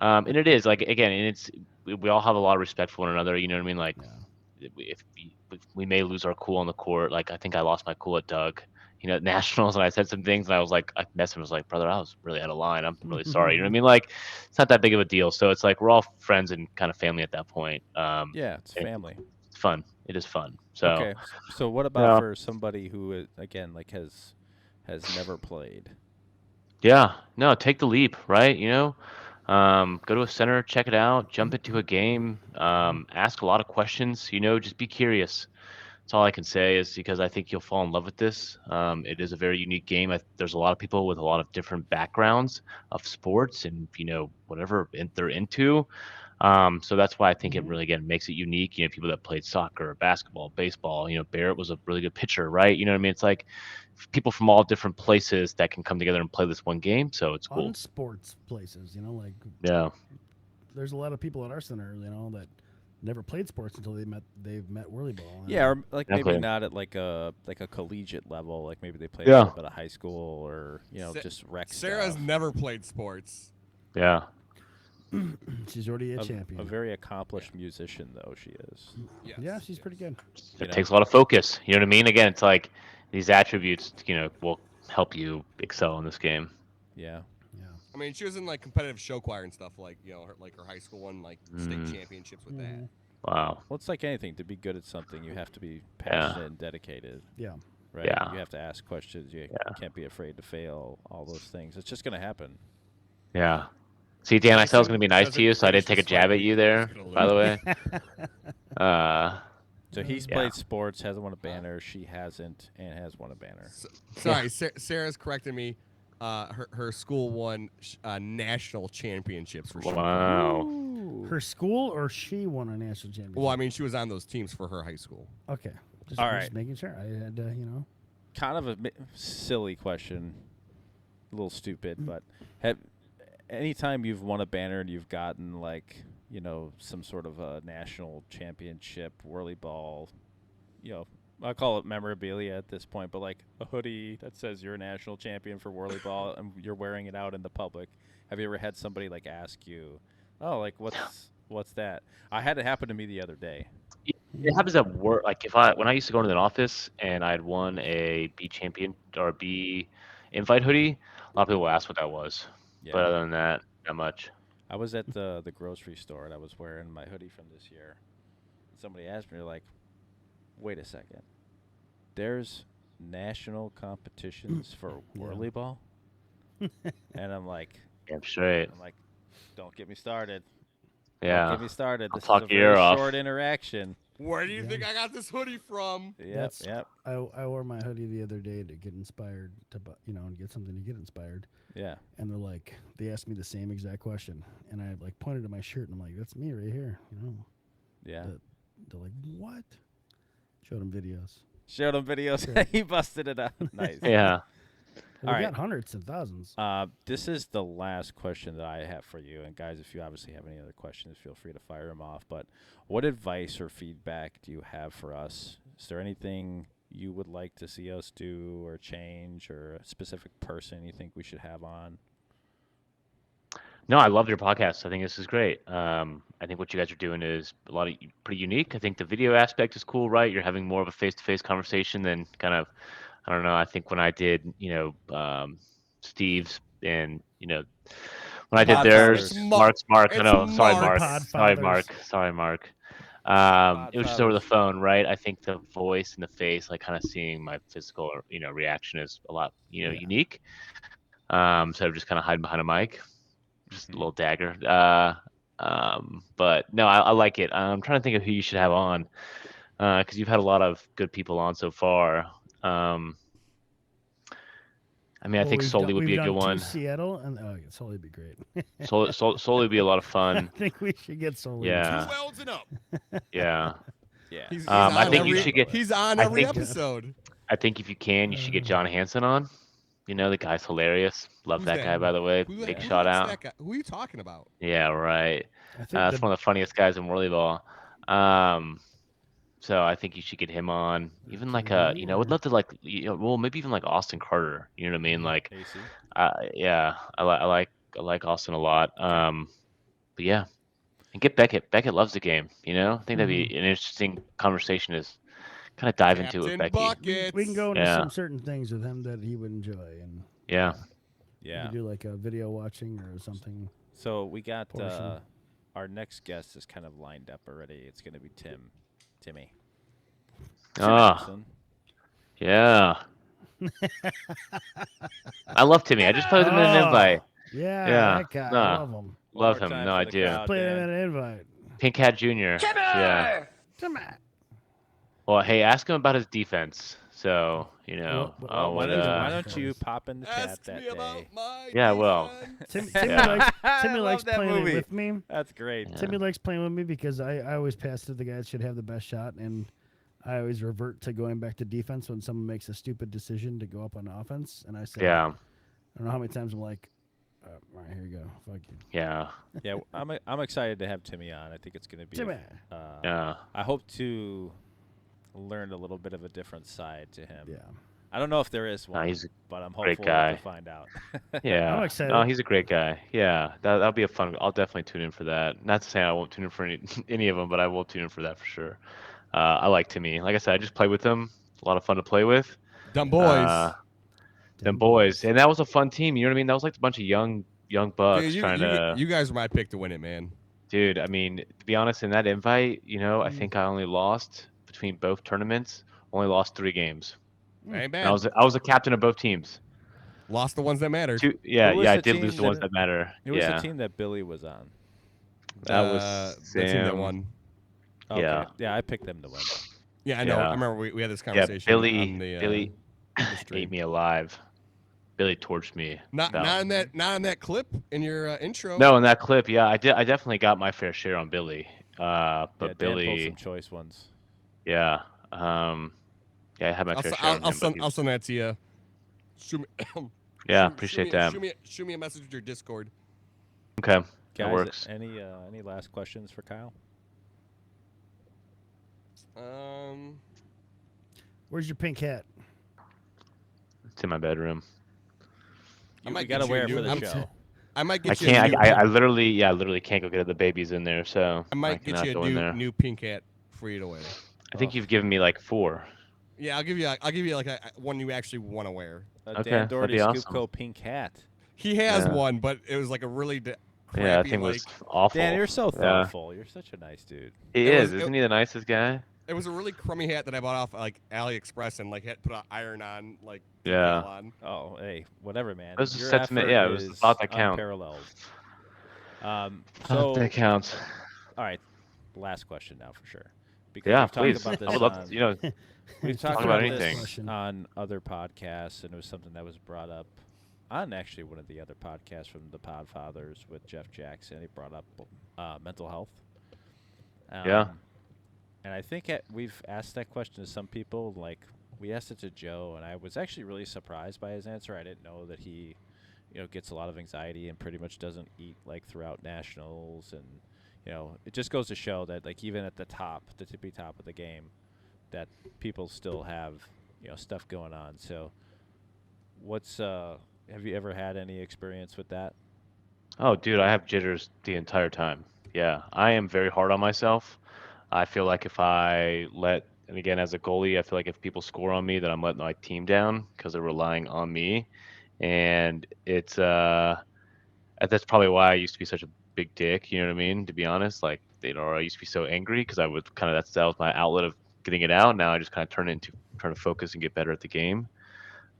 And it is, like, again, and we all have a lot of respect for one another, you know what I mean? Like, if we may lose our cool on the court. Like, I think I lost my cool at Doug, at Nationals, and I said some things, and I was like, I messaged him, I was like, brother, I was really out of line. I'm really sorry. You know what I mean? Like, it's not that big of a deal. So it's like we're all friends and kind of family at that point. yeah, it's family. It's fun. It is fun. So Okay, so what about for somebody who again like has never played? yeah, no, take the leap, right? Go to a center, check it out, jump into a game, ask a lot of questions. Just be curious. That's all I can say is because I think you'll fall in love with this. It is a very unique game. There's a lot of people with a lot of different backgrounds of sports and whatever they're into. So that's why I think it really again makes it unique. People that played soccer, basketball, baseball. Barrett was a really good pitcher, right? You know what I mean? It's like people from all different places that can come together and play this one game. So it's cool. Fun sports places, like Yeah. there's a lot of people at our center, that never played sports until they've met Whirlyball. Yeah, or like maybe Exactly. not at like a collegiate level. Like maybe they played Yeah. a little bit of high school or just rec Sarah's stuff. never played sports. Yeah. She's already a champion. A very accomplished musician, though she is. Yes. Yeah, she's pretty good. It takes a lot of focus. You know what I mean? Again, it's like these attributes, will help you excel in this game. Yeah. I mean, she was in like competitive show choir and stuff, like her high school won like state championships with that. Wow. Well, it's like anything. To be good at something, you have to be passionate and dedicated. Yeah. Right. Yeah. You have to ask questions. You can't be afraid to fail. All those things. It's just gonna happen. Yeah. See, Dan, I said I was going to be nice to doesn't you, so I didn't finish take a this jab fight, at you he's there, gonna by the lose. way. So he's Yeah. played sports, hasn't won a banner. She hasn't, and has won a banner. Sorry, Sarah's correcting me. Her school won national championships for sure. Wow. Her school or she won a national championship? Well, I mean, she was on those teams for her high school. Okay. Just, All I'm right. just making sure. I had, Kind of a silly question, a little stupid, but anytime you've won a banner and you've gotten some sort of a national championship, Whirlyball, I call it memorabilia at this point, but like a hoodie that says you're a national champion for Whirlyball and you're wearing it out in the public. Have you ever had somebody ask you, "Oh, what's that?" I had it happen to me the other day. It happens at work. Like when I used to go into an office and I had won a B champion or a B invite hoodie, a lot of people would ask what that was. Yeah. But other than that, not much. I was at the grocery store and I was wearing my hoodie from this year. Somebody asked me, like, "Wait a second, there's national competitions for Whirlyball?" And I'm like, Damn straight. "Don't get me started. Yeah. Don't get me started. I'll This talk is a your ear very off. short interaction." Where do you think I got this hoodie from? Yep. I wore my hoodie the other day to get inspired to, and get something to get inspired. Yeah. And they asked me the same exact question, and I pointed to my shirt, and I'm like, "That's me right here," Yeah. They're like, "What?" Showed them videos. Showed him videos. He busted it out. Nice. Yeah. We All right. got hundreds and thousands. This is the last question that I have for you. And guys, if you obviously have any other questions, feel free to fire them off. But what advice or feedback do you have for us? Is there anything you would like to see us do or change, or a specific person you think we should have on? No, I love your podcast. I think this is great. I think what you guys are doing is pretty unique. I think the video aspect is cool, right? You're having more of a face-to-face conversation than kind of, I don't know. I think when I did, Steve's and when I did theirs, Podfathers. Mark. I know. It's Sorry, Mark. Mark. Sorry, Mark. Sorry, Mark. It was just over the phone, right? I think the voice and the face, like kind of seeing my physical, reaction is a lot, unique. So just kind of hiding behind a mic. Just a little dagger. But no, I like it. I'm trying to think of who you should have on, because you've had a lot of good people on so far. I mean, I think Sully would be a good one. Seattle, and Sully would be great. Sully would be a lot of fun. I think we should get Sully. Yeah. 2 L's and up. Yeah. Yeah. He's I on think you every- should get. He's on I every think- episode. I think if you can, you should get John Hansen on. The guy's hilarious. Love Who's that that? guy, by the way. Who Big who shout likes out. that guy? Who are you talking about? Yeah, right. I think That's one of the funniest guys in Whirlyball. So I think you should get him on. Even like I would love to maybe even like Austin Carter. You know what I mean? Like, AC. yeah, I like Austin a lot. But yeah, and get Beckett. Beckett loves the game. I think that'd be an interesting conversation. Is kind of dive into it, Captain Becky. Buckets. we can go into Yeah. some certain things with him that he would enjoy, and Yeah. we Yeah. could do like a video watching or something. So we got Portion. our next guest is kind of lined up already. It's going to be Timmy. Ah, Anderson. yeah. I love Timmy. I just played with him in an Oh. invite. Yeah, Yeah, that guy. nah. I love him. One Love more him. time No, for I the do. crowd, Play him Dan. in an invite. Pink Hat Jr. Yeah. Come on. Well, hey, ask him about his defense. So Well, Why what, why uh, don't you pop in the chat Ask that me about day? my Yeah, well. defense. Timmy Yeah. likes, I Timmy love likes that playing movie. it with me. That's great. Yeah. Timmy likes playing with me because I always pass to the guy that should have the best shot, and I always revert to going back to defense when someone makes a stupid decision to go up on offense. And I say, Yeah. I don't know how many times I'm like, All right, here you go. Fuck you. Yeah. Yeah, I'm excited to have Timmy on. I think it's going to be. Timmy. Yeah. I hope to learn a little bit of a different side to him. Yeah. I don't know if there is Nah, one, he's a but I'm great hopeful guy. to find out. Yeah. I'm excited. No, he's a great guy. Yeah. That'll be a fun. I'll definitely tune in for that. Not to say I won't tune in for any of them, but I will tune in for that for sure. I like Timmy. Like I said, I just play with him. A lot of fun to play with. Dumb boys. Them boys, and that was a fun team. You know what I mean? That was like a bunch of young bucks Dude, trying to. you guys were my pick to win it, man. Dude, I mean, to be honest, in that invite, I Mm. think I only lost between both tournaments. Only lost 3 games. Ain't And bad. I was the captain of both teams. Lost the ones that mattered. Yeah, Who was yeah, I the did team lose the ones that- that matter. It was Yeah, the team that Billy was on. that was the team that Sam. won. Okay. Yeah. Yeah, I picked them to win. Yeah, I know. Yeah. I remember we had this Yeah, conversation. on Billy the stream. ate me alive. Billy torched me. Not in that clip in your intro. No, in that clip, yeah, I did. I definitely got my fair share on Billy. But Yeah, Dan pulled Billy, some choice ones. yeah, yeah, I had my fair share on him. But I'll send that to you. Shoot me, yeah, appreciate that. Shoot me a message with your Discord. Okay, Guys, that works. any last questions for Kyle? Where's your pink hat? It's in my bedroom. I You might got to get you wear a it for new- the I'm- show. I might I get you. a can't. new, I literally can't go get it. The baby's in there, so I might get cannot you go a in there. new pink hat for you to wear. I think you've given me like 4. Yeah, I'll give you like a one you actually want to wear. A Okay, Dan that'd Doherty be Scoop awesome. Co. pink hat. He has Yeah. one, but it was like a really crappy. Yeah, that thing like, was awful. Dan, you're so Yeah. thoughtful. You're such a nice dude. He It is, was- isn't he the nicest guy? it was a really crummy hat that I bought off like AliExpress and like had put an iron on like Yeah. decal on. Oh, hey, whatever, man. It was a Your sentiment- effort yeah, it was the is thought that counts. unparalleled. So So, that counts. all right, last question now for sure. Because Yeah, we've talked please. about this I would love on, to. we've talk talked about about anything. this on other podcasts, and it was something that was brought up on actually one of the other podcasts from the Podfathers with Jeff Jackson. He brought up mental health. Yeah. And I think we've asked that question to some people. Like, we asked it to Joe, and I was actually really surprised by his answer. I didn't know that he, gets a lot of anxiety and pretty much doesn't eat like throughout nationals, and it just goes to show that like even at the tippy top of the game, that people still have stuff going on. So, have you ever had any experience with that? Oh, dude, I have jitters the entire time. Yeah, I am very hard on myself. I feel like if I and again, as a goalie, I feel like if people score on me, that I'm letting my team down because they're relying on me. And it's that's probably why I used to be such a big dick. You know what I mean? To be honest, like I used to be so angry because I would kind of that was my outlet of getting it out. Now I just kind of turn it into trying to focus and get better at the game.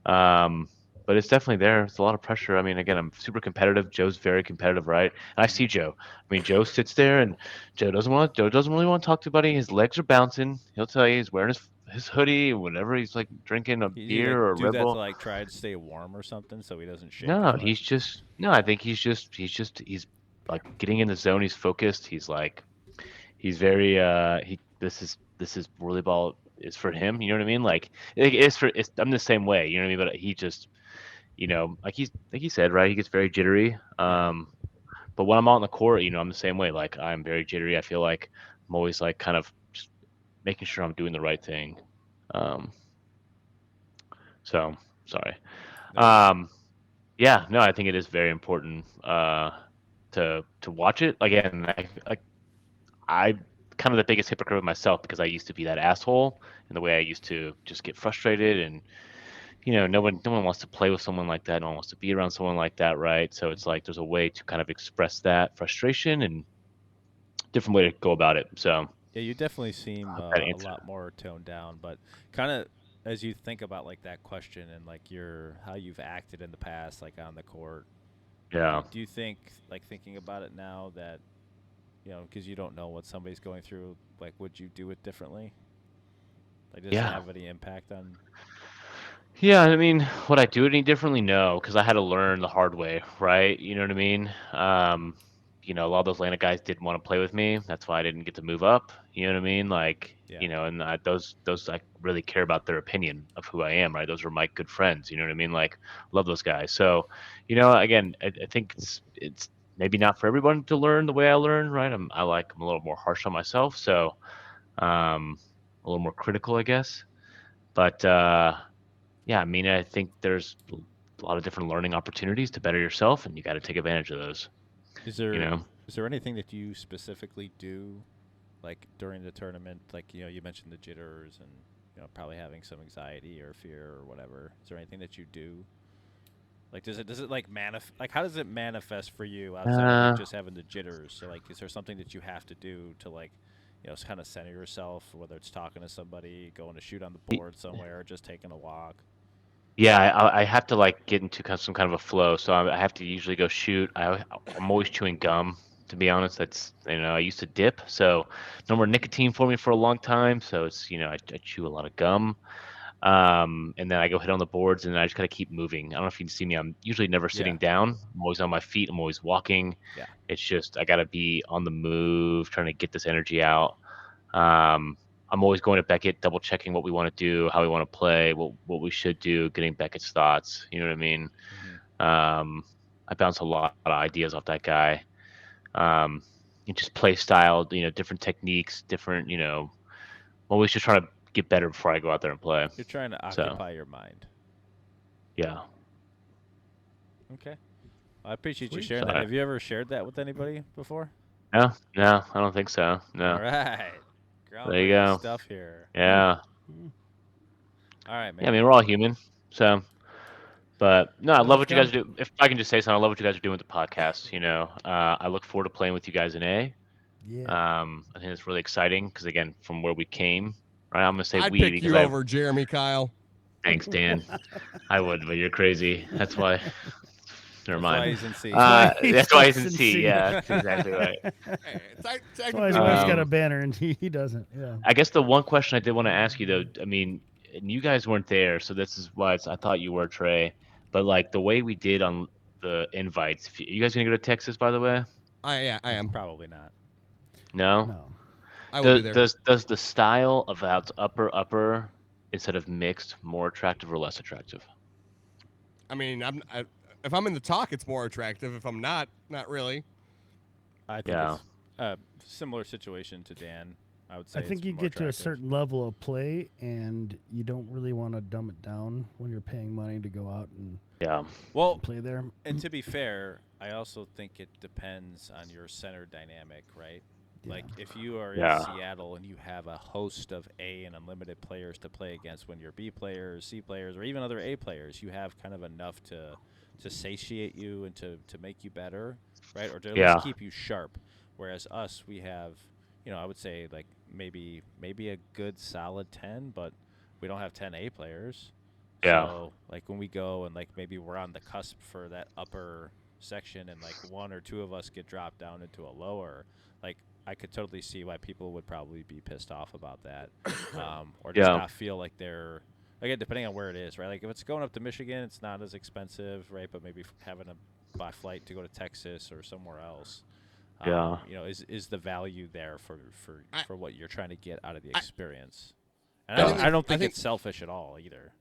But it's definitely there. It's a lot of pressure. I mean, again, I'm super competitive. Joe's very competitive, right? And I see Joe. I mean, Joe sits there and Joe doesn't really want to talk to anybody. His legs are bouncing. He'll tell you he's wearing his hoodie, whenever he's like drinking a beer or a do Red that Bull. to like try to stay warm or something so he doesn't shake. No, as much? I think he's like getting in the zone. He's focused. He's like, he's very this is Whirlyball is for him. You know what I mean? Like I'm the same way. You know what I mean? But he just, like he said, right? He gets very jittery. But when I'm out on the court, I'm the same way. Like I'm very jittery. I feel like I'm always like kind of just making sure I'm doing the right thing. So sorry. Yeah, no, I think it is very important to watch it. Again, I kind of the biggest hypocrite of myself because I used to be that asshole in the way I used to just get frustrated and no one wants to play with someone like that. No one wants to be around someone like that, right? So it's like there's a way to kind of express that frustration and different way to go about it. So yeah, you definitely seem that a answer. lot more toned down, but kind of as you think about like that question and like how you've acted in the past, like on the court. Yeah. Do you think, like thinking about it now, that because you don't know what somebody's going through, like would you do it differently? Like does it Yeah. have any impact on? Yeah, I mean, would I do it any differently? No, because I had to learn the hard way, right? You know what I mean? a lot of those Atlanta guys didn't want to play with me. That's why I didn't get to move up. You know what I mean? Like, Yeah. and those I really care about their opinion of who I am, right? Those are my good friends. You know what I mean? Like, love those guys. So, again, I think it's maybe not for everyone to learn the way I learn, right? I'm a little more harsh on myself, so a little more critical, I guess. But yeah, I mean, I think there's a lot of different learning opportunities to better yourself, and you got to take advantage of those. Is You there know? is there anything that you specifically do, like during the tournament? Like you mentioned the jitters and probably having some anxiety or fear or whatever. Is there anything that you do? Like does it like how does it manifest for you outside of like just having the jitters? So like, is there something that you have to do to like, kind of center yourself, whether it's talking to somebody, going to shoot on the board somewhere, or just taking a walk? Yeah, I have to like get into some kind of a flow, so I have to usually go shoot. I'm always chewing gum, to be honest. That's I used to dip, so no more nicotine for me for a long time. So it's I chew a lot of gum, and then I go hit on the boards, and then I just gotta keep moving. I don't know if you can see me. I'm usually never sitting down. I'm always on my feet. I'm always walking. Yeah. It's just I gotta be on the move, trying to get this energy out. I'm always going to Beckett, double checking what we want to do, how we want to play, what we should do, getting Beckett's thoughts. You know what I mean? I bounce a lot of ideas off that guy. Just play style, different techniques, different, always just trying to get better before I go out there and play. You're trying to occupy your mind. Yeah. Okay. I appreciate you Sweet. sharing that. Have you ever shared that with anybody before? No, I don't think so. No. All right. There you go. Stuff here. Yeah. All right, man. Yeah, I mean, we're all human. So, but no, I Well, love it's what you guys do. If I can just say something, I love what you guys are doing with the podcast. I look forward to playing with you guys in A. Yeah. I think it's really exciting because, again, from where we came, right? I'm going to say I'd we pick because you over Jeremy, Kyle. Thanks, Dan. I would, but you're crazy. That's why. Never That's why mind. he's in C. That's why he's in in C. C. Yeah, that's exactly right. Hey, That's why his wife's got a Um, banner and he doesn't. Yeah. I guess the one question I did want to ask you, though, I mean, and you guys weren't there, so this is why I thought you were, Trey. But like the way we did on the invites, you guys gonna go to Texas, by the way? I am. Probably not. No. No. I will be there. Does the style of out upper instead of mixed more attractive or less attractive? I mean, if I'm in the talk, it's more attractive. If I'm not really. I think Yeah. it's a similar situation to Dan. I would say I think it's you more get to a attractive. certain level of play, and you don't really want to dumb it down when you're paying money to go out and Yeah. Well, play there. and to be fair, I also think it depends on your center dynamic, right? Yeah. Like if you are Yeah. in Seattle and you have a host of A and unlimited players to play against, when you're B players, C players, or even other A players, you have kind of enough to satiate you and to make you better, right? Or to at Yeah. least keep you sharp. Whereas us, we have, I would say like maybe a good solid 10, but we don't have 10 A players. Yeah. So like when we go and like maybe we're on the cusp for that upper section and like one or two of us get dropped down into a lower, like I could totally see why people would probably be pissed off about that, or just Yeah. not feel like they're, again, depending on where it is, right? Like if it's going up to Michigan, it's not as expensive, right? But maybe having to buy flight to go to Texas or somewhere else, Yeah. is the value there for what you're trying to get out of the I- experience? And I I don't think- think it's selfish at all either.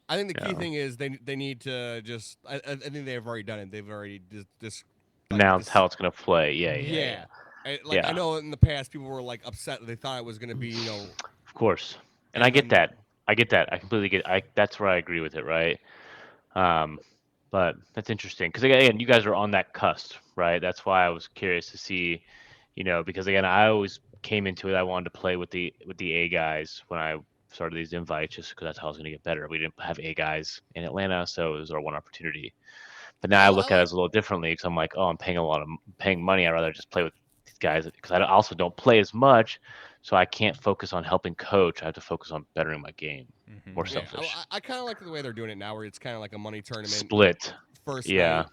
I think the key Yeah. thing is they need to just. I think they've already done it. They've already just Announced how it's gonna play. Yeah. Yeah. I Yeah. know in the past people were like upset. They thought it was going to be, Of course. And And I get then- that. I get that. I completely get. That's where I agree with it. Right. But that's interesting because again, you guys are on that cusp, right? That's why I was curious to see, because again, I always came into it. I wanted to play with the A guys when I started these invites, just because that's how I was going to get better. We didn't have A guys in Atlanta, so it was our one opportunity. But now I look at it as a little differently because I'm like, oh, I'm paying money. I'd rather just play with these guys because I also don't play as much, so I can't focus on helping coach. I have to focus on bettering my game. More Yeah, selfish. I kind of like the way they're doing it now, where it's kind of like a money tournament Split. first. Yeah.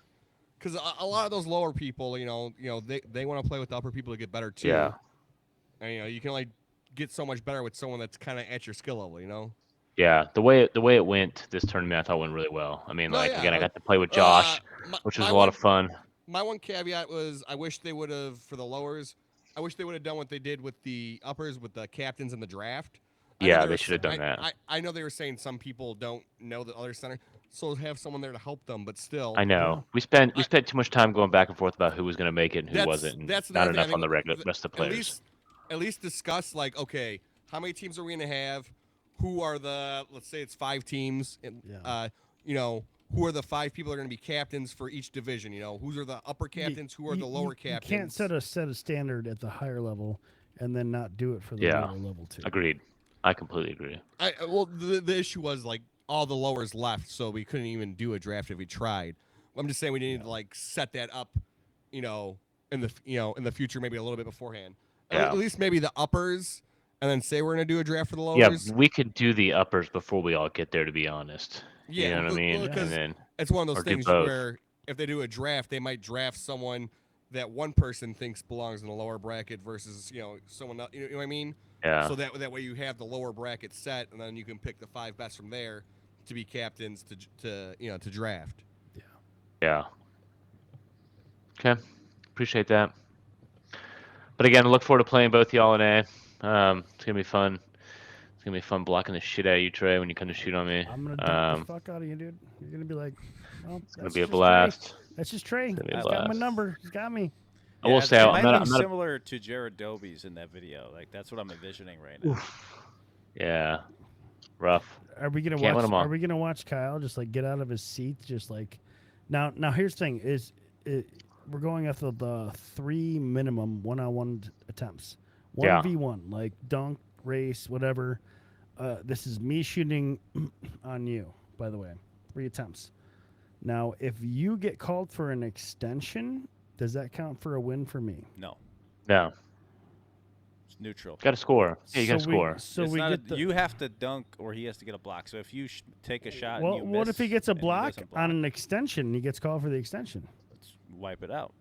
Because a lot of those lower people, they want to play with the upper people to get better too. Yeah. And you can only get so much better with someone that's kind of at your skill level. Yeah, the way it went this tournament, I thought went really well. I mean, No, like yeah, again, I got to play with Josh, which was a lot of fun. my one caveat was I wish they would have for the lowers. I wish they would have done what they did with the uppers with the captains in the draft. I know Yeah, they they were should have done that. I know they were saying some people don't know the other center, so have someone there to help them. But still, I know. We spent I- too much time going back and forth about who was going to make it and who wasn't, and that's not another thing. I enough on think the rest of the players. at least discuss like, okay, how many teams are we gonna have? Who are the, let's say it's 5 teams, and you know, who are the 5 people that are gonna be captains for each division? You know, who are the upper captains? Who are the lower captains? You can't set a standard at the higher level and then not do it for the lower level too. Agreed. I completely agree. Well, the issue was like all the lowers left, so we couldn't even do a draft if we tried. I'm just saying we needed to like set that up, you know, in the future, maybe a little bit beforehand. Yeah. At least maybe the uppers, and then say we're gonna do a draft for the lowers. Yeah, we could do the uppers before we all get there, to be honest. Yeah, you know what I mean? well, And then it's one of those or do things both. where if they do a draft, they might draft someone that one person thinks belongs in the lower bracket versus someone else. You know what I mean? Yeah. So that way you have the lower bracket set, and then you can pick the 5 best from there to be captains to draft. Yeah. Okay. Appreciate that. But again, I look forward to playing both y'all in A. It's gonna be fun. It's gonna be fun blocking the shit out of you, Trey, when you come to shoot on me. I'm gonna dunk the fuck out of you, dude. You're gonna be like, well, It's gonna be a blast. That's just Trey. It's gonna be a He's got my blast. number. He's got me. I will say, it I'm might not. be I'm not. similar to Jared Doby's in that video. Like that's what I'm envisioning right now. Yeah. Rough. Are we gonna Can't win watch? 'em all. Are we gonna watch Kyle just like get out of his seat? Just like now. Here's the thing: we're going after the 3 minimum 1-on-1 attempts. 1v1, like dunk, race, whatever. This is me shooting on you. By the way, 3 attempts. Now, if you get called for an extension, does that count for a win for me? No, No. it's neutral. Got to score. Yeah, you got to score. So It's we not get the. you have to dunk or he has to get a block. So if you take a shot, Well, and you what miss if he gets a and block doesn't on an extension and he gets called for the extension? Let's wipe it out.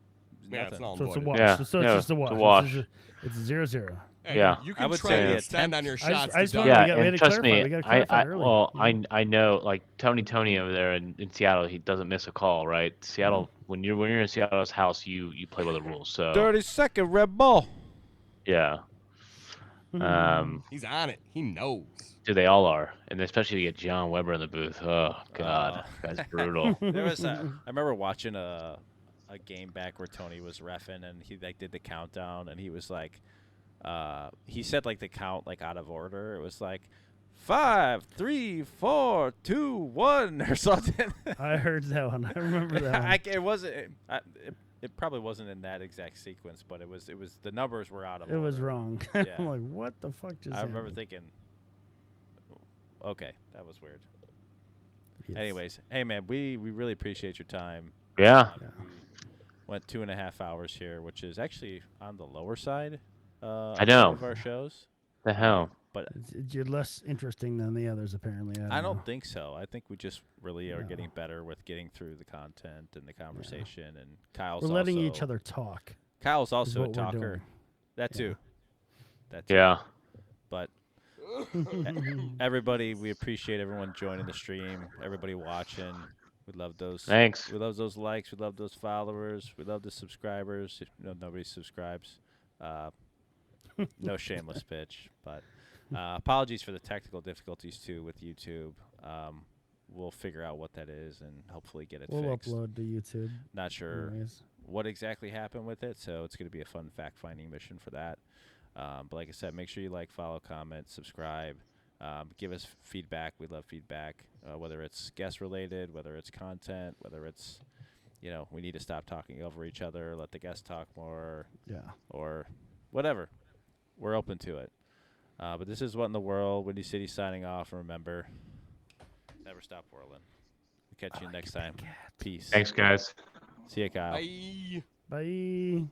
Yeah, it's Nothing. not So it's a voided. wash. Yeah, So yeah, it's just a it's wash. a wash. It's 0-0. Hey, Yeah. you I can would try say to the extend on your I shots. just to wanted dunk. to Yeah, get- we had and to trust clarify. me, We gotta clarify early, well, you know? I know, like Tony over there in Seattle, he doesn't miss a call, right? Seattle, when you're in Seattle's house, you play by the rules. So 30-second red ball. yeah, He's on it. He knows. dude, they all are, and especially to get John Weber in the booth. Oh God, that's brutal. There was I remember watching a game back where Tony was reffing and he like did the countdown and he was like he said like the count like out of order. It was like 5, 3, 4, 2, 1 or something. I heard that one. I remember that one. It wasn't. It probably wasn't in that exact sequence, but it was. The numbers were out of It order. was wrong. Yeah. I'm like, what the fuck just I remember happened? thinking, okay, that was weird. Yes. Anyways, hey man, we really appreciate your time. Yeah, We went 2.5 hours here, which is actually on the lower side. I know. Of our shows, the hell. but You're less interesting than the others, apparently. I know. don't think so. I think we just really are No. getting better with getting through the content and the conversation. And Kyle's We're letting also, each other talk. Kyle's also a what we're talker. doing. That Yeah. too. That too. Yeah, But everybody, we appreciate everyone joining the stream. Everybody watching. We love those. thanks. We love those likes. We love those followers. We love the subscribers. If nobody subscribes, no shameless pitch. But apologies for the technical difficulties too with YouTube. We'll figure out what that is and hopefully get it We'll fixed. upload to YouTube. Not sure Anyways. what exactly happened with it, so it's going to be a fun fact-finding mission for that. But like I said, make sure you like, follow, comment, subscribe. Give us feedback. We love feedback, whether it's guest-related, whether it's content, whether it's, we need to stop talking over each other, let the guests talk more, Yeah. or whatever. We're open to it. But this is What in the World. Windy City signing off. And remember, never stop whirling. We'll catch you next time. Peace. Thanks, guys. See ya, Kyle. Bye. Bye.